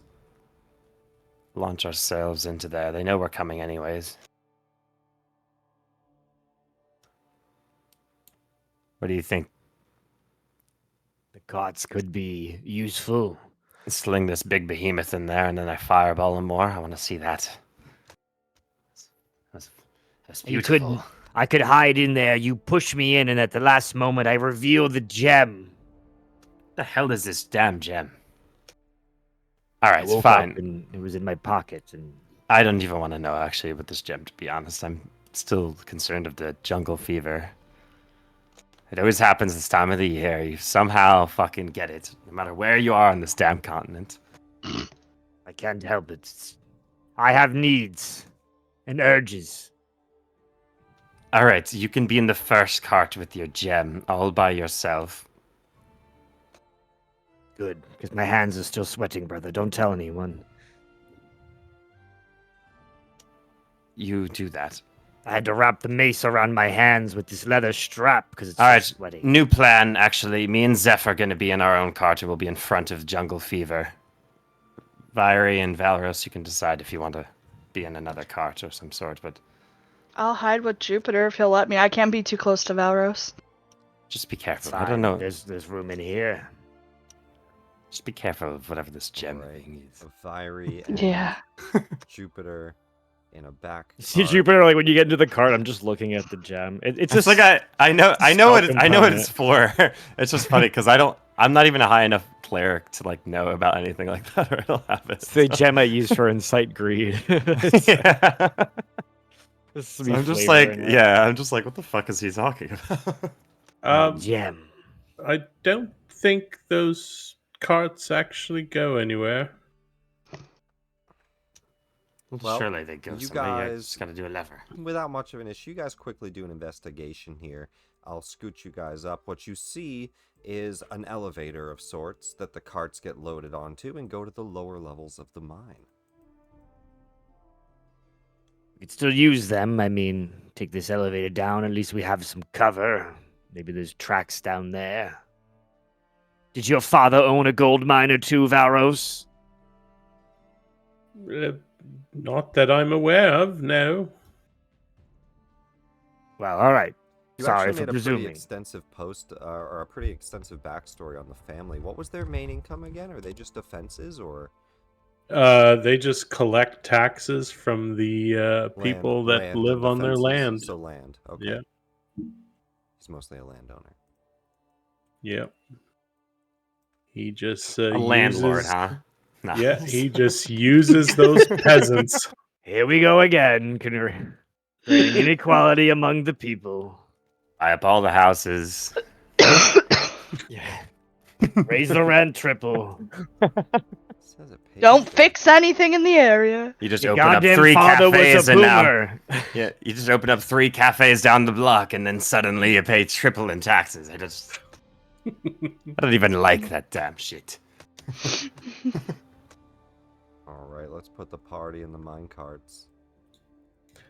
Launch ourselves into there. They know we're coming anyways. What do you think? The carts could be useful. Sling this big behemoth in there and then I fireball him more. I want to see that. That's beautiful. I could hide in there. You push me in, and at the last moment, I reveal the gem. What the hell is this damn gem? All right, I woke fine. up and it was in my pocket, and I don't even want to know actually about this gem, to be honest. I'm still concerned of the jungle fever. It always happens this time of the year. You somehow fucking get it, no matter where you are on this damn continent. I can't help it. I have needs and urges. All right, you can be in the first cart with your gem, all by yourself. Good, because my hands are still sweating, brother. Don't tell anyone. You do that. I had to wrap the mace around my hands with this leather strap because it's All right, sweaty. new plan, actually. Me and Zeph are going to be in our own cart, and we'll be in front of Jungle Fever. Viry and Valros, you can decide if you want to be in another cart or some sort, but... I'll hide with Jupiter if he'll let me. I can't be too close to Valros. Just be careful. Fine. I don't know. There's room in here. Just be careful of whatever this gem Right. thing is. Fiery and Yeah. Jupiter in a back. See, cart. Jupiter, like when you get into the cart, I'm just looking at the gem. It's It's just like I know what Stealth I know what component. it's for. It's just funny because I'm not even a high enough cleric to like know about anything like that, or I'll have it. it's the gem I use for incite greed. Yeah. This So is me I'm just like, flavoring it. yeah, I'm just like, what the fuck is he talking about? Gem. I don't think those carts actually go anywhere. Well, surely they go you somewhere. You guys- just gotta do a lever. Without much of an issue, you guys quickly do an investigation here. I'll scoot you guys up. What you see is an elevator of sorts that the carts get loaded onto and go to the lower levels of the mine. We could still use them. I mean, take this elevator down. At least we have some cover. Maybe there's tracks down there. Did your father own a gold mine or two, Valros? Not that I'm aware of, no. Well, all right. You Sorry actually for made a pretty presuming. extensive post, or a pretty extensive backstory on the family. What was their main income again? Are they just defenses or They just collect taxes from the people that land live and on their defenses? land. So land. Okay. Yeah. He's mostly a landowner. Yep. He just A landlord, uses, huh? No. yeah, he just uses those peasants. Here we go again, creating inequality among the people. Buy up all the houses. Yeah. Raise the rent triple. Says it pays Don't good. fix anything in the area. You just Your open up goddamn 3 father was cafes a and now boomer. yeah, you just open up 3 cafes down the block and then suddenly you pay triple in taxes. I don't even like that damn shit. All right, let's put the party in the mine carts.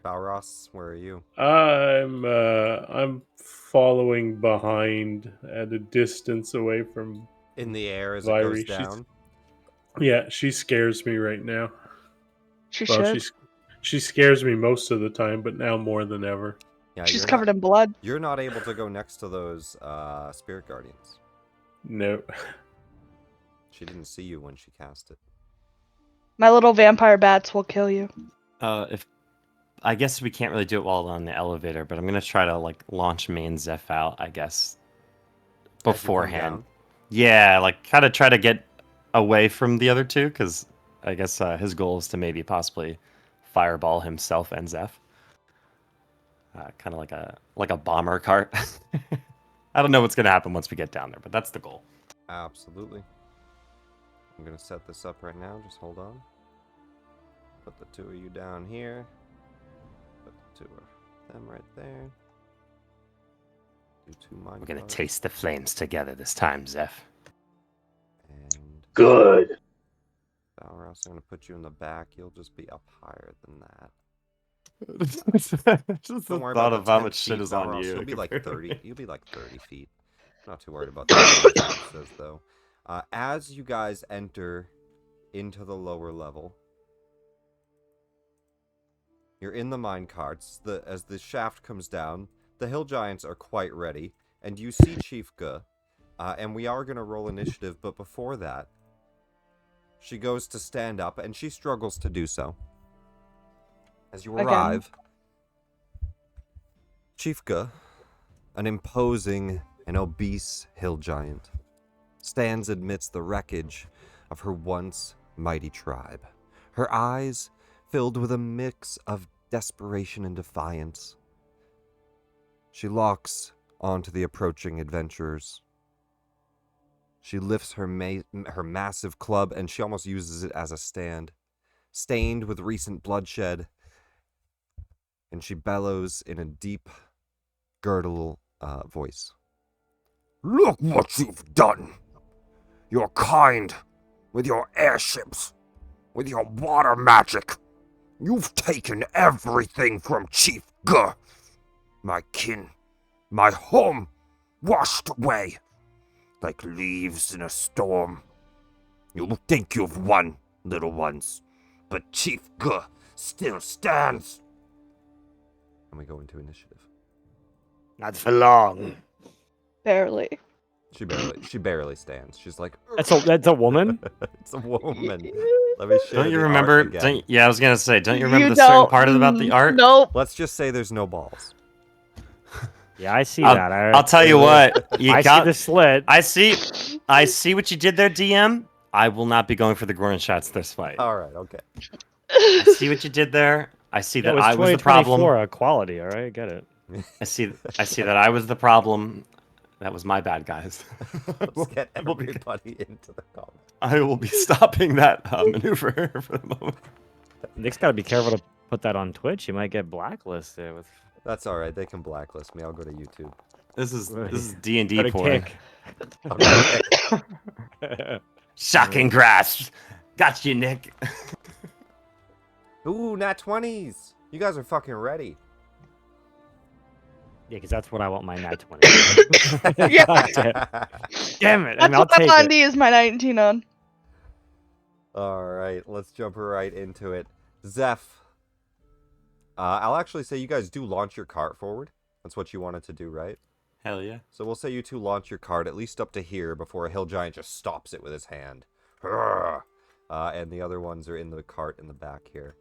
Balros, where are you? I'm following behind at a distance away from In the air as it Vyri. goes down. She scares me right now. She Well, should. she scares me most of the time, but now more than ever. Yeah, She's you're covered not, in blood. You're not able to go next to those spirit guardians. No. She didn't see you when she cast it. My little vampire bats will kill you. If I guess we can't really do it while on the elevator, but I'm gonna try to like launch me and Zeph out, I guess. As you come Beforehand. down. Yeah, like kind of try to get away from the other two, because I guess his goal is to maybe possibly fireball himself and Zeph. Kind of like a bomber cart. I don't know what's gonna happen once we get down there, but that's the goal. Absolutely. I'm gonna set this up right now. Just hold on. Put the 2 of you down here. Put the 2 of them right there. Do 2 mine We're gonna carts, taste the flames together this time, Zeph. And Good. Balros, I'm gonna put you in the back. You'll just be up higher than that. Just Don't the worry thought about of the how 10 much shit feet, is on Balros. you. You'll be like compared to 30. me. You'll be like 30 feet. Not too worried about that. Says though. As you guys enter into the lower level, you're in the mine carts. As the shaft comes down, the hill giants are quite ready, and you see Chief Guh. And we are gonna roll initiative, but before that, she goes to stand up, and she struggles to do so. As you Again. arrive, Chief Guh, an imposing and obese hill giant, stands amidst the wreckage of her once mighty tribe, her eyes filled with a mix of desperation and defiance. She locks onto the approaching adventurers. She lifts her massive club, and she almost uses it as a stand, stained with recent bloodshed, and she bellows in a deep, gurgle voice. Look what you've done! You're kind with your airships, with your water magic. You've taken everything from Chief Guh. My kin, my home, washed away like leaves in a storm. You think you've won, little ones, but Chief Guh still stands. And we go into initiative. Not for long. Barely. She barely stands. She's like, That's a woman? it's a woman. Let me share Don't you the art remember? again. Yeah, I was gonna say, don't you remember You the certain don't- part about the art? Nope. Let's just say there's no balls. Yeah, I see I'll, that. I'll tell you what. You I got. see the slit. I see what you did there, DM. I will not be going for the Gordon shots this fight. All right, okay. I see what you did there. I see Yeah, that it was I was the problem. 2024 equality, all right? Get it. I see that I was the problem. That was my bad, guys. Let's get We'll be- everybody into the comments. I will be stopping that maneuver for the moment. Nick's got to be careful to put that on Twitch. You might get blacklisted with That's all right. They can blacklist me. I'll go to YouTube. This is D&D Got a porn. kick. Okay. Shocking grasp. Got you, Nick. Ooh, nat 20s. You guys are fucking ready. Yeah, because that's what I want my nat 20. Yeah. Damn it. I That's mean, I'll what I take want it. to use my 19 on. All right, let's jump right into it. Zeph, I'll actually say you guys do launch your cart forward. That's what you wanted to do, right? Hell yeah. So we'll say you two launch your cart at least up to here before a hill giant just stops it with his hand. And the other ones are in the cart in the back here.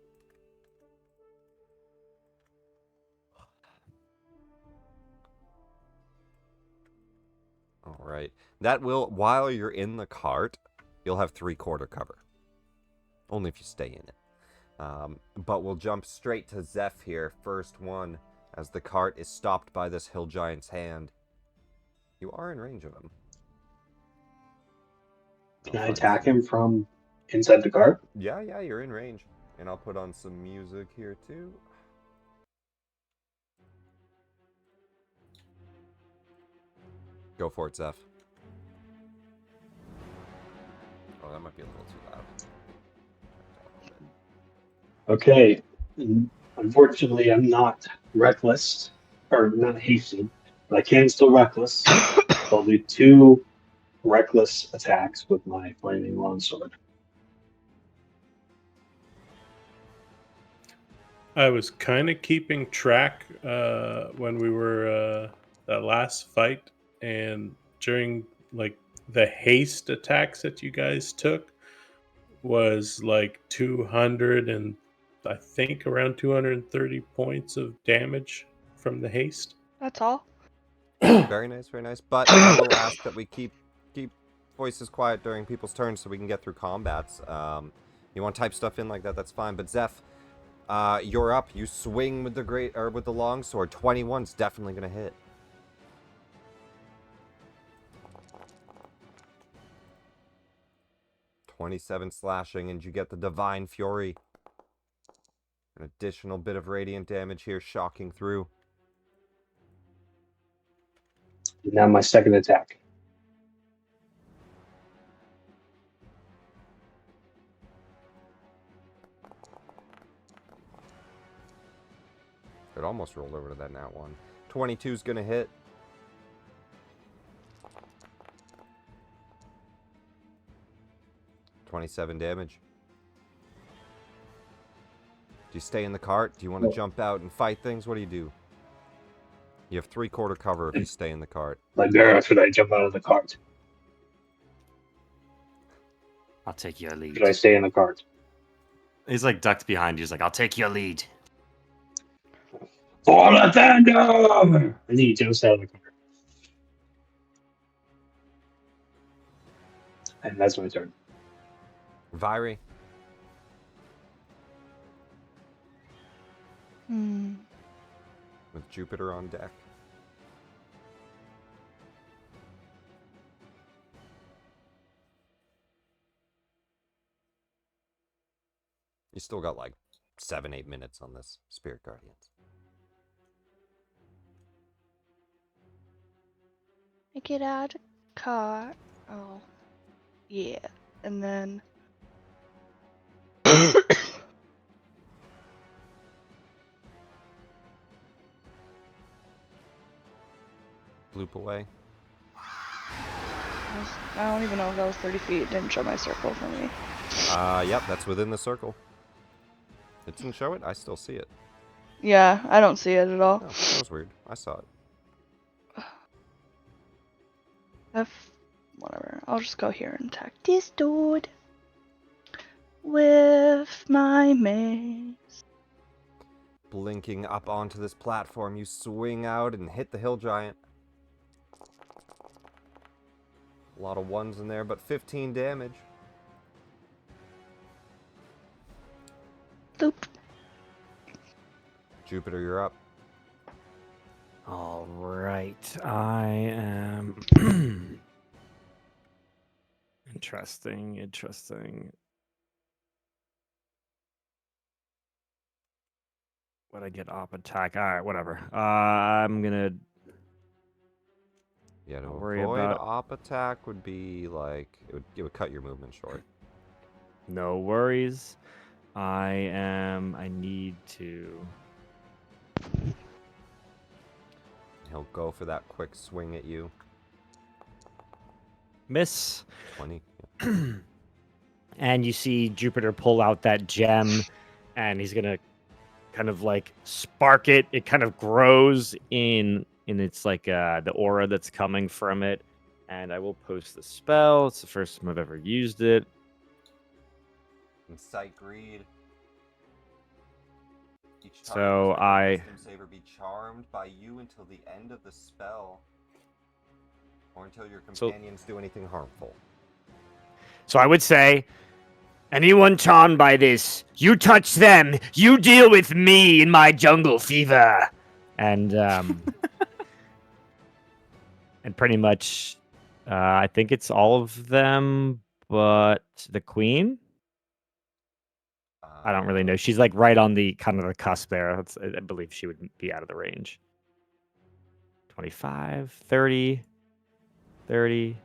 right. That will, while you're in the cart, you'll have 3/4 cover. Only if you stay in it. But we'll jump straight to Zeph here, first one, as the cart is stopped by this hill giant's hand. You are in range of him. Can I attack him from inside the cart? Yeah, you're in range. And I'll put on some music here too. Go for it, Zeph. Oh, that might be a little too loud. Okay. Unfortunately, I'm not reckless, or not hasted, but I can still reckless. So I'll do 2 reckless attacks with my flaming longsword. I was kind of keeping track when we were that last fight, and during like the haste attacks that you guys took was like 200 and I think around 230 points of damage from the haste. That's all. Very nice, very nice. But I will ask that we keep voices quiet during people's turns so we can get through combats. You want to type stuff in like that, that's fine. But Zeph, you're up. You swing with the longsword. 21's definitely gonna hit. .27 slashing, and you get the Divine Fury. An additional bit of radiant damage here, shocking through. Now my second attack. It almost rolled over to that nat one. 22's gonna hit. .27 damage. Do you stay in the cart? Do you want to jump out and fight things? What do you do? You have 3/4 cover if you stay in the cart. Like there, should I jump out of the cart? I'll take your lead. Should I stay in the cart? He's like ducked behind you. He's like, I'll take your lead. For the tandem! And he jumps out of the cart. And that's my turn. Vyri. With Jupiter on deck. You still got like 7-8 minutes on this Spirit Guardians. I get out of the car. Oh, yeah. And then. Bloop away. I don't even know if that was 30 feet. It didn't show my circle for me. Yep, that's within the circle. It didn't show it? I still see it. Yeah, I don't see it at all. Oh, that was weird. I saw it. Whatever. I'll just go here and attack this dude with my mace. Blinking up onto this platform, you swing out and hit the hill giant. A lot of ones in there, but 15 damage. Bloop. Jupiter, you're up. All right, I am. Interesting. What I get op attack? All right, whatever. I'm gonna. Yeah, to Don't worry avoid about- op attack would be like it would cut your movement short. No worries. I need to. He'll go for that quick swing at you. Miss. 20. And you see Jupiter pull out that gem, and he's gonna kind of like spark it. It kind of grows in its like the aura that's coming from it. And I will post the spell. It's the first time I've ever used it. Incite greed. Each So target I- wisdom saver be charmed by you until the end of the spell. Or until your So- companions do anything harmful. So I would say, anyone charmed by this, you touch them, you deal with me in my jungle fever. And and pretty much, I think it's all of them, but the queen. I don't really know. She's like right on the kind of the cusp there. I believe she would be out of the range. 25, 30, 30,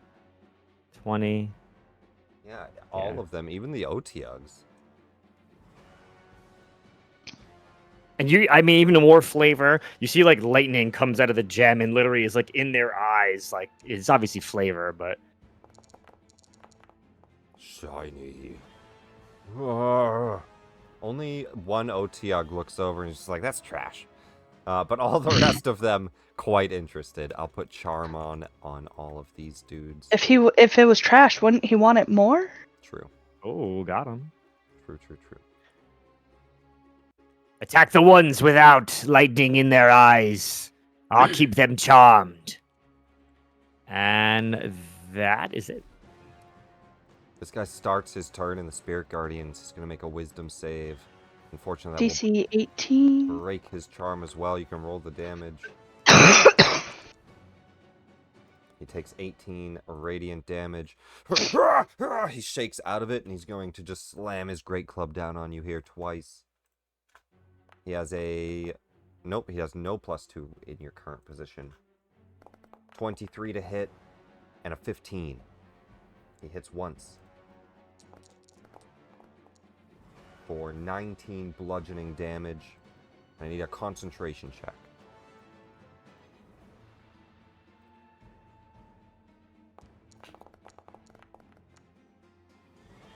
20. Yeah, all Yeah. of them, even the Otyugs. And I mean, even more flavor. You see, like, lightning comes out of the gem and literally is, like, in their eyes. Like, it's obviously flavor, but. Shiny. Roar. Only one Otyug looks over and is just like, that's trash. But all the rest of them quite interested. I'll put charm on all of these dudes. If it was trash, wouldn't he want it more? True. Oh, got him. True. Attack the ones without lightning in their eyes. I'll keep them charmed. And that is it. This guy starts his turn in the Spirit Guardians. He's going to make a wisdom save. Unfortunately, that DC 18. will break his charm as well. You can roll the damage. He takes 18 radiant damage. He shakes out of it, and he's going to just slam his great club down on you here twice. He has a... Nope, he has no +2 in your current position. 23 to hit, and a 15. He hits once. For 19 bludgeoning damage. I need a concentration check.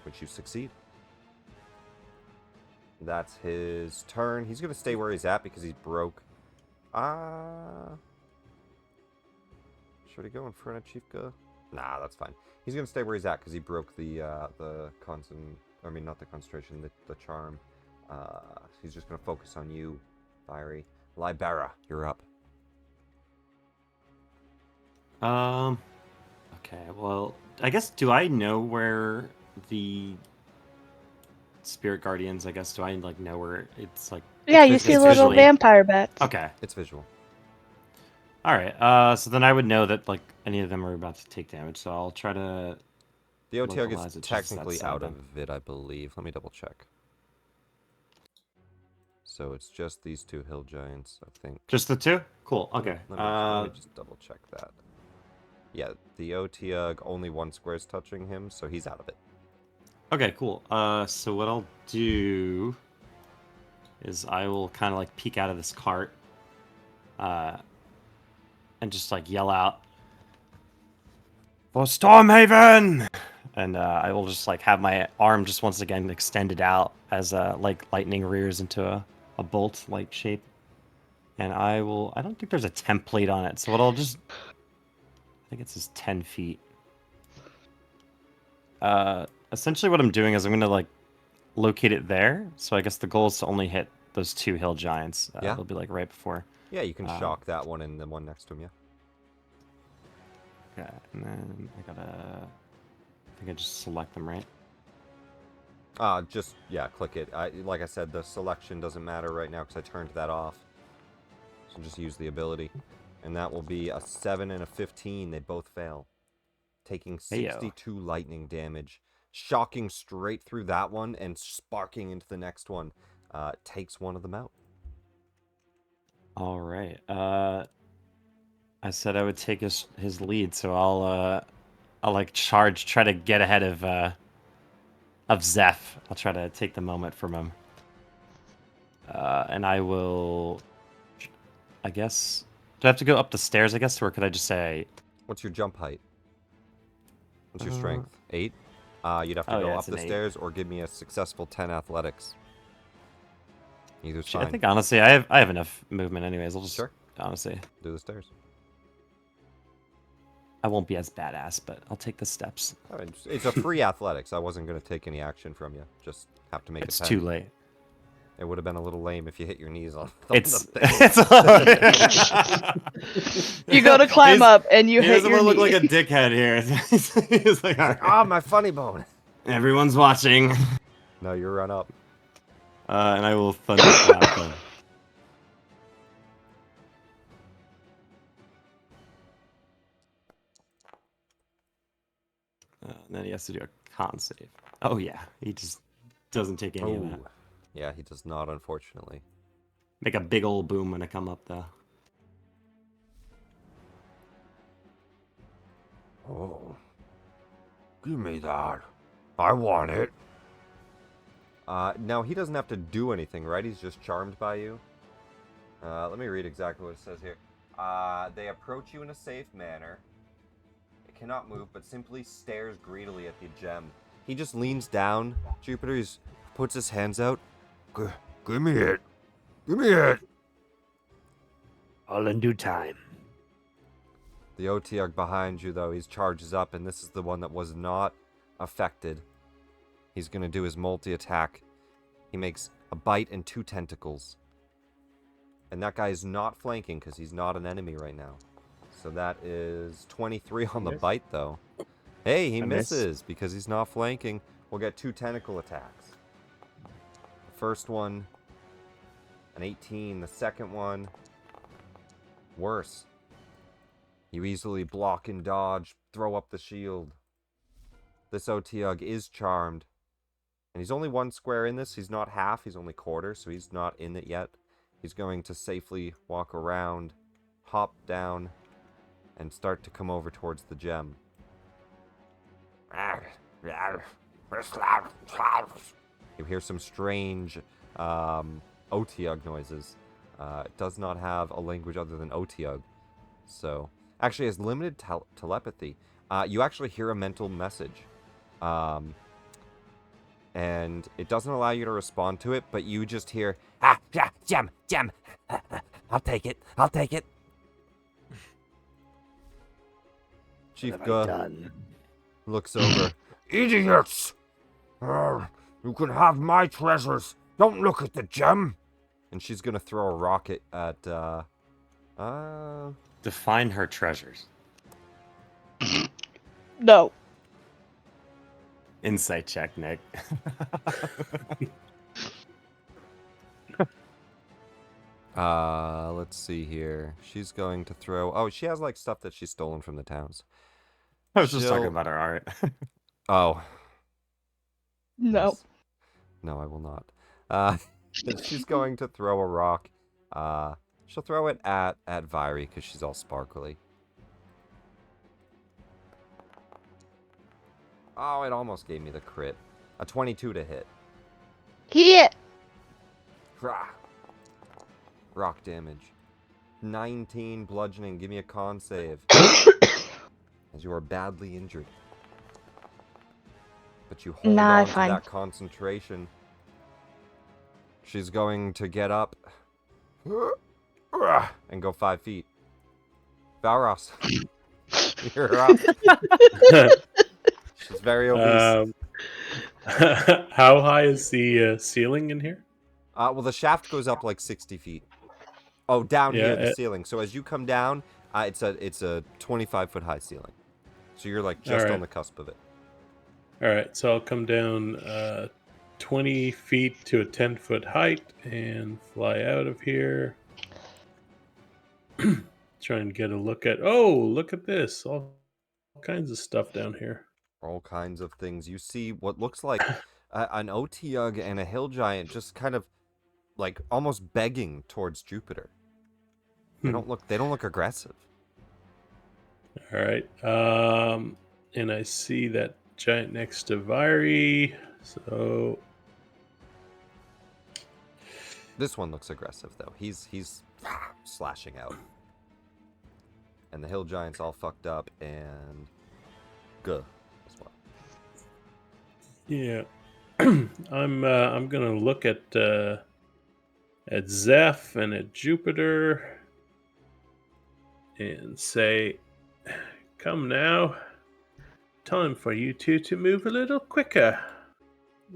Which you succeed. That's his turn. He's going to stay where he's at because he's broke. Should he go in front of Chiefka? Nah, that's fine. He's going to stay where he's at because he broke the not the concentration, the charm. He's just going to focus on you, Fiery. Libera, you're up. Okay, well, I guess, do I know where the Spirit Guardians, I guess, do I, like, know where it's, like... Yeah, It's you see visually- little vampire bats. Okay. It's visual. Alright, so then I would know that, like, any of them are about to take damage, so I'll try to... The Otyug Localize is it just technically that out side, of it, I believe. Let me double check. So it's just these two hill giants, I think. Just the two? Cool, okay. Let me just double check that. Yeah, the Otyug, only one square is touching him, so he's out of it. Okay, cool. So what I'll do is I will kind of like peek out of this cart, and just like yell out, "For Stormhaven!" And I will just like have my arm just once again extended out as like lightning rears into a bolt-like shape. And I don't think there's a template on it, so what I'll just, I think it says 10 feet. Essentially what I'm doing is I'm going to like locate it there. So I guess the goal is to only hit those two hill giants. Yeah. They'll be like right before. Yeah, you can shock that one and the one next to him, yeah. Okay, and then I think I just select them, right? Yeah, click it. Like I said, the selection doesn't matter right now because I turned that off. So just use the ability. And that will be a 7 and a 15. They both fail. Taking 62 lightning damage. Shocking straight through that one and sparking into the next one. Takes one of them out. All right. I said I would take his lead, so I'll like try to get ahead of Zeph. I'll try to take the moment from him. And I will, I guess, do I have to go up the stairs, I guess, or could I just say... What's your jump height? What's your strength? 8? You'd have to go up it's the an 8. stairs or give me a successful 10 athletics. Either's Shit, fine. I think, honestly, I have enough movement anyways. I'll just, honestly... Do the stairs. I won't be as badass, but I'll take the steps. I mean, it's a free athletics. I wasn't going to take any action from you. Just have to make It's a 10. too late. It would have been a little lame if you hit your knees on It's the thing. it's You go to climb up and you he hit doesn't your want to look knee. like a dickhead here. He's like, "All right, Ah, my funny bone. everyone's watching. No, you run up. And I will thunderclap them. And then he has to do a con save. Oh yeah, he just doesn't take any of that. Oh, yeah, he does not, unfortunately. Make a big old boom when I come up though. Oh, give me that. I want it. Now he doesn't have to do anything, right? He's just charmed by you. Let me read exactly what it says here. They approach you in a safe manner. It cannot move, but simply stares greedily at the gem. He just leans down. Jupiter puts his hands out. Give me it. Give me it. All in due time. The Otyugh behind you, though, he charges up, and this is the one that was not affected. He's going to do his multi-attack. He makes a bite and 2 tentacles. And that guy is not flanking because he's not an enemy right now. So that is 23 on the bite, though. Hey, he misses because he's not flanking. We'll get 2 tentacle attacks. The first one, an 18. The second one, worse. You easily block and dodge, throw up the shield. This Otyugh is charmed. And he's only 1 square in this. He's not half, he's only quarter, so he's not in it yet. He's going to safely walk around, hop down, and start to come over towards the gem. You hear some strange Otyugh noises. It does not have a language other than Otyugh. So, actually has limited telepathy. You actually hear a mental message. And it doesn't allow you to respond to it, but you just hear, gem, I'll take it. Chief Guh looks over. Idiots! You can have my treasures. Don't look at the gem. And she's gonna throw a rocket at, Define her treasures. No. Insight check, Nick. Let's see here. She's going to throw... Oh, she has, like, stuff that she's stolen from the towns. I was just talking about her art. Oh. No. Yes. No, I will not. She's going to throw a rock. She'll throw it at Viry, because she's all sparkly. Oh, it almost gave me the crit. A 22 to hit. Hit! Rock damage. 19 bludgeoning. Give me a con save. As you are badly injured. But you hold on to that concentration. She's going to get up. And go 5 feet. Valros. You're up. She's very obese. How high is the ceiling in here? Well, the shaft goes up like 60 feet. Oh, down here, the ceiling. So as you come down, it's a 25-foot high ceiling. So you're like just on the cusp of it. All right, so I'll come down 20 feet to a 10-foot height and fly out of here. Try and get a look at... Oh, look at this. All kinds of stuff down here. All kinds of things. You see what looks like an Otyugh and a hill giant just kind of like almost begging towards Jupiter. They don't look aggressive. All right. And I see that giant next to Viry. So this one looks aggressive though. He's slashing out. And the hill giant's all fucked up and good as well. yeah. I'm gonna look at Zeph and at Jupiter and say, come now, time for you two to move a little quicker.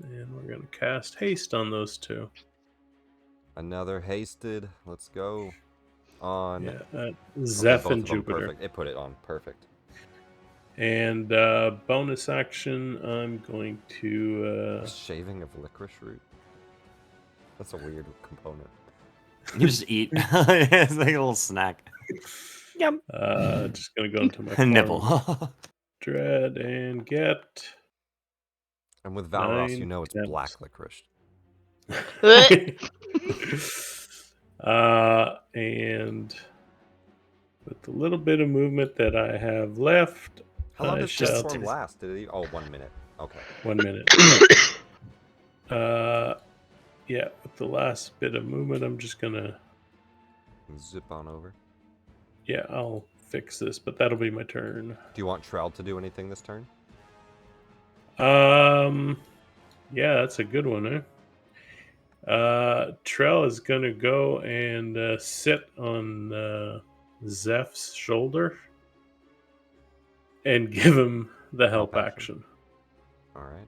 And we're going to cast haste on those two. Another hasted. Let's go. On. Yeah, Okay, Zeph both and of them Jupiter. perfect. It put it on perfect. And bonus action, I'm going to. Shaving of licorice root. That's a weird component. You just eat. It's like a little snack. Yum. Just gonna go into my farm Nibble. dread and get And with Valros, 9 you know it's temps. black licorice. And with the little bit of movement that I have left, How long I does shall transform last? Did it? Oh, 1 minute. Okay. 1 minute. Yeah, with the last bit of movement, I'm just gonna. Zip on over. Yeah, I'll fix this, but that'll be my turn. Do you want Trell to do anything this turn? Yeah, that's a good one, eh? Trell is gonna go and sit on Zeph's shoulder and give him the help action. All right.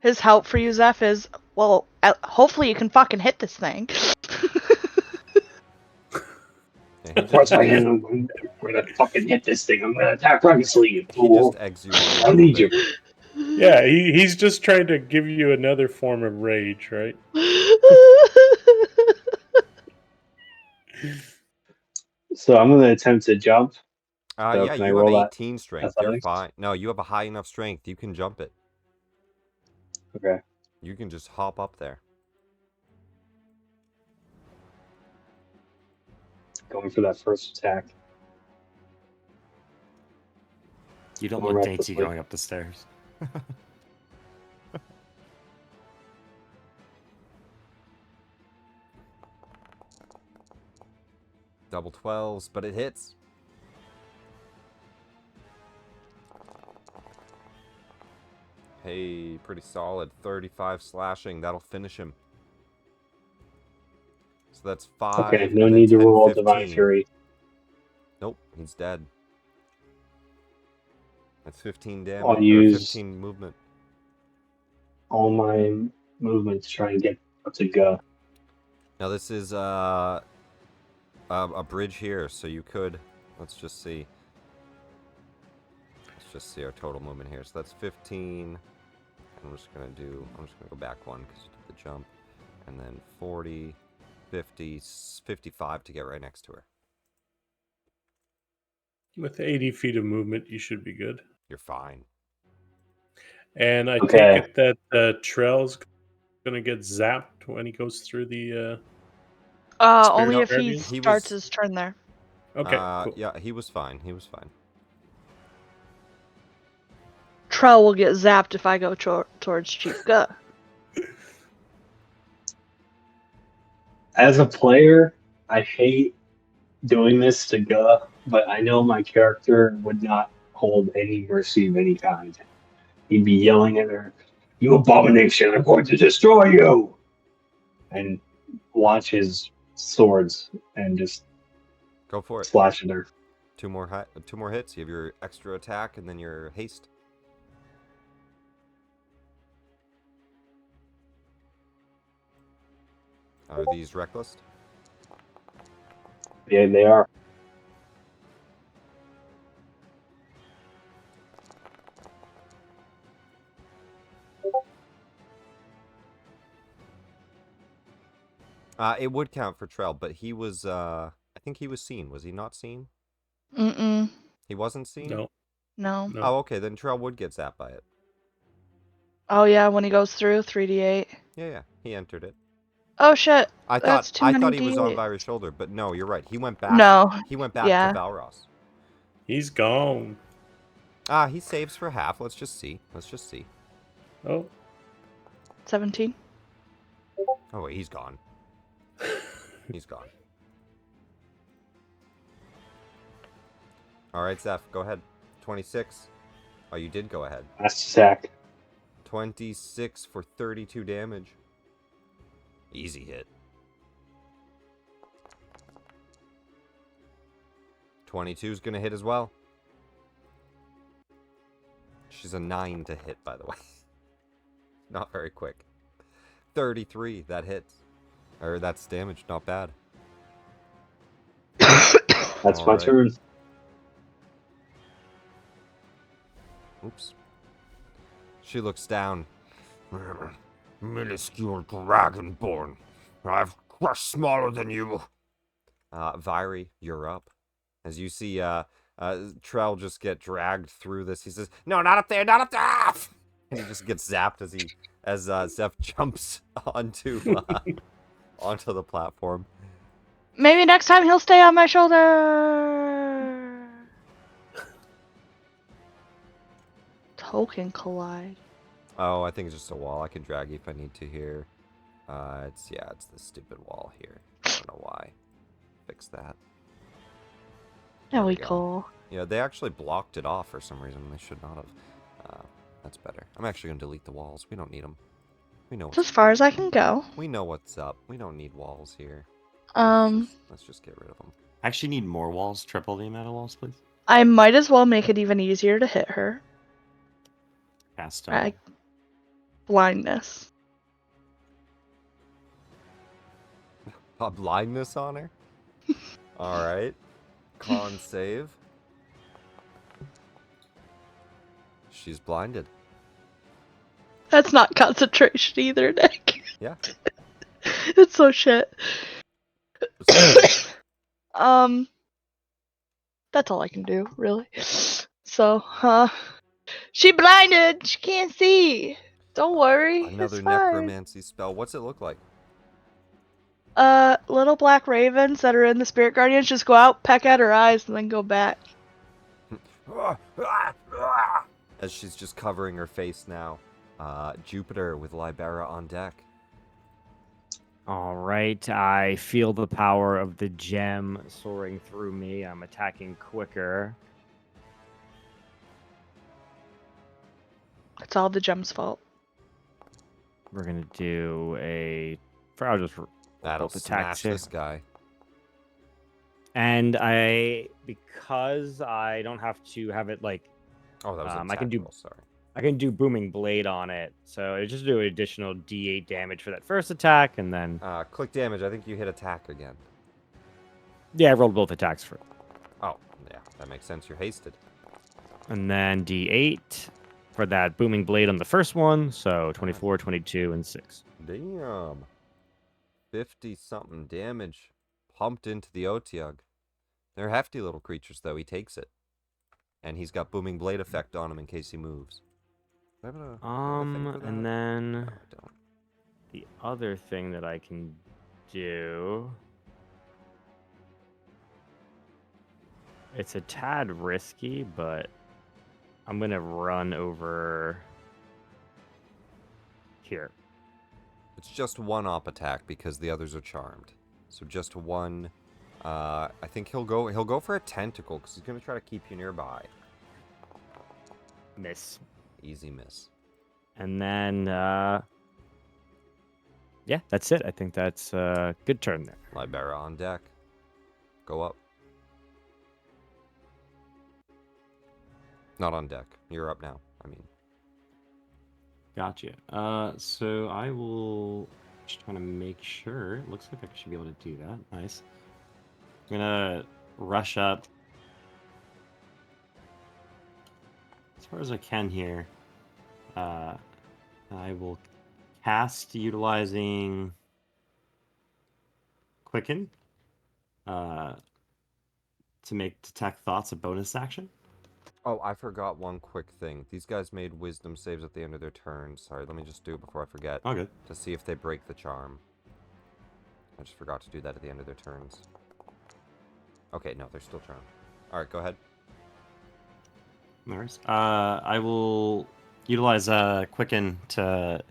His help for you, Zeph, is, well, hopefully you can fucking hit this thing. Yeah, Of course I am. I'm gonna fucking hit this thing. I'm gonna attack recklessly, you he fool. just eggs you on a I little need bit. you. Yeah, he's just trying to give you another form of rage, right? So I'm gonna attempt to jump. So Yeah, can I you have roll that 18 strength. You're athletics? fine. No, you have a high enough strength. You can jump it. Okay. You can just hop up there. Going for that first attack. You don't Going look dainty recklessly. going up the stairs. Double 12s, but it hits. Hey, pretty solid. 35 slashing. That'll finish him. So that's 5. Okay, no and then need to 10, roll 15. Divine Fury. Nope, he's dead. That's 15 damage. I'll or use 15 movement. all my movement to try and get up to go. Now this is a bridge here, so you could. Let's just see. Let's just see our total movement here. So that's 15. I'm just gonna go back one because you did the jump, and then 40, 50, 55 to get right next to her. With 80 feet of movement, you should be good. You're fine. And I Okay. take it that Trell's gonna get zapped when he goes through the. Only Spirit if he Guardian? He starts was- his turn there. Okay, cool. Yeah, he was fine. He was fine. Trell will get zapped if I go towards Chief Guh. As a player, I hate doing this to Guh, but I know my character would not hold any mercy of any kind. He'd be yelling at her, "You abomination, I'm going to destroy you!" And launch his swords and just Go for it. slash at her. Two more hits. You have your extra attack and then your haste. Are these reckless? Yeah, they are. It would count for Trell, but he was, I think he was seen. Was he not seen? Mm-mm. He wasn't seen? No. No. No. Oh, okay, then Trell would get zapped by it. Oh yeah, when he goes through 3d8. Yeah, he entered it. Oh shit. I That's thought too many he was on D8s. Virus shoulder, but no, you're right. He went back. No. He went back Yeah. to Valros. He's gone. He saves for half. Let's just see. Oh. 17. Oh wait, he's gone. He's gone. All right, Zeph, go ahead. 26. Oh, you did go ahead. Last attack. 26 for 32 damage. Easy hit. 22 is going to hit as well. She's a 9 to hit, by the way. Not very quick. 33. That hits. Or that's damage. Not bad. That's my Alright. turn. Oops. She looks down. Minuscule dragonborn. I've crushed smaller than you. Vyri, you're up. As you see, Trell just get dragged through this. He says, "No, not up there, not up there!" And he just gets zapped as Zeph jumps onto the platform. Maybe next time he'll stay on my shoulder. Token collide. Oh, I think it's just a wall. I can drag you if I need to here. It's the stupid wall here. I don't know why. Fix that. There we go. go. Yeah, they actually blocked it off for some reason. They should not have. That's better. I'm actually gonna delete the walls. We don't need them. We know. It's as far as I can go. We know what's up. We don't need walls here. Let's just get rid of them. I actually need more walls. Triple the amount of walls, please. I might as well make it even easier to hit her. Cast Blindness. A blindness on her? Alright. Con save. She's blinded. That's not concentration either, Nick. Yeah. It's so shit. That's all I can do, really. So, she blinded. She can't see. Don't worry. Another it's fine. necromancy spell. What's it look like? Little black ravens that are in the spirit guardians just go out, peck at her eyes, and then go back. As she's just covering her face now. Jupiter with Libera on deck. All right, I feel the power of the gem soaring through me. I'm attacking quicker. It's all the gem's fault. We're gonna do a. I'll just That'll both smash here. this guy. And because I don't have to have it like, Oh, that was an I can do. roll, sorry. I can do booming blade on it, so it just do an additional D8 damage for that first attack, and then Click damage. I think you hit attack again. yeah, I rolled both attacks for it. Oh, yeah, that makes sense. You're hasted. And then D8 for that booming blade on the first one, so 24, 22, and 6. Damn. 50-something damage pumped into the Otyugh. They're hefty little creatures, though. He takes it. And he's got booming blade effect on him in case he moves. Do I have a thing for that? And then No, I don't. the other thing that I can do, it's a tad risky, but I'm gonna run over here. It's just one op attack because the others are charmed. So just one. I think he'll go for a tentacle because he's gonna try to keep you nearby. Miss. Easy miss. And then yeah, that's it. I think that's a good turn there. Libera on deck. Go up. Not on deck. You're up now. I mean. Gotcha. So I will just trying to make sure. It looks like I should be able to do that. Nice. I'm gonna rush up as far as I can here. I will cast utilizing Quicken to make Detect Thoughts a bonus action. Oh, I forgot one quick thing. These guys made wisdom saves at the end of their turn. Sorry, let me just do it before I forget. Oh, good. To see if they break the charm. I just forgot to do that at the end of their turns. Okay, no, they're still charmed. Alright, go ahead. No worries. I will utilize Quicken to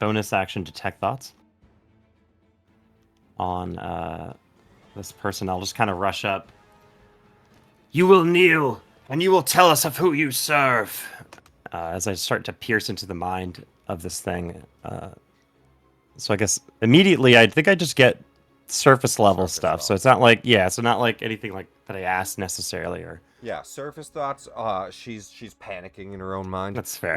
bonus action Detect Thoughts on this person. I'll just kind of rush up. You will kneel, and you will tell us of who you serve. As I start to pierce into the mind of this thing. So I guess immediately I think I just get surface level Surface stuff. So level. it's not like so not like anything like that I asked necessarily or Yeah, surface thoughts. She's panicking in her own mind. that's fair.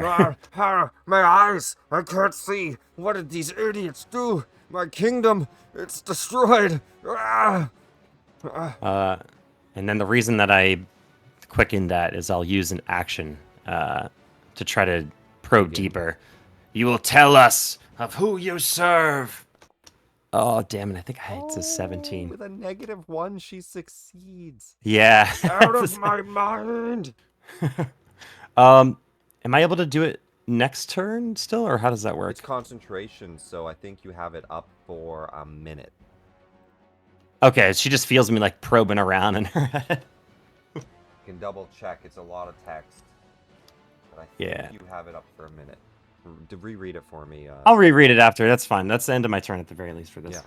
My eyes! I can't see! What did these idiots do? My kingdom! It's destroyed! Ah! And then the reason that I quicken that is I'll use an action to try to probe Dig in. deeper. You will tell us of who you serve. Oh, damn it. I think it's a 17. With a -1, she succeeds. Yeah. Out of my mind! Am I able to do it next turn still, or how does that work? It's concentration, so I think you have it up for a minute. Okay, she just feels me like probing around in her head. You can double check. It's a lot of text. But I think you have it up for a minute. Reread it for me. I'll reread it after. That's fine. That's the end of my turn at the very least for this. Yeah.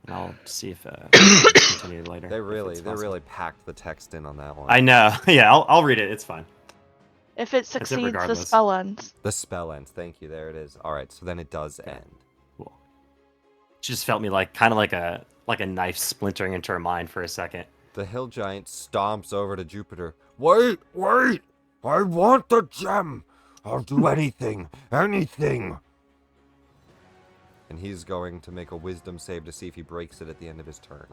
And I'll see if continue later. They if it's possible. really packed the text in on that one. I know. Yeah, I'll read it. It's fine. If it succeeds, the regardless. spell ends. The spell ends. Thank you. There it is. All right. So then it does end. Cool. She just felt me like kind of like a knife splintering into her mind for a second. The hill giant stomps over to Jupiter. Wait! I want the gem! I'll do anything! Anything! And he's going to make a wisdom save to see if he breaks it at the end of his turn.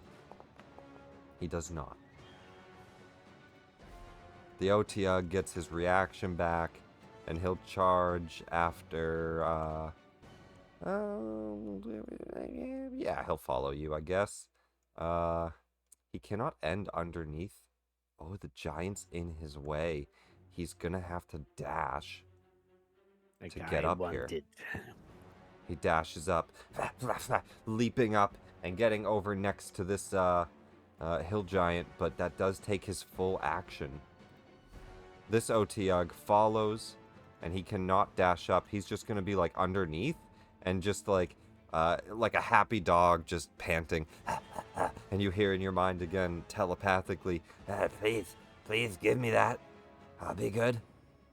He does not. The Otyugh gets his reaction back, and he'll charge after, yeah, he'll follow you, I guess. He cannot end underneath. Oh, the giant's in his way. He's gonna have to dash to get up here. He dashes up, leaping up and getting over next to this hill giant, but that does take his full action. This Otyugh follows, and he cannot dash up. He's just gonna be like underneath and just like a happy dog just panting. And you hear in your mind again, telepathically, please give me that. I'll be good.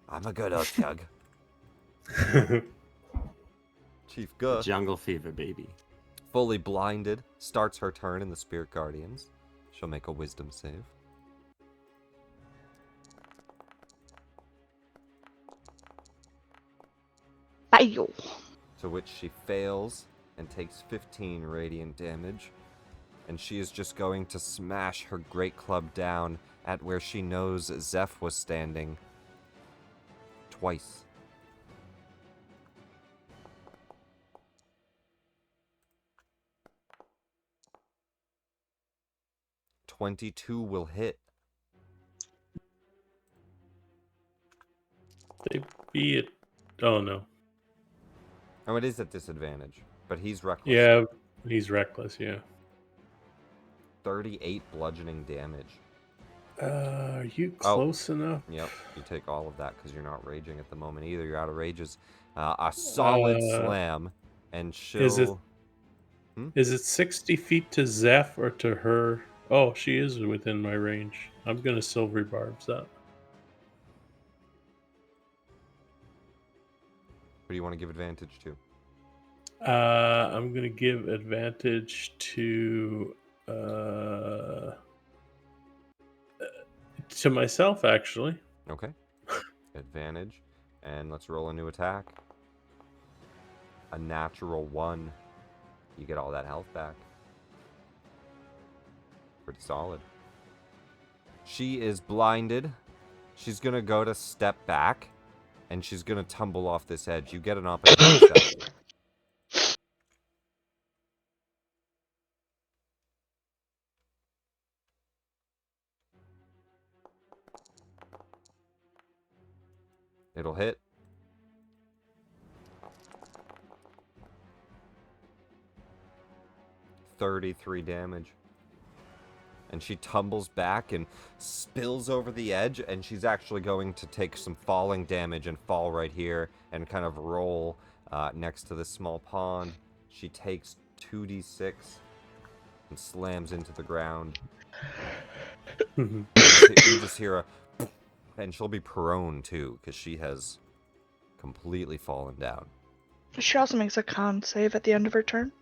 I'm a good Otyugh. Chief Guh, Jungle fever, baby. fully blinded, starts her turn in the Spirit Guardians. She'll make a wisdom save. Fail. To which she fails and takes 15 radiant damage. And she is just going to smash her great club down at where she knows Zeph was standing. Twice. .22 will hit. They be it. Oh no. Oh, it is at disadvantage, but he's reckless. Yeah, he's reckless. Yeah. 38 bludgeoning damage. Are you close enough? Yep, you take all of that because you're not raging at the moment either. You're out of rages. A solid slam, and she'll... Is it 60 feet to Zeph or to her? Oh, she is within my range. I'm gonna silvery barbs that. Who do you want to give advantage to? I'm gonna give advantage to myself actually. Okay. Advantage. And let's roll a new attack. A natural 1. You get all that health back. Pretty solid. She is blinded. She's going to go to step back. And she's going to tumble off this edge. You get an opportunity step. It'll hit. .33 damage. And she tumbles back and spills over the edge, and she's actually going to take some falling damage and fall right here and kind of roll next to this small pond. She takes 2d6 and slams into the ground. You just hear a... And she'll be prone, too, because she has completely fallen down. She also makes a con save at the end of her turn.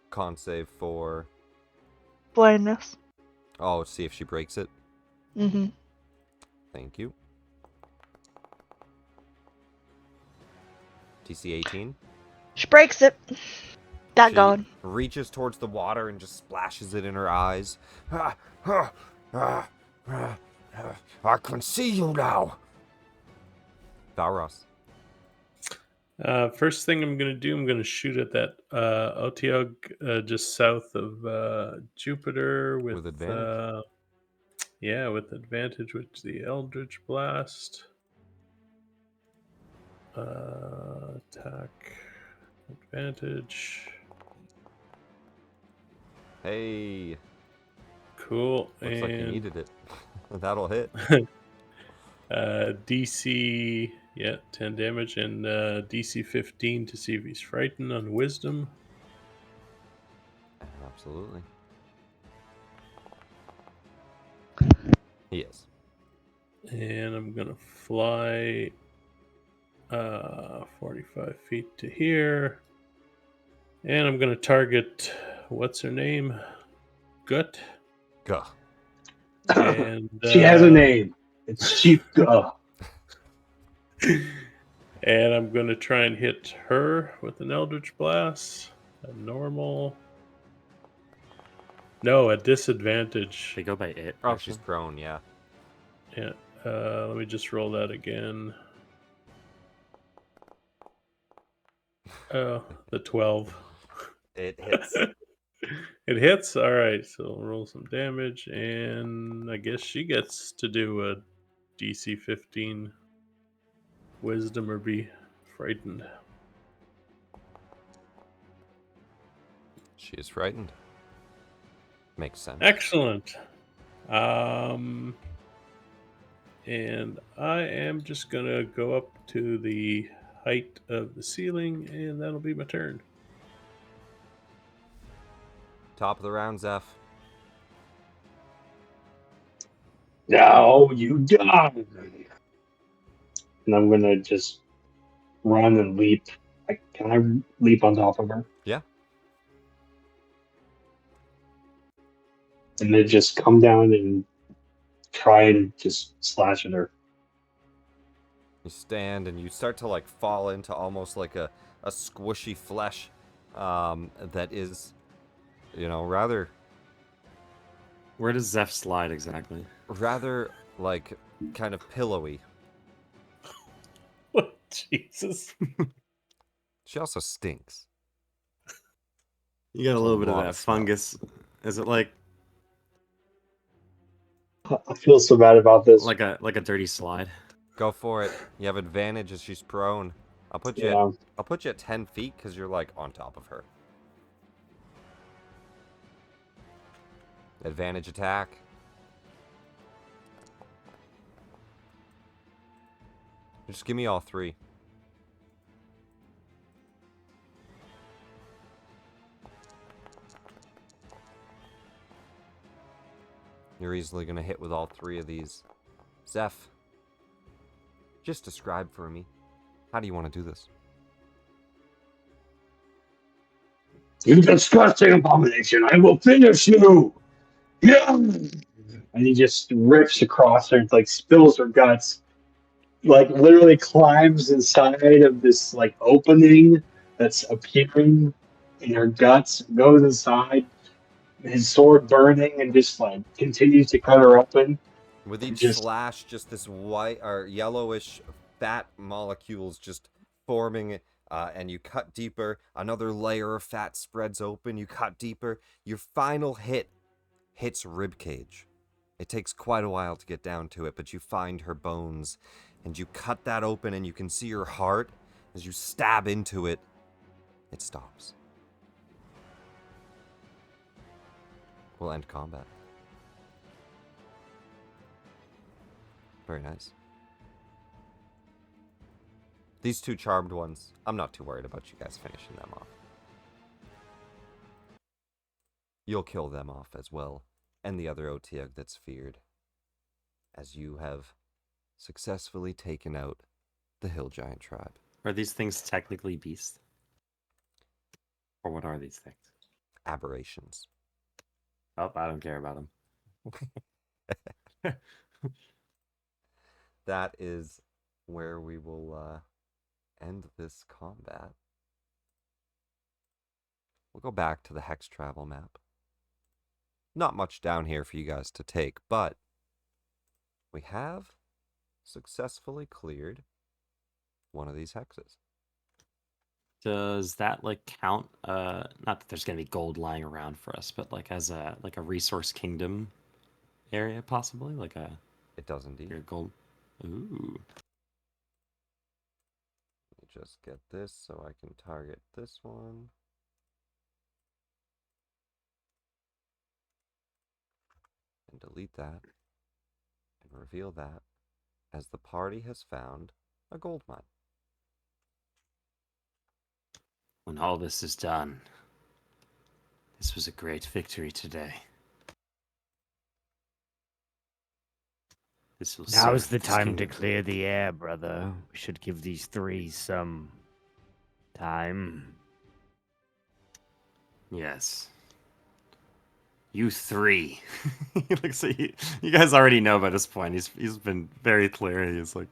con save for... Blindness. Oh, see if she breaks it. Mm-hmm. Thank you. DC 18. She breaks it. Got She going. reaches towards the water and just splashes it in her eyes. I can see you now. Valros. First thing I'm going to do, I'm going to shoot at that Otiog just south of Jupiter With advantage. with advantage with the Eldritch Blast. Attack advantage. Hey. Cool. Looks like you needed it. That'll hit. DC, 10 damage, and DC 15 to see if he's frightened on Wisdom. Absolutely. He is. And I'm gonna fly 45 feet to here. And I'm gonna target, what's her name? Gut. Gah. And She has a name. It's Chief Guh. and I'm gonna try and hit her with an Eldritch Blast. A normal. No, a disadvantage. They go by it. Oh, actually. she's prone, yeah. Yeah. Let me just roll that again. Oh, the 12. It hits. It hits? Alright, so we'll roll some damage, and I guess she gets to do a DC 15 Wisdom or be frightened. She is frightened. Makes sense. Excellent. And I am just gonna go up to the height of the ceiling, and that'll be my turn. Top of the round, Zeph. Now you die. And I'm gonna just run and leap. Can I leap on top of her? Yeah. And then just come down and try and just slash at her. You stand and you start to like fall into almost like a squishy flesh that is, rather Where does Zeph slide exactly? like kind of pillowy. What? Jesus. She also stinks. You got a It's a little bit of lot that of smell. fungus. Is it like I feel so bad about this. like a dirty slide? Go for it. You have advantage as she's prone. I'll put you Yeah. at 10 feet because you're like on top of her. Advantage attack. Just give me all three. You're easily going to hit with all three of these. Zeph, just describe for me. How do you want to do this? You disgusting abomination! I will finish you! Yeah! And he just rips across her and like spills her guts. Like literally climbs inside of this like opening that's appearing in her guts, goes inside, his sword burning, and just like continues to cut her open. With each Just slash, just this white or yellowish fat molecules just forming, and you cut deeper. Another layer of fat spreads open. You cut deeper. Your final hit hits ribcage. It takes quite a while to get down to it, but you find her bones, and you cut that open, and you can see her heart. As you stab into it, it stops. We'll end combat. Very nice. These two charmed ones, I'm not too worried about you guys finishing them off. You'll kill them off as well, and the other Otiug that's feared, as you have successfully taken out the Hill Giant tribe. Are these things technically beasts? Or what are these things? aberrations. Oh, I don't care about them. That is where we will end this combat. We'll go back to the hex travel map. Not much down here for you guys to take, but we have successfully cleared one of these hexes. Does that like count? Not that there's gonna be gold lying around for us, but like as a resource kingdom area, possibly like a. It does indeed. Your gold. Ooh. Let me just get this so I can target this one. And delete that. And reveal that as the party has found a gold mine. When all this is done, this was a great victory today. This will Now's serve the this time to kingdom. clear the air, brother. We should give these three some time. Yes. You three. He looks at you. You guys already know by this point. He's been very clear. He's like,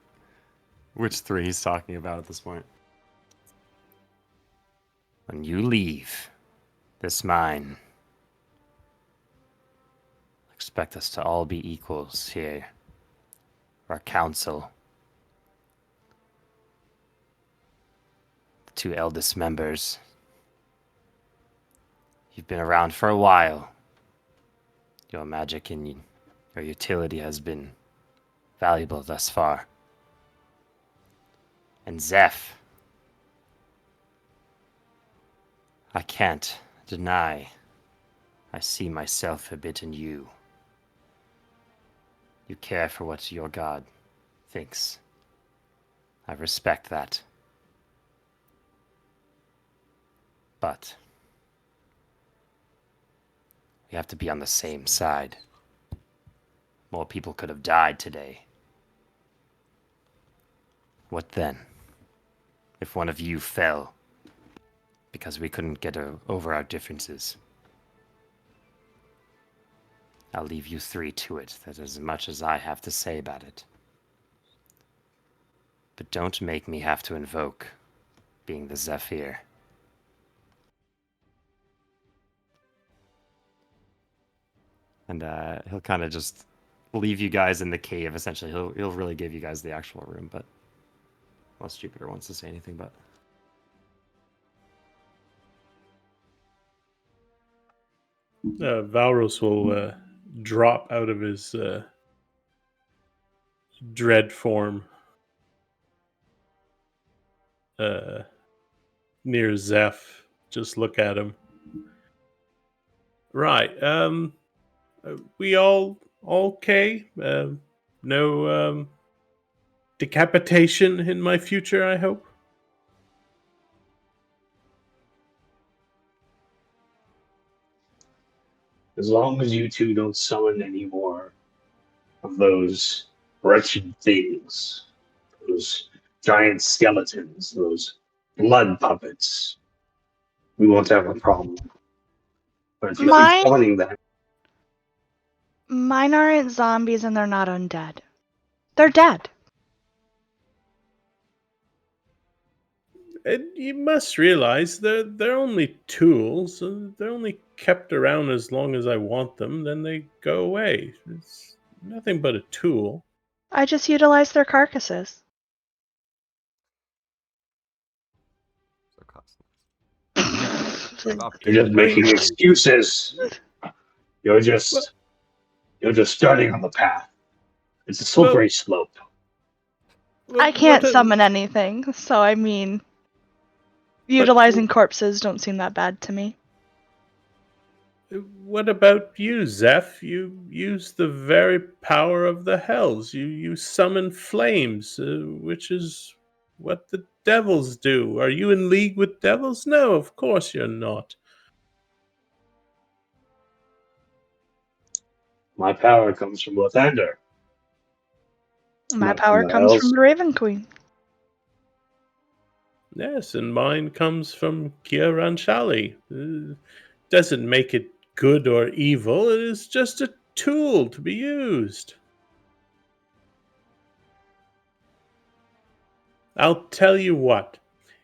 which three he's talking about at this point. When you leave this mine, expect us to all be equals here. Our council. The 2 eldest members. You've been around for a while. Your magic and your utility has been valuable thus far. And Zeph, I can't deny I see myself a bit in you. You care for what your god thinks. I respect that. But we have to be on the same side. More people could have died today. What then? If one of you fell because we couldn't get over our differences. I'll leave you three to it. That's as much as I have to say about it. But don't make me have to invoke being the Zephyr. And he'll kind of just leave you guys in the cave, essentially. He'll really give you guys the actual room, but unless Jupiter wants to say anything, but Valros will drop out of his dread form near Zeph. Just look at him. Right. We all okay? No decapitation in my future, I hope. As long as you two don't summon any more of those wretched things, those giant skeletons, those blood puppets, we won't have a problem. But if you keep spawning that, Mine aren't zombies and they're not undead. They're dead. And you must realize they're only tools. They're only kept around as long as I want them. Then they go away. It's nothing but a tool. I just utilize their carcasses. you're just making excuses. You're just starting on the path. It's a slippery slope. I can't summon anything, so I mean, utilizing corpses don't seem that bad to me. What about you, Zeph? You use the very power of the hells. You summon flames, which is what the devils do. Are you in league with devils? No, of course you're not. My power comes from Lathander. My power comes from the Raven Queen. Yes, and mine comes from Kieran Shally. doesn't make it good or evil. It is just a tool to be used. I'll tell you what.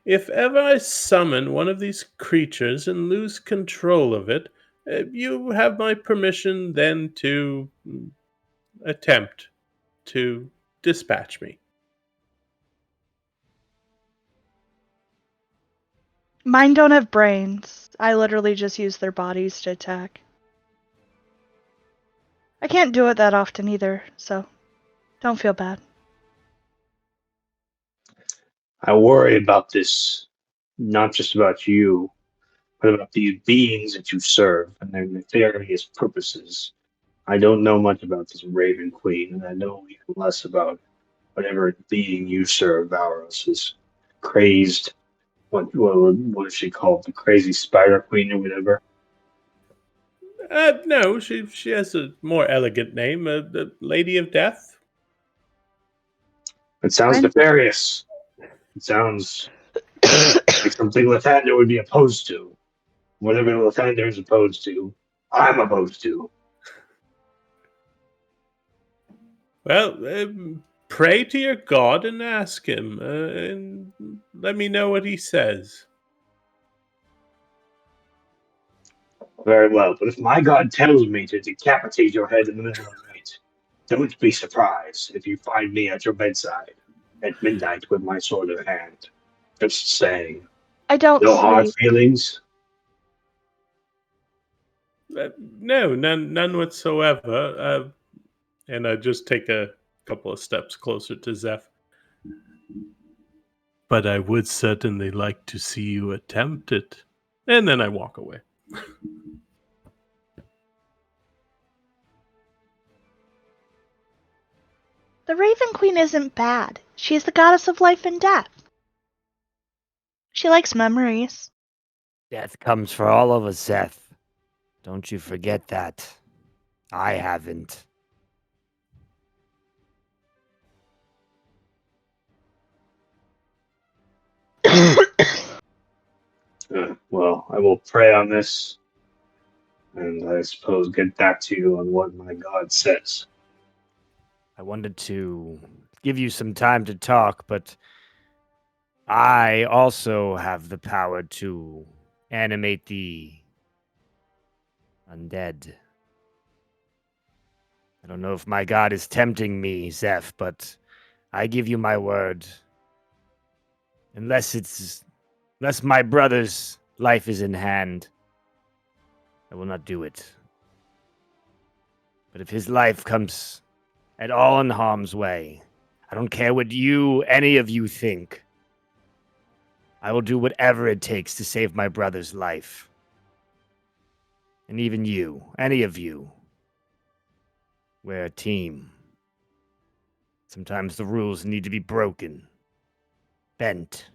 If ever I summon one of these creatures and lose control of it, you have my permission then to attempt to dispatch me. Mine don't have brains. I literally just use their bodies to attack. I can't do it that often either, so don't feel bad. I worry about this, not just about you, but about these beings that you serve and their nefarious purposes. I don't know much about this Raven Queen, and I know even less about whatever being you serve, Varos, is crazed. What is she called? The crazy Spider Queen or whatever? No, she has a more elegant name, the Lady of Death. It sounds nefarious. It sounds like something Lathander would be opposed to. Whatever Lathander is opposed to, I'm opposed to. Well, pray to your god and ask him, and let me know what he says. Very well, but if my god tells me to decapitate your head in the middle of the night, don't be surprised if you find me at your bedside at midnight with my sword in hand. Just saying. I don't No hard sleep. feelings? No, none whatsoever. And I just take a couple of steps closer to Zeph. But I would certainly like to see you attempt it. And then I walk away. The Raven Queen isn't bad. She's the goddess of life and death. She likes memories. Death comes for all of us, Seth. Don't you forget that. I haven't. Well, I will pray on this, and I suppose get back to you on what my god says. I wanted to give you some time to talk, but I also have the power to animate the undead. I don't know if my god is tempting me, Zeph, but I give you my word. Unless my brother's life is in hand, I will not do it. But if his life comes at all in harm's way, I don't care what any of you think. I will do whatever it takes to save my brother's life. And even you, any of you. We're a team. Sometimes the rules need to be broken, bent.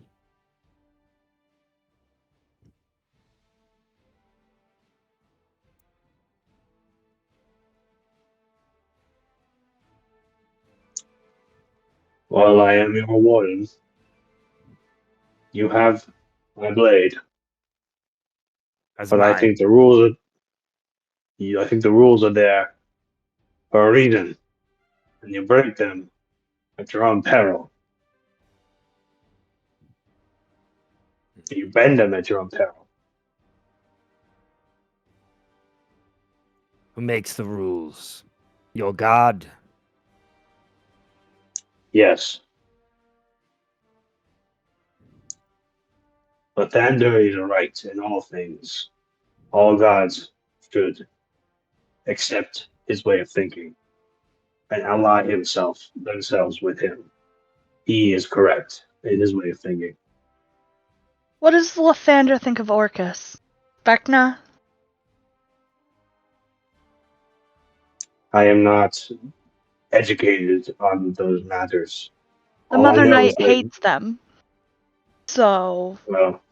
While I am your warden, you have my blade. As But I mine. think the rules are there for a reason, and you break them at your own peril. You bend them at your own peril. Who makes the rules? Your god? Yes. But Thander is right in all things. All gods should accept his way of thinking and ally themselves with him. He is correct in his way of thinking. What does Lathander think of Orcus? Vecna? I am not educated on those matters. The All I Mother know Knight is that, hates them. So, well,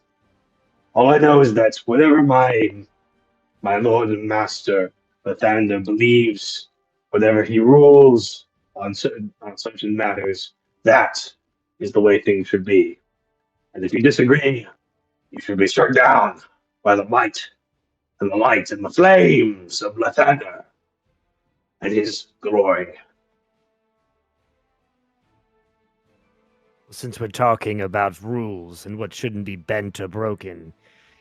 all I know is that whatever my lord and master Lathander believes, whatever he rules on certain matters, that is the way things should be. And if you disagree, you should be struck down by the might and the light and the flames of Lathander and his glory. Since we're talking about rules and what shouldn't be bent or broken,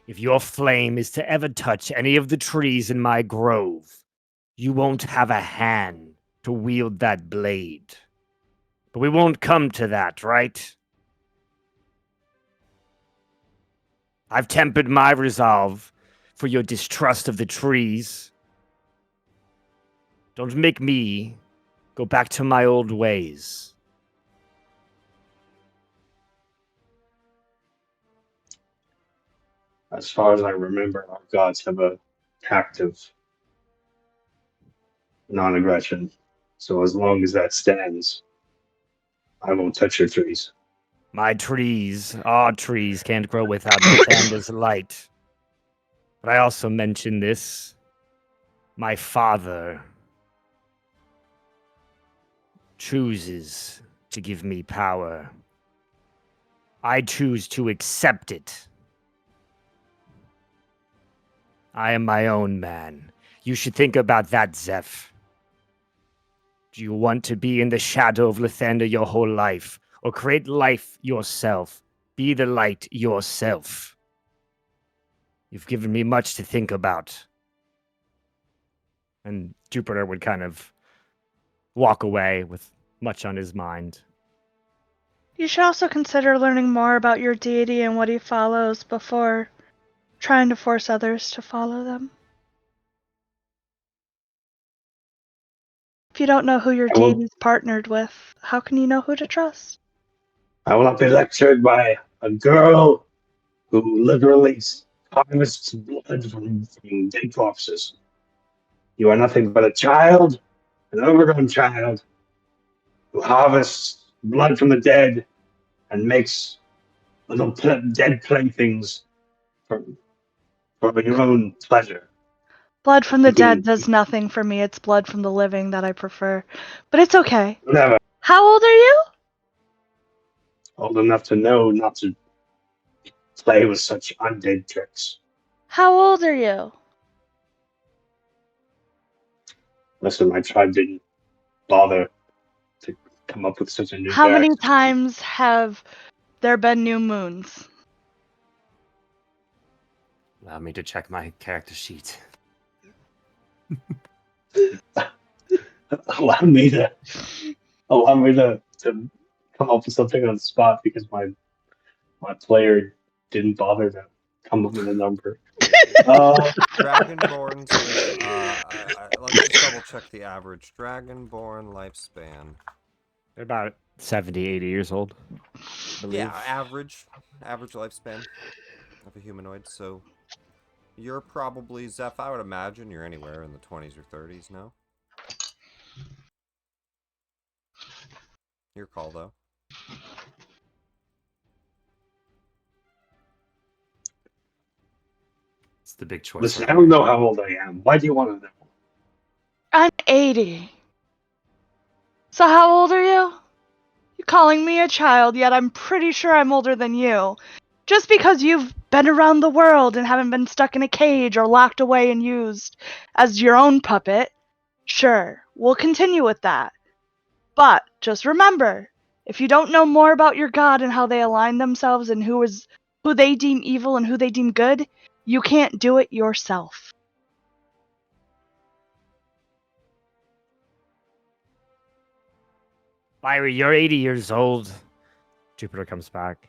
if your flame is to ever touch any of the trees in my grove, you won't have a hand to wield that blade. But we won't come to that, right? I've tempered my resolve for your distrust of the trees. Don't make me go back to my old ways. As far as I remember, our gods have a pact of non-aggression. So as long as that stands, I won't touch your trees. My trees, our trees, can't grow without Lathander's light. But I also mentioned this. My father chooses to give me power. I choose to accept it. I am my own man. You should think about that, Zeph. Do you want to be in the shadow of Lathander your whole life, or create life yourself? Be the light yourself. You've given me much to think about. And Jupiter would kind of walk away with much on his mind. You should also consider learning more about your deity and what he follows before trying to force others to follow them. If you don't know who your I will- deity's partnered with, how can you know who to trust? I will not be lectured by a girl who literally harvests blood from dead corpses. You are nothing but a child, an overgrown child, who harvests blood from the dead and makes little dead playthings for your own pleasure. Blood from the You can- dead does nothing for me. It's blood from the living that I prefer. But it's okay. Never How old are you? old enough to know not to play with such undead tricks. How old are you? Listen, my tribe didn't bother to come up with such a new How many character. times have there been new moons? Allow me to check my character sheet. allow me to come up with something on the spot because my player didn't bother to come up with a number. Dragonborns with let's just double check the average Dragonborn lifespan. They're about 70, 80 years old. I believe. Yeah, average lifespan of a humanoid. So you're probably Zeph. I would imagine you're anywhere in the 20s or 30s now. Your call, though. It's the big choice. Listen, right I don't here. know how old I am. Why do you want to know? I'm 80. So how old are you? You're calling me a child, yet I'm pretty sure I'm older than you. Just because you've been around the world and haven't been stuck in a cage or locked away and used as your own puppet, sure, we'll continue with that. But just remember, if you don't know more about your god and how they align themselves and who they deem evil and who they deem good, you can't do it yourself. Byrie, you're 80 years old. Jupiter comes back.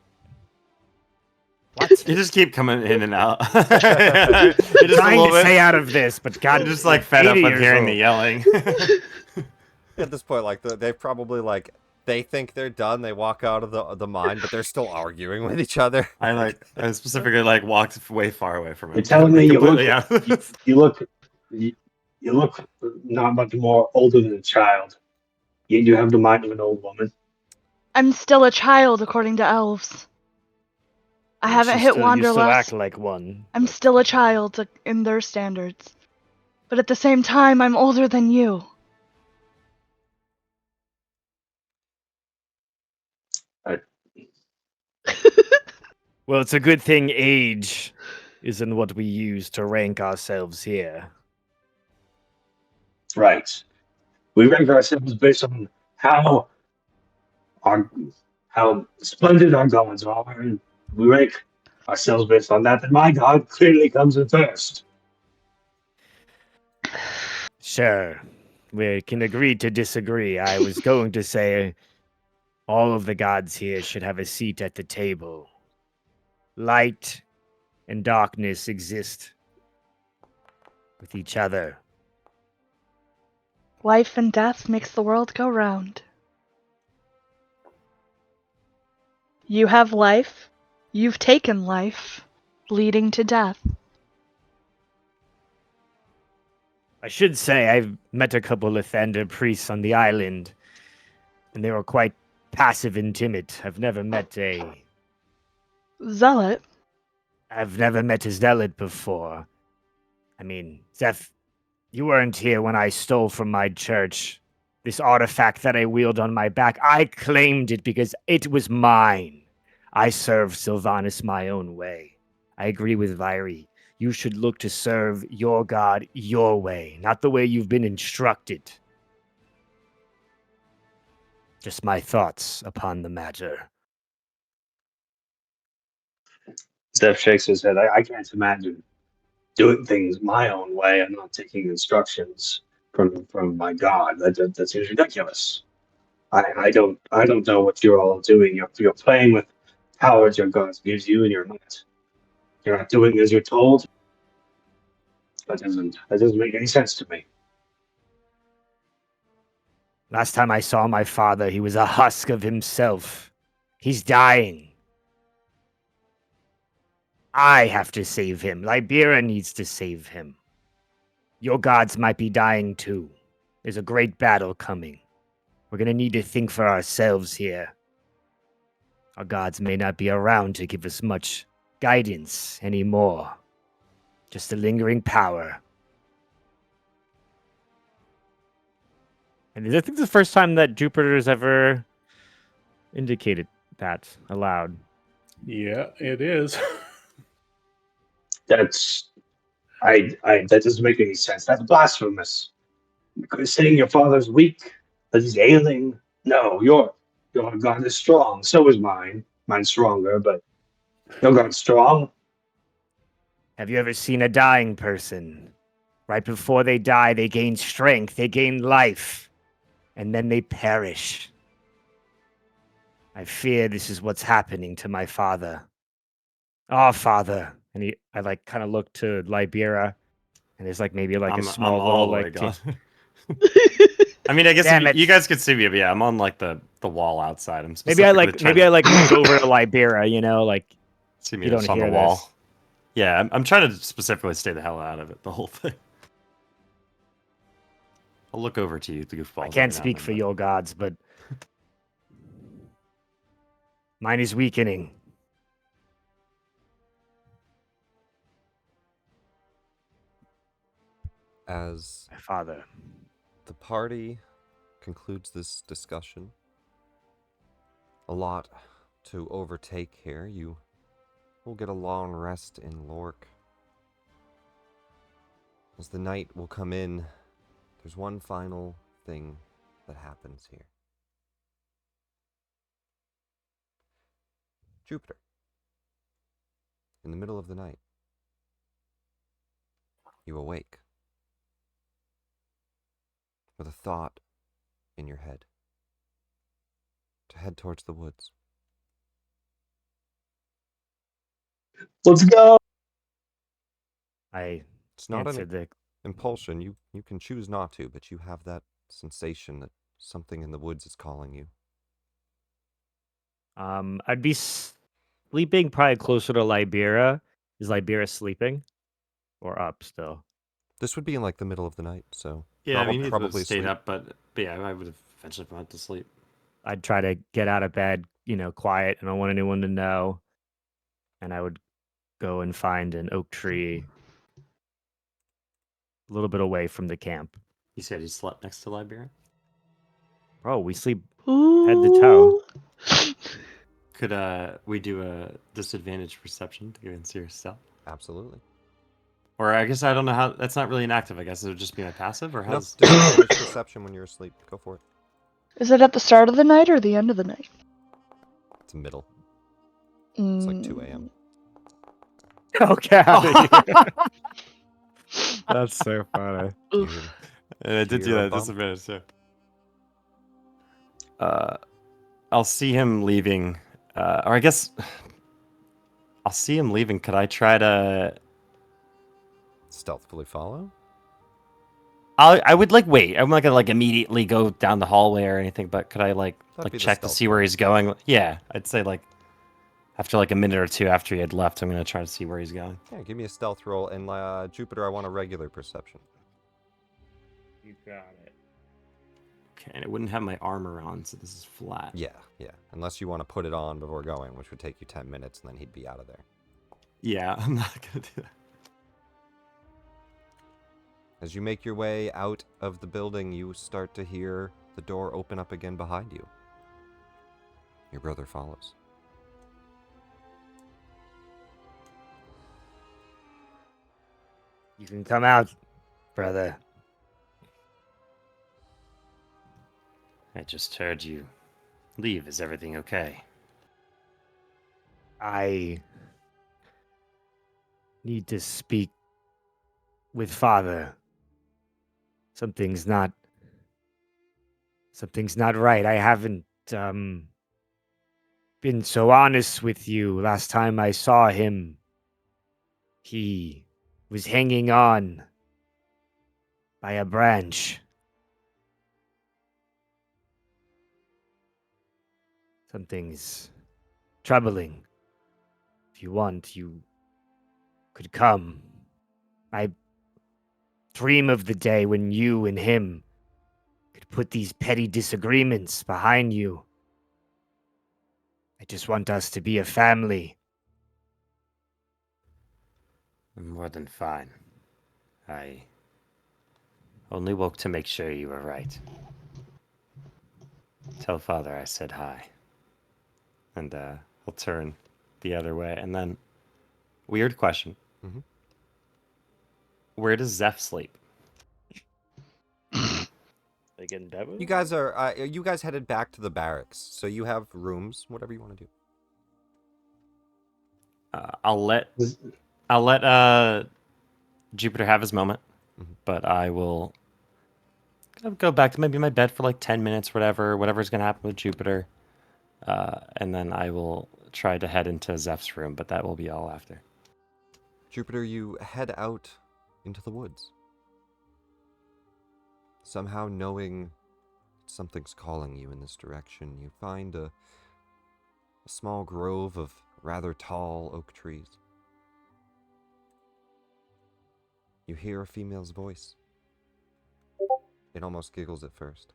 What? You just keep coming in and out. You're just a Trying little to stay bit. out of this, but God, I'm just like fed up 80 with years hearing old. the yelling. At this point, like they probably like they think they're done. They walk out of the mine, but they're still arguing with each other. I specifically walked way far away from him. You're telling me you look Completely out of this. you look not much more older than a child. Yet you have the mind of an old woman. I'm still a child according to elves. I haven't hit You still Wanderlust. act like one. I'm still a child in their standards. But at the same time, I'm older than you. Well, it's a good thing age isn't what we use to rank ourselves here. Right. We rank ourselves based on our how splendid our gods are, and we rank ourselves based on that. And my god clearly comes in first. Sure, we can agree to disagree. I was going to say all of the gods here should have a seat at the table. Light and darkness exist with each other. Life and death makes the world go round. You have life. You've taken life, leading to death. I should say I've met a couple of Thunder priests on the island, and they were quite passive and timid. I've never met a Zealot. zealot before. I mean, Zeph, you weren't here when I stole from my church this artifact that I wield on my back. I claimed it because it was mine. I served Sylvanas my own way. I agree with Vyri. You should look to serve your god your way, not the way you've been instructed. Just my thoughts upon the matter. Steph shakes his head. I can't imagine doing things my own way and not taking instructions from my god. That seems ridiculous. I don't know what you're all doing. You're playing with powers your god gives you, and you're not doing as you're told. That doesn't make any sense to me. Last time I saw my father, he was a husk of himself. He's dying. I have to save him. Libera needs to save him. Your gods might be dying too. There's a great battle coming. We're gonna need to think for ourselves here. Our gods may not be around to give us much guidance anymore. Just a lingering power. And I think it's the first time that Jupiter's ever indicated that aloud. Yeah, it is. That's that doesn't make any sense. That's blasphemous. Because saying your father's weak, that he's ailing. No, your god is strong. So is mine. Mine's stronger, but your god's strong. Have you ever seen a dying person? Right before they die, they gain strength, they gain life, and then they perish. I fear this is what's happening to my father. Our father. And I like kind of look to Libera, and there's like maybe like a small I'm little all the like way gone. I mean, I guess Damn if you it. guys could see me, but yeah, I'm on like the wall outside. I'm maybe I specifically like trying to look over to Libera, you know, like see me you don't just on the hear wall. this. Yeah, I'm trying to specifically stay the hell out of it, the whole thing. I'll look over to you, the goofball. I can't speak for your gods, but mine is weakening. As My father. the party concludes this discussion, a lot to overtake here. You will get a long rest in llorkh. As the night will come in, there's one final thing that happens here. Jupiter, in the middle of the night, you awake with a thought in your head to head towards the woods. Let's go. I It's not answered an impulsion. You can choose not to, but you have that sensation that something in the woods is calling you. I'd be sleeping probably closer to Libera. Is Libera sleeping or up still? This would be in like the middle of the night, so Yeah, I mean, he probably stayed sleep. up, but yeah, I would have eventually gone to sleep. I'd try to get out of bed, quiet. I don't want anyone to know. And I would go and find an oak tree a little bit away from the camp. You said he slept next to Liberia? Bro, we sleep Ooh. head to toe. Could we do a disadvantage perception to go and see yourself? Absolutely. Or I guess I don't know how. That's not really an active. I guess it would just be my passive, or No, how's? disadvantage perception when you're asleep. Go for it. Is it at the start of the night or the end of the night? It's middle. It's like 2 Mm, a.m. Oh, get out of here. That's so funny. Do you oof. hear- And I did Hear do a that bump? disadvantage too. I'll see him leaving, or I guess I'll see him leaving. Could I try to? Stealthily follow? I would like wait. I'm not gonna like immediately go down the hallway or anything. But could I That'd be the check to stealth see where roll. he's going? Yeah, I'd say like after like a minute or two after he had left, I'm gonna try to see where he's going. Yeah, give me a stealth roll. And Jupiter, I want a regular perception. You got it. Okay, and it wouldn't have my armor on, so this is flat. Yeah. Unless you want to put it on before going, which would take you 10 minutes, and then he'd be out of there. Yeah, I'm not gonna do that. As you make your way out of the building, you start to hear the door open up again behind you. Your brother follows. You can come out, brother. I just heard you leave. Is everything okay? I need to speak with father. Something's not right. I haven't been so honest with you. Last time I saw him, he was hanging on by a branch. Something's troubling. If you want, you could come. I dream of the day when you and him could put these petty disagreements behind you. I just want us to be a family. More than fine. I only woke to make sure you were right. Tell father I said hi. And I'll turn the other way. And then, weird question. Mhm. Where does Zeph sleep? They get in bed with You him? guys are you guys headed back to the barracks, so you have rooms, whatever you want to do. I'll let Jupiter have his moment, but I will go back to maybe my bed for like 10 minutes, whatever's gonna happen with Jupiter, and then I will try to head into Zeph's room, but that will be all after. Jupiter, you head out into the woods. Somehow knowing something's calling you in this direction, you find a small grove of rather tall oak trees. You hear a female's voice. It almost giggles at first.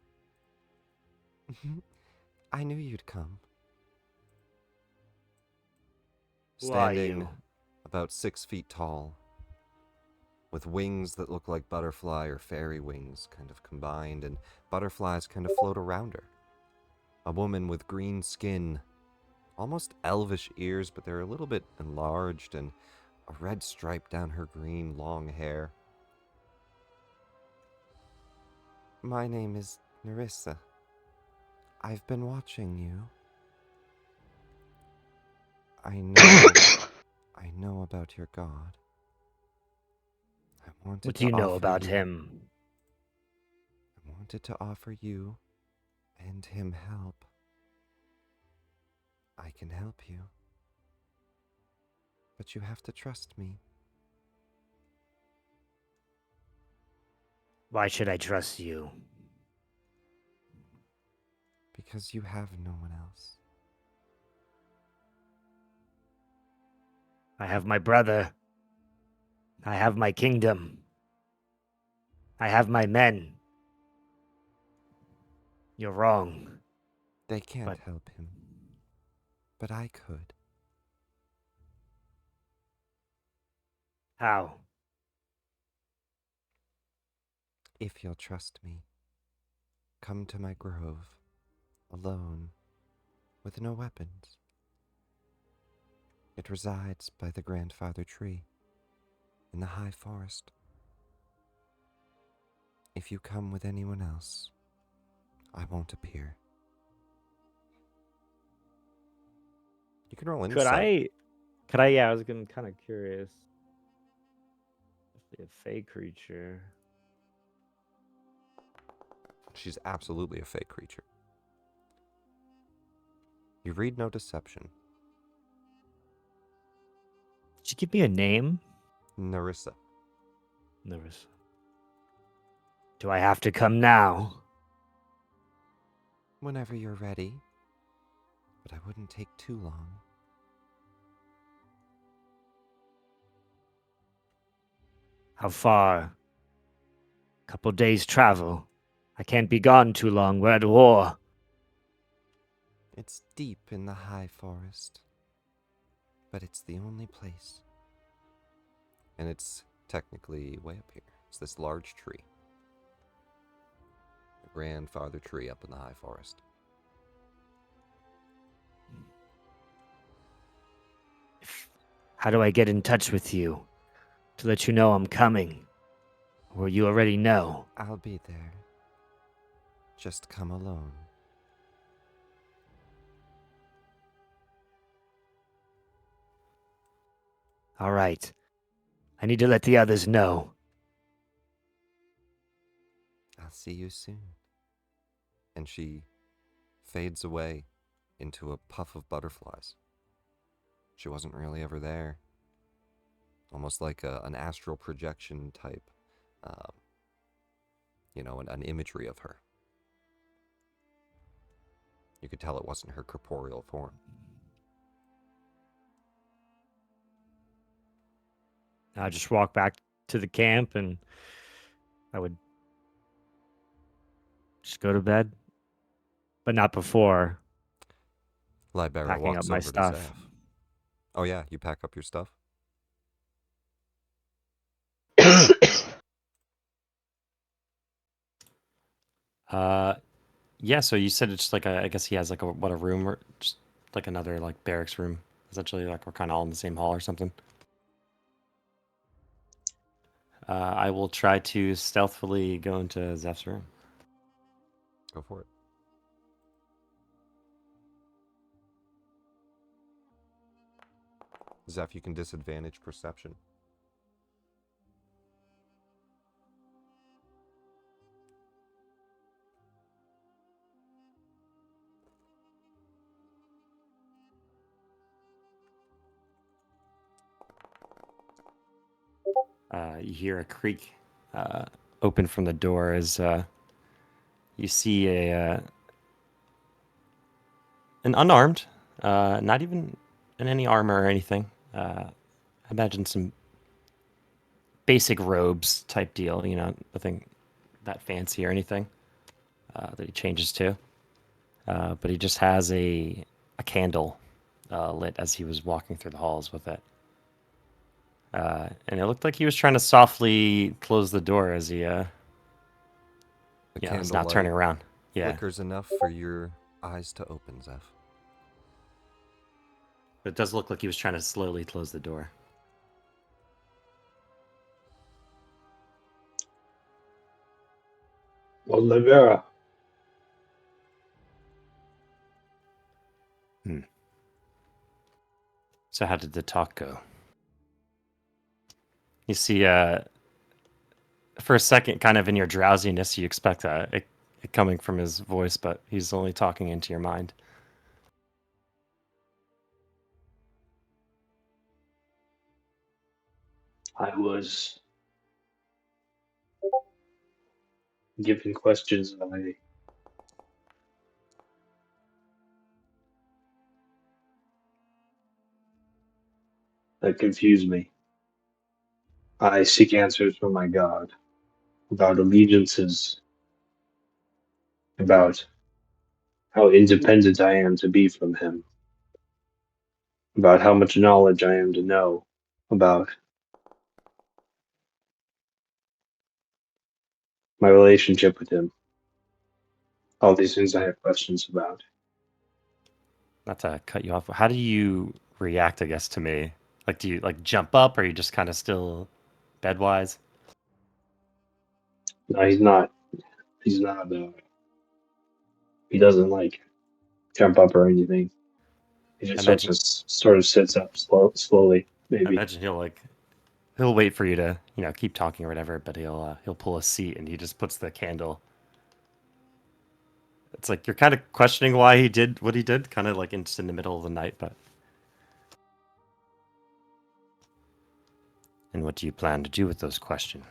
I knew you'd come. Who are Standing you? about 6 feet tall, with wings that look like butterfly or fairy wings kind of combined, and butterflies kind of float around her. A woman with green skin, almost elvish ears, but they're a little bit enlarged, and a red stripe down her green long hair. My name is Nerissa. I've been watching you. I know about your god. I wanted What to do you know offer about you- him? I wanted to offer you and him help. I can help you. But you have to trust me. Why should I trust you? Because you have no one else. I have my brother. I have my kingdom. I have my men. You're wrong. They can't But- help him. But I could. How? If you'll trust me, come to my grove, alone, with no weapons. It resides by the grandfather tree. in the high forest. If you come with anyone else, I won't appear. You can roll insight. Yeah, I was kind of curious. A fey creature. She's absolutely a fey creature. You read no deception. Did you give me a name? Narissa. Nervous. Do I have to come now? Whenever you're ready. But I wouldn't take too long. How far? Couple days travel. I can't be gone too long. We're at war. It's deep in the high forest. But it's the only place. And it's technically way up here. It's this large tree. The grandfather tree up in the high forest. How do I get in touch with you? To let you know I'm coming? Or you already know? I'll be there. Just come alone. All right. I need to let the others know. I'll see you soon. And she fades away into a puff of butterflies. She wasn't really ever there. Almost like an astral projection type, an imagery of her. You could tell it wasn't her corporeal form. I'll just walk back to the camp and I would just go to bed. But not before Libera packing walks up my over stuff. to Zeph. Oh yeah, you pack up your stuff? Yeah, so you said it's like I guess he has like a room or just like another like barracks room. Essentially, like we're kind of all in the same hall or something. I will try to stealthily go into Zeph's room. Go for it. Zeph, you can disadvantage perception. You hear a creak open from the door as you see an unarmed, not even in any armor or anything. Imagine some basic robes type deal, nothing that fancy or anything that he changes to. But he just has a candle lit as he was walking through the halls with it. And it looked like he was trying to softly close the door as he The is now turning around. Yeah. Flickers enough for your eyes to open, Zeph. But it does look like he was trying to slowly close the door. Well, Libera. So how did the talk go? You see, for a second, kind of in your drowsiness, you expect it coming from his voice, but he's only talking into your mind. I was given questions that confuse me. I seek answers from my God about allegiances, about how independent I am to be from him, about how much knowledge I am to know, about my relationship with him. All these things I have questions about. Not to cut you off, how do you react, I guess, to me? Like, do you like jump up, or are you just kind of still bed-wise? No, he's not. He's not. He doesn't like jump up or anything. He just sort of sits up slowly, I maybe. imagine he'll wait for you to, keep talking or whatever, but he'll pull a seat and he just puts the candle. It's like you're kind of questioning why he did what he did, kind of like just in the middle of the night, but. And what do you plan to do with those questions?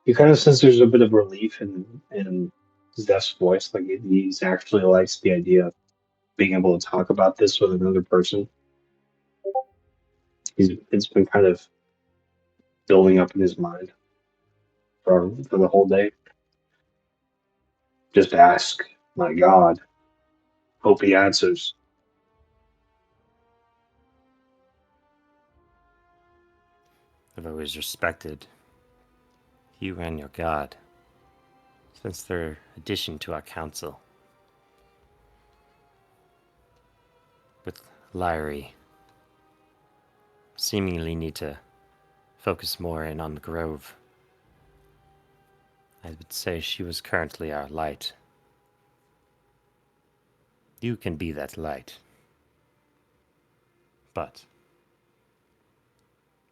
You kind of sense there's a bit of relief in Zeph's voice, like he's actually likes the idea of being able to talk about this with another person. It's been kind of building up in his mind for the whole day. Just ask, my God. Hope he answers. I've always respected you and your god since their addition to our council. With Lyrie, seemingly need to focus more in on the grove. I would say she was currently our light. You can be that light. But,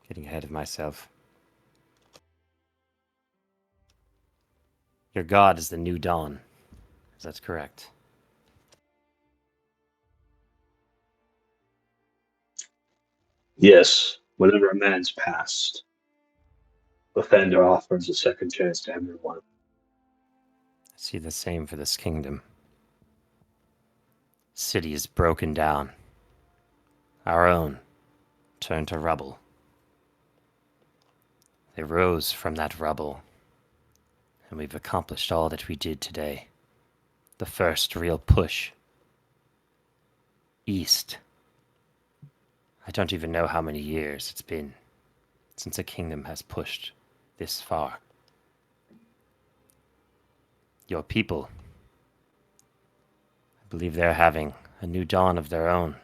getting ahead of myself. Your god is the new dawn. Is that correct? Yes, whenever a man's passed, Offender offers a second chance to everyone. I see the same for this kingdom. City is broken down. Our own turned to rubble. They rose from that rubble, and we've accomplished all that we did today. The first real push. East. I don't even know how many years it's been since a kingdom has pushed this far. Your people, I believe they're having a new dawn of their own.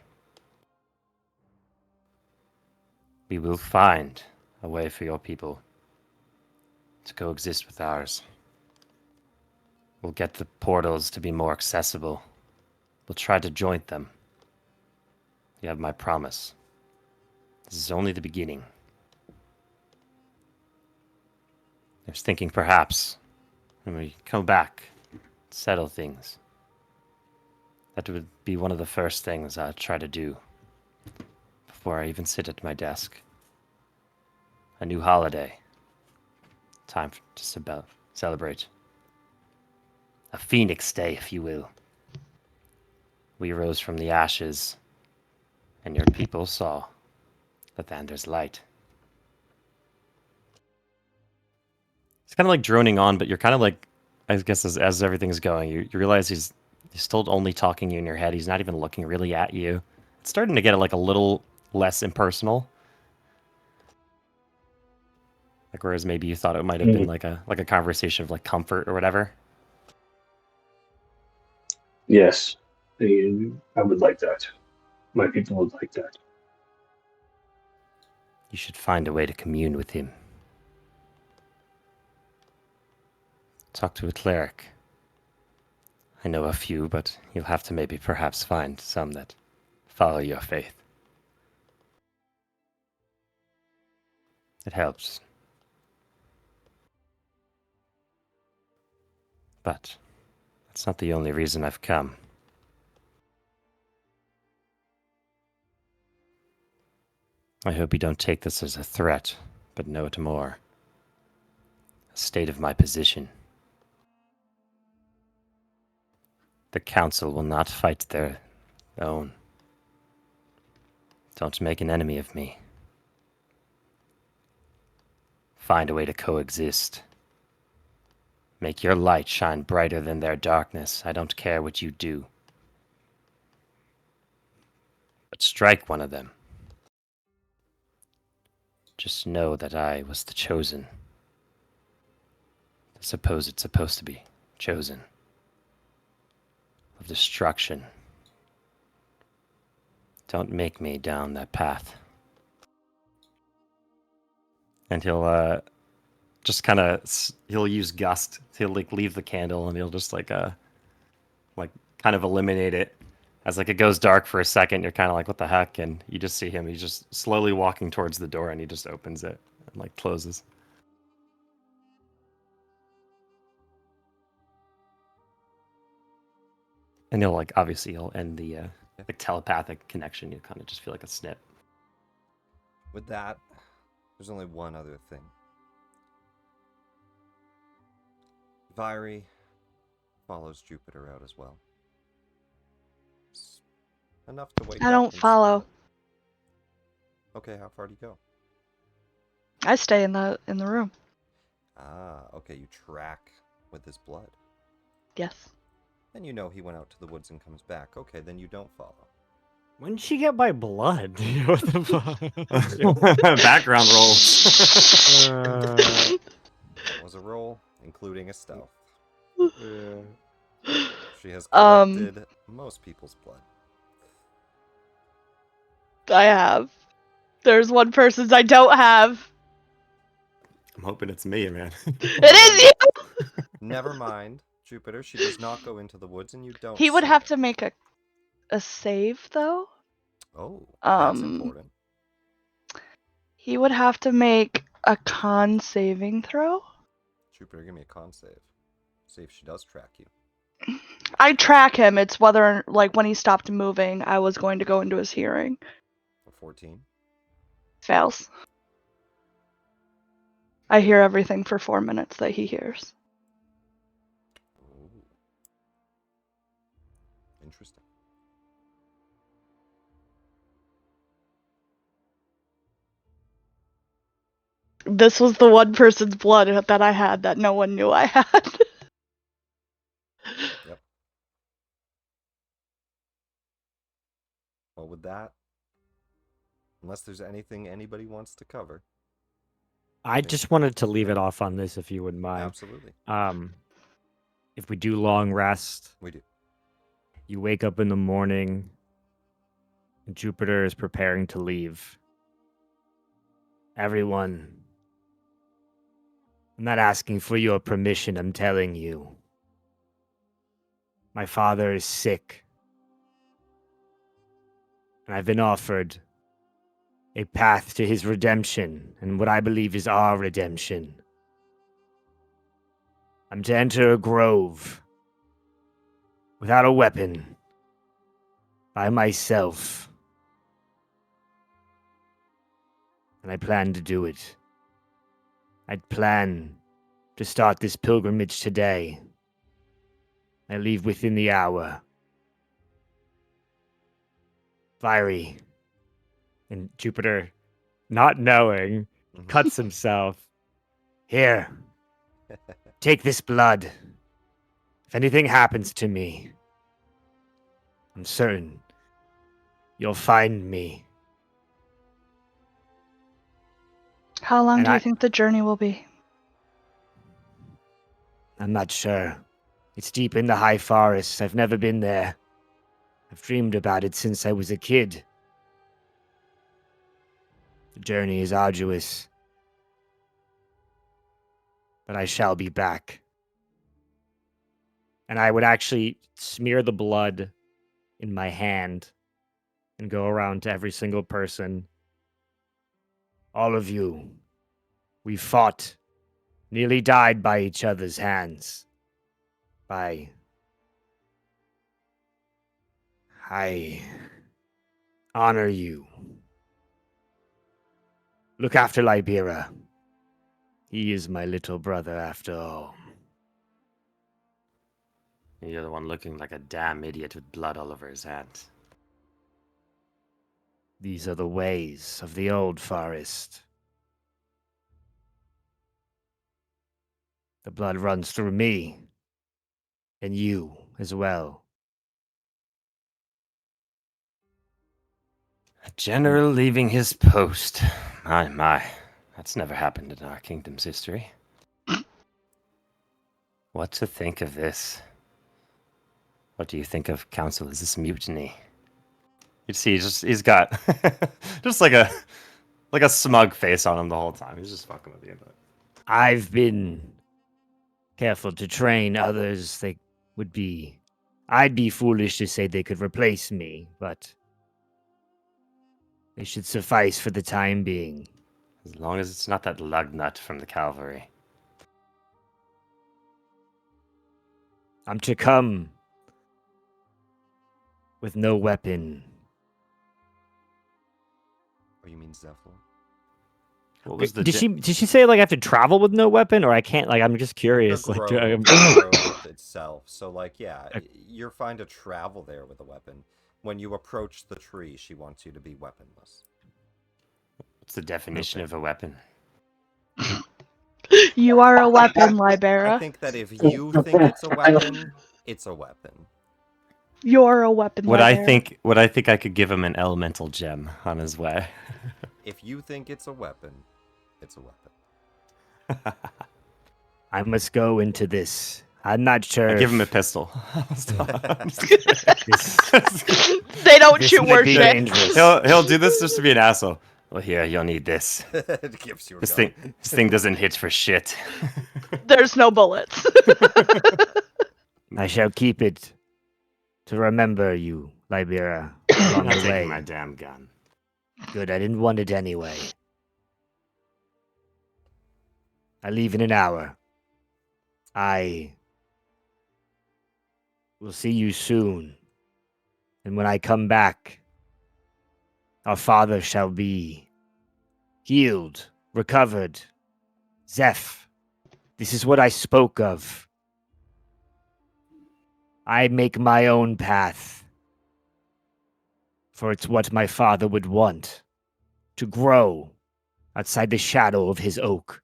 We will find a way for your people to coexist with ours. We'll get the portals to be more accessible. We'll try to joint them. You have my promise. This is only the beginning. I was thinking perhaps when we come back, settle things. That would be one of the first things I'd try to do before I even sit at my desk. A new holiday. Time to celebrate. A Phoenix Day, if you will. We rose from the ashes, and your people saw Lathander's light. It's kind of like droning on, but you're kind of like, I guess as everything's going, you realize he's still only talking in your head. He's not even looking really at you. It's starting to get like a little less impersonal. Like whereas maybe you thought it might have been like a conversation of like comfort or whatever. Yes, I would like that. My people would like that. You should find a way to commune with him. Talk to a cleric. I know a few, but you'll have to maybe perhaps find some that follow your faith. It helps. But that's not the only reason I've come. I hope you don't take this as a threat, but know it more. A state of my position. The council will not fight their own. Don't make an enemy of me. Find a way to coexist. Make your light shine brighter than their darkness. I don't care what you do. But strike one of them. Just know that I was the chosen. I suppose it's supposed to be chosen. Of destruction. Don't make me down that path. And he'll just kind of he'll use gust. He'll like leave the candle and he'll just like kind of eliminate it. As like it goes dark for a second, you're kind of like, what the heck? And you just see him. He's just slowly walking towards the door and he just opens it and like closes. And he'll like obviously he'll end the like telepathic connection. You kind of just feel like a snip. With that, there's only one other thing. Vairi follows Jupiter out as well. It's enough to wake up. I don't and follow. smell it. Okay, how far do you go? I stay in the room. Ah, okay, you track with his blood. Yes. Then you know he went out to the woods and comes back. Okay, then you don't follow. When did she get my blood? What the fuck? Background rolls. That was a roll, including a stealth. Yeah. She has collected most people's blood. I have. There's one person's I don't have. I'm hoping it's me, man. It is you! Never mind, Jupiter. She does not go into the woods, and you don't. He would see have her. to make a save, though. Oh, that's important. He would have to make a con saving throw. Jupiter, give me a con save. See if she does track you. I track him. It's whether, like, when he stopped moving, I was going to go into his hearing. A 14. Fails. I hear everything for 4 minutes that he hears. Ooh. Interesting. This was the one person's blood that I had that no one knew I had. Yep. Well, with that, unless there's anything anybody wants to cover. I just wanted to leave it off on this, if you wouldn't mind. Absolutely. If we do long rest, We do. you wake up in the morning, and Jupiter is preparing to leave. Everyone, I'm not asking for your permission, I'm telling you. My father is sick. And I've been offered a path to his redemption, and what I believe is our redemption. I'm to enter a grove without a weapon, by myself. And I plan to do it. I plan to start this pilgrimage today. I leave within the hour. Vairi. And Jupiter, not knowing, cuts himself. Here, take this blood. If anything happens to me, I'm certain you'll find me. How long And do you I- think the journey will be? I'm not sure. It's deep in the high forest. I've never been there. I've dreamed about it since I was a kid. The journey is arduous. But I shall be back. And I would actually smear the blood in my hand and go around to every single person. All of you, we fought, nearly died by each other's hands. I honor you. Look after Libera. He is my little brother after all. You're the one looking like a damn idiot with blood all over his hands. These are the ways of the old forest. The blood runs through me, and you as well. A general leaving his post. My. That's never happened in our kingdom's history. What to think of this? What do you think of Council? Is this mutiny? You see, he's got just like a smug face on him the whole time. He's just fucking with you. But I've been careful to train others. I'd be foolish to say they could replace me, but they should suffice for the time being. as long as it's not that lug nut from the cavalry. I'm to come with no weapon. Oh, you mean Zephyr? What was the Did she say like I have to travel with no weapon, or I can't? Like I'm just curious. The Like grove itself. So, like, yeah, you're fine to travel there with a weapon. When you approach the tree, she wants you to be weaponless. What's the definition of a weapon? You are a weapon, I Libera. think that if you think it's a weapon, it's a weapon. You're a weapon, What I Libera. think I could give him an elemental gem on his way. If you think it's a weapon, it's a weapon. I must go into this. I'm not sure. I give him a if pistol. They don't this shoot might worth be shit. dangerous. He'll do this just to be an asshole. Well, here, you'll need this. It gives you a This gun. thing doesn't hit for shit. There's no bullets. I shall keep it to remember you, Libera, I'm along not the taking way. my damn gun. Good, I didn't want it anyway. I leave in an hour. I will see you soon. And when I come back, our father shall be healed, recovered. Zeph, this is what I spoke of. I make my own path. For it's what my father would want. To grow outside the shadow of his oak.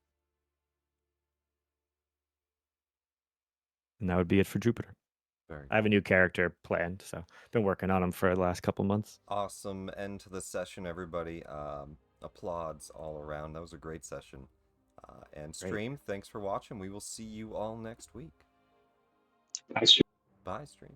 And that would be it for Jupiter. Very I have a new character planned, so I've been working on him for the last couple months. awesome end to the session, everybody. Applauds all around. That was a great session. And stream, thanks for watching. We will see you all next week. Nice. Bye, stream.